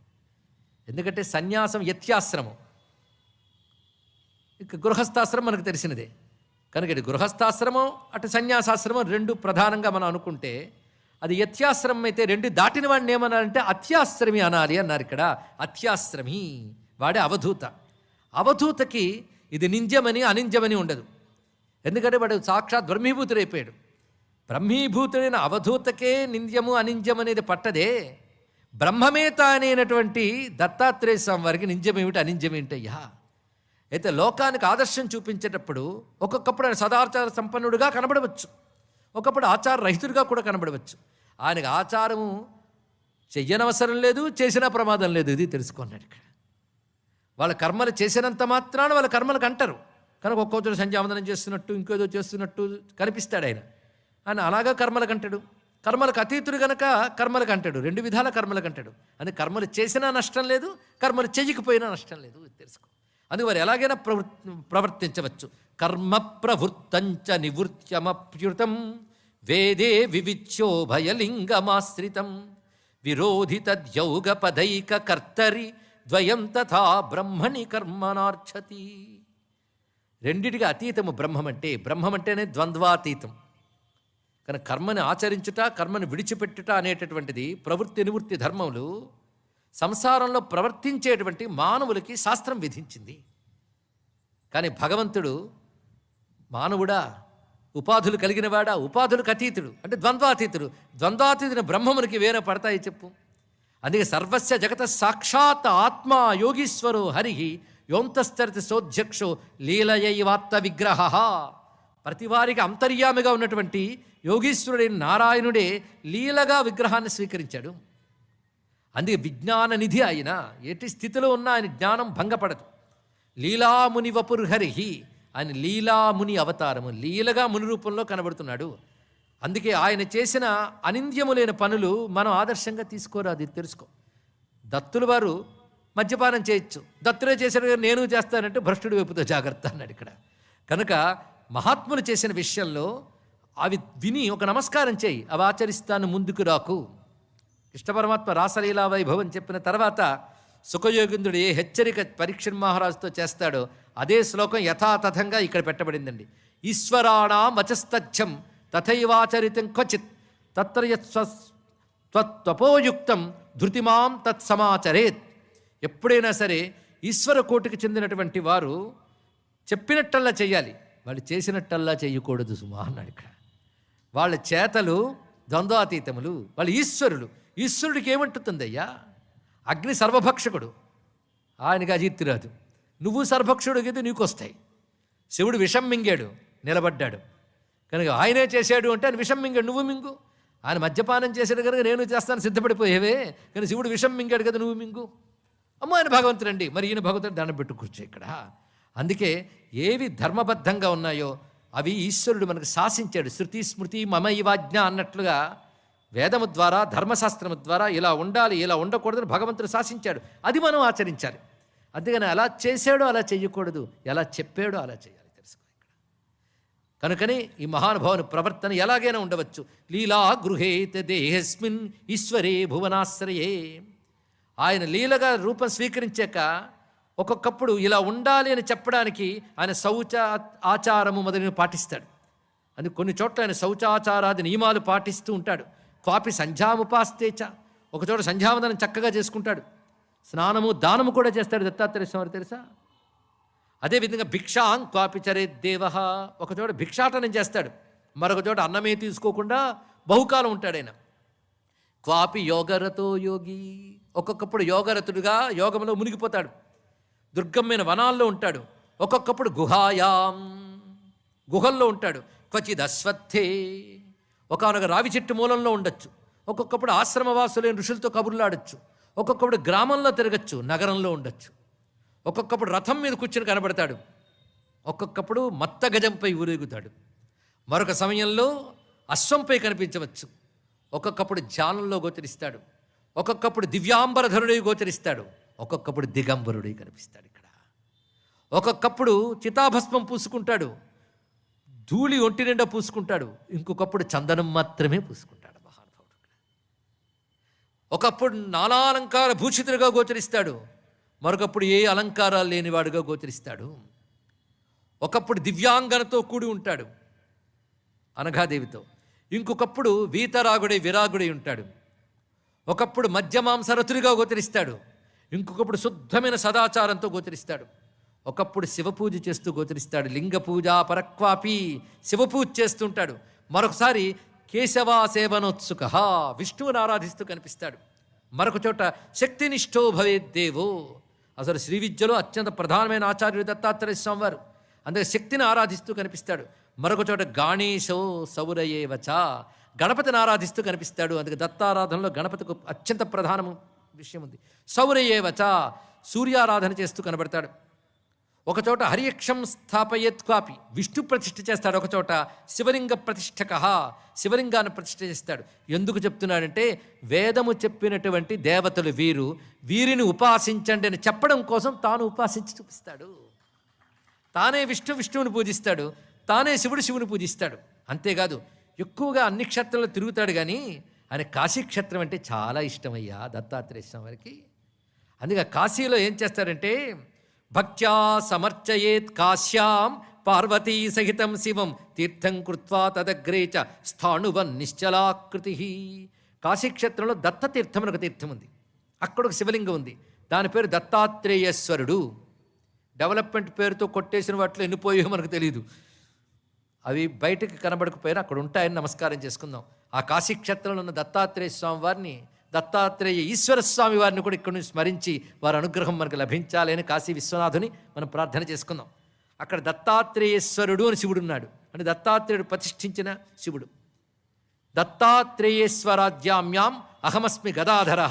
ఎందుకంటే సన్యాసం యత్యాశ్రమం, ఇక గృహస్థాశ్రమం మనకు తెలిసినదే కనుక ఇది గృహస్థాశ్రమం అటు సన్యాసాశ్రమం రెండు ప్రధానంగా మనం అనుకుంటే, అది యత్యాశ్రమం అయితే రెండు దాటిన వాడిని ఏమన్నారంటే అత్యాశ్రమి అనాలి అన్నారు. ఇక్కడ అత్యాశ్రమి వాడే అవధూత. అవధూతకి ఇది నింజమని అనింజమని ఉండదు. ఎందుకంటే వాడు సాక్షాత్ బ్రహ్మీభూతుడైపోయాడు. బ్రహ్మీభూతుడైన అవధూతకే నింద్యము అనింజం అనేది పట్టదే. బ్రహ్మమే తానైనటువంటి దత్తాత్రేయ స్వామి వారికి నింజమేమిటి అనింజమేంటయ్యా. అయితే లోకానికి ఆదర్శం చూపించేటప్పుడు ఒక్కొక్కప్పుడు ఆయన సదాచార సంపన్నుడిగా కనబడవచ్చు, ఒకప్పుడు ఆచార రహితుడిగా కూడా కనబడవచ్చు. ఆయనకు ఆచారము చెయ్యనవసరం లేదు, చేసినా ప్రమాదం లేదు. ఇది తెలుసుకున్నాడు ఇక్కడ. వాళ్ళ కర్మలు చేసినంత మాత్రాన వాళ్ళ కర్మలకు అంటారు కనుక ఒక్కొక్కరు సంధ్యావందనం చేస్తున్నట్టు ఇంకేదో చేస్తున్నట్టు కనిపిస్తాడు ఆయన. ఆయన అలాగా కర్మలకు అంటాడు. కర్మలకు అతీతుడు గనక కర్మలకు అంటాడు. రెండు విధాల కర్మలకు అంటాడు. అని కర్మలు చేసినా నష్టం లేదు, కర్మలు చేయకపోయినా నష్టం లేదు. తెలుసుకో. అందుకు వారు ఎలాగైనా ప్రవర్తించవచ్చు. కర్మ ప్రవృత్తంచ నివృత్యమప్యుతం వేదే వివిచ్యోభయలింగమాశ్రితం విరోధితద్యౌగ పదైక కర్తరి ద్వయం తథా బ్రహ్మణి కర్మనార్చతి. రెండిటికి అతీతము బ్రహ్మం అంటే. బ్రహ్మం అంటేనే ద్వంద్వాతీతం. కానీ కర్మని ఆచరించుట, కర్మని విడిచిపెట్టుట అనేటటువంటిది ప్రవృత్తి నివృత్తి ధర్మములు సంసారంలో ప్రవర్తించేటువంటి మానవులకి శాస్త్రం విధించింది. కానీ భగవంతుడు మానవుడా, ఉపాధులు కలిగినవాడా, ఉపాధులకు అతీతుడు అంటే ద్వంద్వాతీతుడు. ద్వంద్వాతీతుని బ్రహ్మమునికి వేరే పడతాయి చెప్పు. అందుకే సర్వస్య జగత సాక్షాత్ ఆత్మ యోగీశ్వరో హరి యోంతశ్చరిత సోధ్యక్షో లీలయైవాత్మ విగ్రహ. ప్రతివారికి అంతర్యామిగా ఉన్నటువంటి యోగీశ్వరుడైన నారాయణుడే లీలగా విగ్రహాన్ని స్వీకరించాడు. అందుకే విజ్ఞాన నిధి ఆయన ఎట్టి స్థితిలో ఉన్నా ఆయన జ్ఞానం భంగపడదు. లీలాముని వపుర్హరి, ఆయన లీలాముని అవతారము, లీలగా ముని రూపంలో కనబడుతున్నాడు. అందుకే ఆయన చేసిన అనింద్యములైన పనులు మనం ఆదర్శంగా తీసుకోరాదు. ఇది తెలుసుకో. దత్తుల వారు మద్యపానం చేయొచ్చు, దత్తులే చేశాడు నేను చేస్తానంటే భ్రష్టుడి వైపుతో జాగ్రత్త అన్నాడు ఇక్కడ. కనుక మహాత్ములు చేసిన విషయంలో అవి విని ఒక నమస్కారం చేయి, అవి ఆచరిస్తాను, ముందుకు రాకు. కృష్ణ పరమాత్మ రాసలీలా వైభవం చెప్పిన తర్వాత సుఖయోగిందుడు ఏ హెచ్చరిక పరీక్ష మహారాజుతో చేస్తాడో అదే శ్లోకం యథాతథంగా ఇక్కడ పెట్టబడిందండి. ఈశ్వరాణం వచస్తథ్యం తథైవాచరితం క్వచిత్ తత్ర యత్స్వపోయుక్తం ధృతిమాం తత్సమాచరేత్. ఎప్పుడైనా సరే ఈశ్వర కోటికి చెందినటువంటి వారు చెప్పినట్టల్లా చేయాలి, వాళ్ళు చేసినట్టల్లా చేయకూడదు సుమా అన్నాడు ఇక్కడ. వాళ్ళ చేతలు ద్వంద్వాతీతములు, వాళ్ళు ఈశ్వరులు. ఈశ్వరుడికి ఏమంటుందయ్యా? అగ్ని సర్వభక్షకుడు, ఆయనకి అజీర్తి రాదు. నువ్వు సర్వభక్షుడు అయితే నీకు వస్తాయి. శివుడు విషం మింగాడు, నిలబడ్డాడు కనుక ఆయనే చేశాడు అంటే ఆయన విషం మింగాడు, నువ్వు మింగు. ఆయన మద్యపానం చేశాడు కనుక నేను చేస్తాను సిద్ధపడిపోయేవే, కానీ శివుడు విషం మింగాడు కదా, నువ్వు మింగు. అమ్మో ఆయన భగవంతుడండి, మరి ఈయన భగవంతుడు దండం పెట్టు కూర్చో ఇక్కడ. అందుకే ఏవి ధర్మబద్ధంగా ఉన్నాయో అవి ఈశ్వరుడు మనకు శాసించాడు. శృతి స్మృతి మమ ఇవాజ్ఞ అన్నట్లుగా వేదము ద్వారా ధర్మశాస్త్రము ద్వారా ఇలా ఉండాలి, ఇలా ఉండకూడదని భగవంతుడు శాసించాడు. అది మనం ఆచరించాలి. అందుకని అలా చేశాడో అలా చేయకూడదు, ఎలా చెప్పాడో అలా చేయాలి. తెలుసుకో ఇక్కడ. కనుకనే ఈ మహానుభావుని ప్రవర్తన ఎలాగైనా ఉండవచ్చు. లీలా గృహేత దేహస్మిన్ ఈశ్వరే భువనాశ్రయే. ఆయన లీలగా రూపం స్వీకరించాక ఒక్కొక్కప్పుడు ఇలా ఉండాలి అని చెప్పడానికి ఆయన శౌచ ఆచారము మొదలైనవి పాటిస్తాడు. అని కొన్ని చోట్ల ఆయన శౌచాచారాది నియమాలు పాటిస్తూ ఉంటాడు. క్వాపి సంధ్యాముపాస్తేచ, ఒకచోట సంధ్యావందనం చక్కగా చేసుకుంటాడు. స్నానము దానము కూడా చేస్తాడు దత్తాత్రేయ స్వామి, తెలుసా? అదేవిధంగా భిక్షాం క్వాపి చరేద్దేవ, ఒకచోట భిక్షాటనం చేస్తాడు, మరొక చోట అన్నమే తీసుకోకుండా బహుకాలం ఉంటాడు ఆయన. క్వాపి యోగరతో యోగి, ఒక్కొక్కప్పుడు యోగరతుడుగా యోగంలో మునిగిపోతాడు. దుర్గమ్మైన వనాల్లో ఉంటాడు. ఒక్కొక్కప్పుడు గుహాయాం, గుహల్లో ఉంటాడు. క్వచిద్ అశ్వత్థే, ఒకనొక రావి చెట్టు మూలంలో ఉండొచ్చు. ఒక్కొక్కప్పుడు ఆశ్రమవాసులైన ఋషులతో కబుర్లాడచ్చు. ఒక్కొక్కప్పుడు గ్రామంలో తిరగచ్చు, నగరంలో ఉండొచ్చు. ఒక్కొక్కప్పుడు రథం మీద కూర్చుని కనబడతాడు. ఒక్కొక్కప్పుడు మత్త గజంపై ఊరేగుతాడు. మరొక సమయంలో అశ్వంపై కనిపించవచ్చు. ఒక్కొక్కప్పుడు ధ్యానంలో గోచరిస్తాడు. ఒక్కొక్కప్పుడు దివ్యాంబరధరుడై గోచరిస్తాడు. ఒక్కొక్కప్పుడు దిగంబరుడై కనిపిస్తాడు ఇక్కడ. ఒక్కొక్కప్పుడు చితాభస్మం పూసుకుంటాడు, ధూళి ఒంటి నిండా పూసుకుంటాడు. ఇంకొకప్పుడు చందనం మాత్రమే పూసుకుంటాడు మహానుభావుడు. ఒకప్పుడు నానాలంకార భూషితుడిగా గోచరిస్తాడు, మరొకప్పుడు ఏ అలంకారాలు లేనివాడుగా గోచరిస్తాడు. ఒకప్పుడు దివ్యాంగనతో కూడి ఉంటాడు అనఘాదేవితో, ఇంకొకప్పుడు వీతరాగుడై విరాగుడై ఉంటాడు. ఒకప్పుడు మధ్యమాంసరతుడిగా గోచరిస్తాడు, ఇంకొకప్పుడు శుద్ధమైన సదాచారంతో గోచరిస్తాడు. ఒకప్పుడు శివపూజ చేస్తూ గోచరిస్తాడు, లింగ పూజ పరక్వాపి, శివపూజ చేస్తుంటాడు. మరొకసారి కేశవా సేవనోత్సుక, విష్ణువుని ఆరాధిస్తూ కనిపిస్తాడు. మరొక చోట శక్తినిష్టో భవేద్దేవో, అసలు శ్రీ విద్యలో అత్యంత ప్రధానమైన ఆచార్యుడు దత్తాత్రేయ స్వామి వారు, అందుకే శక్తిని ఆరాధిస్తూ కనిపిస్తాడు. మరొక చోట గాణేశో సౌరయేవచ, గణపతిని ఆరాధిస్తూ కనిపిస్తాడు. అందుకే దత్తారాధనలో గణపతికి అత్యంత ప్రధాన విషయం ఉంది. సౌరయేవచ, సూర్యారాధన చేస్తూ కనబడతాడు. ఒకచోట హరియక్షం స్థాపయేత్ క్వాపి, విష్ణు ప్రతిష్ఠ చేస్తాడు. ఒకచోట శివలింగ ప్రతిష్ఠక, శివలింగాన్ని ప్రతిష్ఠ చేస్తాడు. ఎందుకు చెప్తున్నాడంటే వేదము చెప్పినటువంటి దేవతలు వీరు, వీరిని ఉపాసించండి అని చెప్పడం కోసం తాను ఉపాసించి చూపిస్తాడు. తానే విష్ణువుని పూజిస్తాడు, తానే శివుని పూజిస్తాడు. అంతేకాదు ఎక్కువగా అన్ని క్షేత్రాల్లో తిరుగుతాడు. కానీ ఆయన కాశీక్షేత్రం అంటే చాలా ఇష్టమయ్యా దత్తాత్రేయ స్వామి వారికి. అందుకే కాశీలో ఏం చేస్తాడంటే భక్త్యా సమర్చయేత్ కాశ్యాం పార్వతీ సహితం శివం తీర్థం కృత్వా తదగ్రే చ స్థాణువన్ నిశ్చలాకృతి. కాశీక్షేత్రంలో దత్తతీర్థం అని ఒక తీర్థం ఉంది. అక్కడ ఒక శివలింగం ఉంది, దాని పేరు దత్తాత్రేయేశ్వరుడు. డెవలప్మెంట్ పేరుతో కొట్టేసిన వాటిలో ఎన్నిపోయో మనకు తెలియదు. అవి బయటకు కనబడకపోయినా అక్కడ ఉంటాయని నమస్కారం చేసుకుందాం. ఆ కాశీక్షేత్రంలో ఉన్న దత్తాత్రేయ స్వామి వారిని, దత్తాత్రేయ ఈశ్వర స్వామి వారిని కూడా ఇక్కడ నుంచి స్మరించి వారి అనుగ్రహం మనకు లభించాలి అని కాశీ విశ్వనాథుని మనం ప్రార్థన చేసుకుందాం. అక్కడ దత్తాత్రేయేశ్వరుడు అని శివుడు ఉన్నాడు, అంటే దత్తాత్రేయుడు ప్రతిష్ఠించిన శివుడు. దత్తాత్రేయేశ్వరాజ్యామ్యాం అహమస్మి గదాధర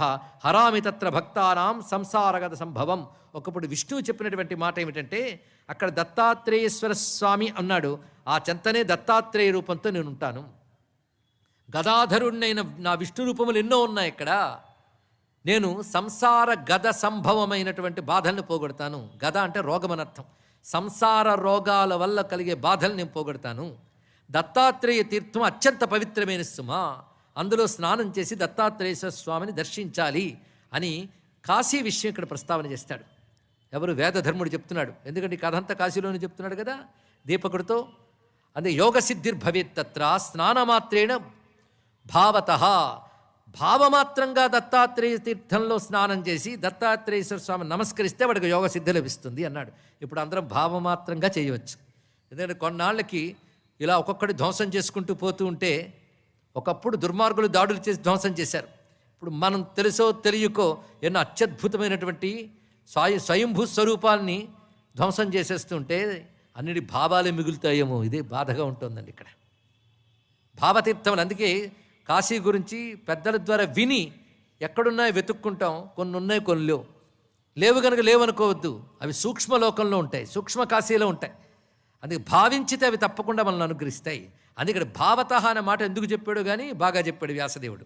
హరామి తత్ర భక్తానాం సంసారగత సంభవం. ఒకప్పుడు విష్ణువు చెప్పినటువంటి మాట ఏమిటంటే అక్కడ దత్తాత్రేయేశ్వర స్వామి అన్నాడు, ఆ చెంతనే దత్తాత్రేయ రూపంతో నేను ఉంటాను. గదాధరుణ్ణైన నా విష్ణు రూపములు ఎన్నో ఉన్నాయి ఇక్కడ. నేను సంసార గద సంభవమైనటువంటి బాధల్ని పోగొడతాను. గద అంటే రోగం అనర్థం. సంసార రోగాల వల్ల కలిగే బాధలు నేను పోగొడతాను. దత్తాత్రేయ తీర్థం అత్యంత పవిత్రమైన సుమా, అందులో స్నానం చేసి దత్తాత్రేయేశ్వర స్వామిని దర్శించాలి అని కాశీ విషయం ఇక్కడ ప్రస్తావన చేస్తాడు. ఎవరు? వేదధర్ముడు చెప్తున్నాడు. ఎందుకంటే ఈ కథ అంతా కాశీలోనే చెప్తున్నాడు కదా దీపకుడితో. అదే యోగ సిద్ధిర్భవేత్ తత్ర స్నానమాత్రేణ భావత, భావమాత్రంగా దత్తాత్రేయ తీర్థంలో స్నానం చేసి దత్తాత్రేయేశ్వర స్వామిని నమస్కరిస్తే వాడికి యోగ సిద్ధి లభిస్తుంది అన్నాడు. ఇప్పుడు అందరం భావమాత్రంగా చేయవచ్చు. ఎందుకంటే కొన్నాళ్ళకి ఇలా ఒక్కొక్కటి ధ్వంసం చేసుకుంటూ పోతూ ఉంటే, ఒకప్పుడు దుర్మార్గులు దాడులు చేసి ధ్వంసం చేశారు. ఇప్పుడు మనం తెలుసో తెలియకో ఎన్నో అత్యద్భుతమైనటువంటి స్వయంభూ స్వరూపాలని ధ్వంసం చేసేస్తుంటే అన్నిటి భావాలే మిగులుతాయేమో. ఇదే బాధగా ఉంటుందండి ఇక్కడ భావతీర్థములు. అందుకే కాశీ గురించి పెద్దల ద్వారా విని ఎక్కడున్నాయో వెతుక్కుంటాం. కొన్ని ఉన్నాయి, కొన్ని లేవు. లేవు కనుక లేవనుకోవద్దు, అవి సూక్ష్మలోకంలో ఉంటాయి, సూక్ష్మ కాశీలో ఉంటాయి. అందుకే భావించితే అవి తప్పకుండా మనల్ని అనుగ్రహిస్తాయి. అందుకే భావత అనే మాట ఎందుకు చెప్పాడు కానీ బాగా చెప్పాడు వ్యాసదేవుడు.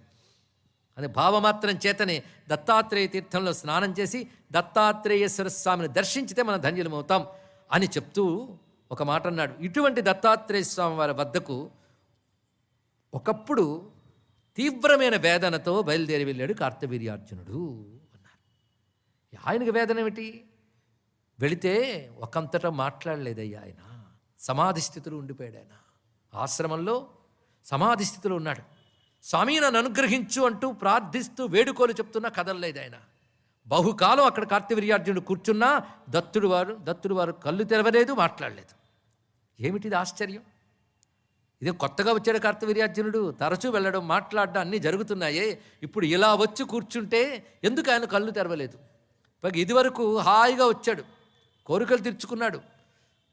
అదే భావమాత్రం చేతనే దత్తాత్రేయ తీర్థంలో స్నానం చేసి దత్తాత్రేయేశ్వర స్వామిని దర్శించితే మనం ధన్యులమవుతాం అని చెప్తూ ఒక మాట అన్నాడు, ఇటువంటి దత్తాత్రేయ స్వామి వారి వద్దకు ఒకప్పుడు తీవ్రమైన వేదనతో బయలుదేరి వెళ్ళాడు కార్తవీర్యార్జునుడు అన్నారు. ఆయనకి వేదన ఏమిటి? వెళితే ఒకంతటా మాట్లాడలేదయ్యా, ఆయన సమాధి స్థితిలో ఉండిపోయాడు. ఆయన ఆశ్రమంలో సమాధి స్థితిలో ఉన్నాడు. స్వామి నన్ను అనుగ్రహించు అంటూ ప్రార్థిస్తూ వేడుకోలు చెప్తున్నా కదలలేదు ఆయన. బహుకాలం అక్కడ కార్తవీర్యార్జునుడు కూర్చున్నా దత్తుడు వారు కళ్ళు తెరవలేదు, మాట్లాడలేదు. ఏమిటిది ఆశ్చర్యం? ఇదే కొత్తగా వచ్చాడు కార్తవీర్యార్జునుడు, తరచూ వెళ్ళడం మాట్లాడడం అన్నీ జరుగుతున్నాయే. ఇప్పుడు ఇలా వచ్చి కూర్చుంటే ఎందుకు ఆయన కళ్ళు తెరవలేదు? పైగా ఇదివరకు హాయిగా వచ్చాడు, కోరికలు తీర్చుకున్నాడు,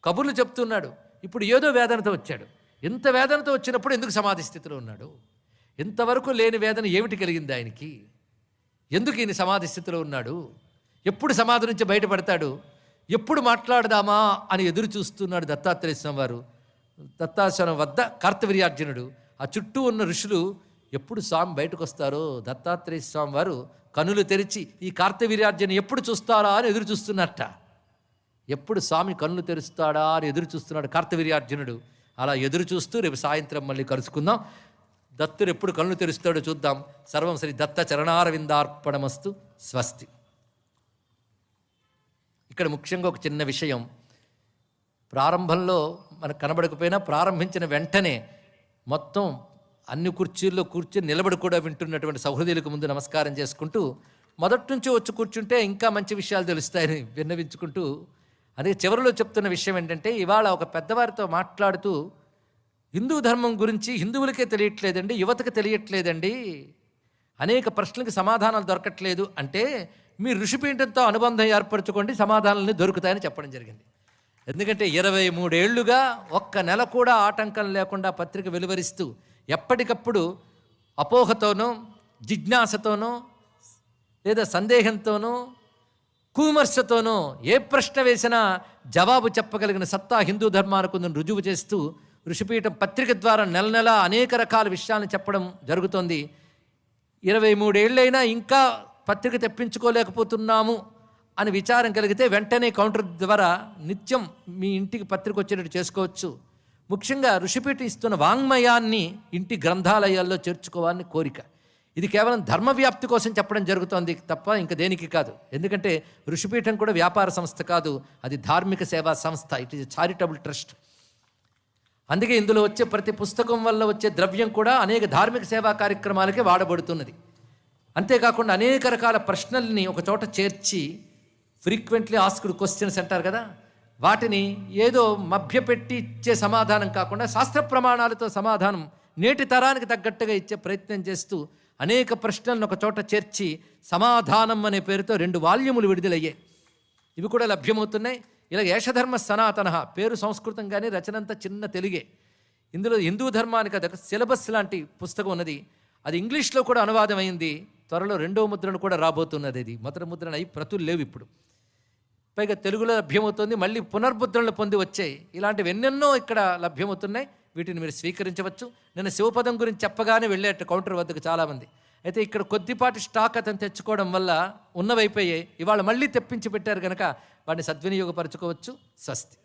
కబుర్లు చెప్తున్నాడు. ఇప్పుడు ఏదో వేదనతో వచ్చాడు. ఇంత వేదనతో వచ్చినప్పుడు ఎందుకు సమాధి స్థితిలో ఉన్నాడు? ఇంతవరకు లేని వేదన ఏమిటి కలిగింది ఆయనకి? ఎందుకు ఈయన సమాధి స్థితిలో ఉన్నాడు? ఎప్పుడు సమాధి నుంచి బయటపడతాడు? ఎప్పుడు మాట్లాడదామా అని ఎదురు చూస్తున్నాడు దత్తాత్రేయ స్వామి వారు. దత్తాశ్వరం వద్ద కార్తవీర్యార్జునుడు, ఆ చుట్టూ ఉన్న ఋషులు ఎప్పుడు స్వామి బయటకు వస్తారో దత్తాత్రేయ స్వామి వారు కనులు తెరిచి ఈ కార్తవీర్యార్జును ఎప్పుడు చూస్తారా అని ఎదురు చూస్తున్నట్ట. ఎప్పుడు స్వామి కన్నులు తెరుస్తాడా అని ఎదురు చూస్తున్నాడు కార్తవీర్యార్జునుడు. అలా ఎదురు చూస్తూ రేపు సాయంత్రం మళ్ళీ కలుసుకుందాం. దత్తుడు ఎప్పుడు కన్నులు తెరుస్తాడో చూద్దాం. సర్వం శ్రీ దత్త చరణారవిందార్పణమస్తు. స్వస్తి. ఇక్కడ ముఖ్యంగా ఒక చిన్న విషయం, ప్రారంభంలో మనకు కనబడకపోయినా ప్రారంభించిన వెంటనే మొత్తం అన్ని కుర్చీల్లో కూర్చుని నిలబడి కూడా వింటున్నటువంటి సహృదయులకు ముందు నమస్కారం చేసుకుంటూ, మొదటి నుంచి వచ్చి కూర్చుంటే ఇంకా మంచి విషయాలు తెలుస్తాయని విన్నవించుకుంటూ, అదే చివరిలో చెప్తున్న విషయం ఏంటంటే, ఇవాళ ఒక పెద్దవారితో మాట్లాడుతూ హిందూ ధర్మం గురించి హిందువులకే తెలియట్లేదండి, యువతకు తెలియట్లేదండి, అనేక ప్రశ్నలకు సమాధానాలు దొరకట్లేదు అంటే మీ ఋషిపీఠంతో అనుబంధం ఏర్పరచుకోండి, సమాధానాలని దొరుకుతాయని చెప్పడం జరిగింది. ఎందుకంటే 23 ఏళ్లుగా ఒక్క నెల కూడా ఆటంకం లేకుండా పత్రిక వెలువరిస్తూ ఎప్పటికప్పుడు అపోహతోనో జిజ్ఞాసతోనో లేదా సందేహంతోనో కువిమర్శతోనో ఏ ప్రశ్న వేసినా జవాబు చెప్పగలిగిన సత్తా హిందూ ధర్మానికి ఉందని రుజువు చేస్తూ ఋషిపీఠం పత్రిక ద్వారా నెల నెల అనేక రకాల విషయాలను చెప్పడం జరుగుతోంది. 23 ఏళ్ళైనా ఇంకా పత్రిక తెప్పించుకోలేకపోతున్నాము అని విచారం కలిగితే వెంటనే కౌంటర్ ద్వారా నిత్యం మీ ఇంటికి పత్రిక వచ్చేటట్టు చేసుకోవచ్చు. ముఖ్యంగా ఋషిపీఠం ఇస్తున్న వాంగ్మయాన్ని ఇంటి గ్రంథాలయాల్లో చేర్చుకోవాలని కోరిక. ఇది కేవలం ధర్మ వ్యాప్తి కోసం చెప్పడం జరుగుతోంది తప్ప ఇంకా దేనికి కాదు. ఎందుకంటే ఋషిపీఠం కూడా వ్యాపార సంస్థ కాదు, అది ధార్మిక సేవా సంస్థ. It is charitable trust. అందుకే ఇందులో వచ్చే ప్రతి పుస్తకం వల్ల వచ్చే ద్రవ్యం కూడా అనేక ధార్మిక సేవా కార్యక్రమాలకే వాడబడుతున్నది. అంతేకాకుండా అనేక రకాల ప్రశ్నల్ని ఒక చోట చేర్చి, ఫ్రీక్వెంట్లీ ఆస్క్డ్ క్వశ్చన్స్ అంటారు కదా, వాటిని ఏదో మభ్యపెట్టి ఇచ్చే సమాధానం కాకుండా శాస్త్ర ప్రమాణాలతో సమాధానం నేటి తరానికి తగ్గట్టుగా ఇచ్చే ప్రయత్నం చేస్తూ అనేక ప్రశ్నలను ఒక చోట చేర్చి సమాధానం అనే పేరుతో 2 వాల్యూములు విడుదలయ్యాయి. ఇవి కూడా లభ్యమవుతున్నాయి. ఇలా ఏషధర్మ సనాతన పేరు సంస్కృతం, కానీ రచనంతా చిన్న తెలుగే. ఇందులో హిందూ ధర్మానికి అది ఒక సిలబస్ లాంటి పుస్తకం ఉన్నది. అది ఇంగ్లీష్లో కూడా అనువాదం అయింది. త్వరలో 2వ ముద్రను కూడా రాబోతున్నది. అది మొదటి ముద్రను అయి ప్రతులు లేవు ఇప్పుడు. పైగా తెలుగులో లభ్యమవుతుంది, మళ్ళీ పునర్ముద్రణలు పొంది వచ్చాయి. ఇలాంటివి ఎన్నెన్నో ఇక్కడ లభ్యమవుతున్నాయి. వీటిని మీరు స్వీకరించవచ్చు. నేను శివపదం గురించి చెప్పగానే వెళ్ళేట కౌంటర్ వద్దకు చాలామంది. అయితే ఇక్కడ కొద్దిపాటి స్టాక్ అతను తెచ్చుకోవడం వల్ల ఉన్నవైపోయాయి. ఇవాళ మళ్ళీ తెప్పించి పెట్టారు కనుక వాటిని సద్వినియోగపరచుకోవచ్చు. స్వస్తి.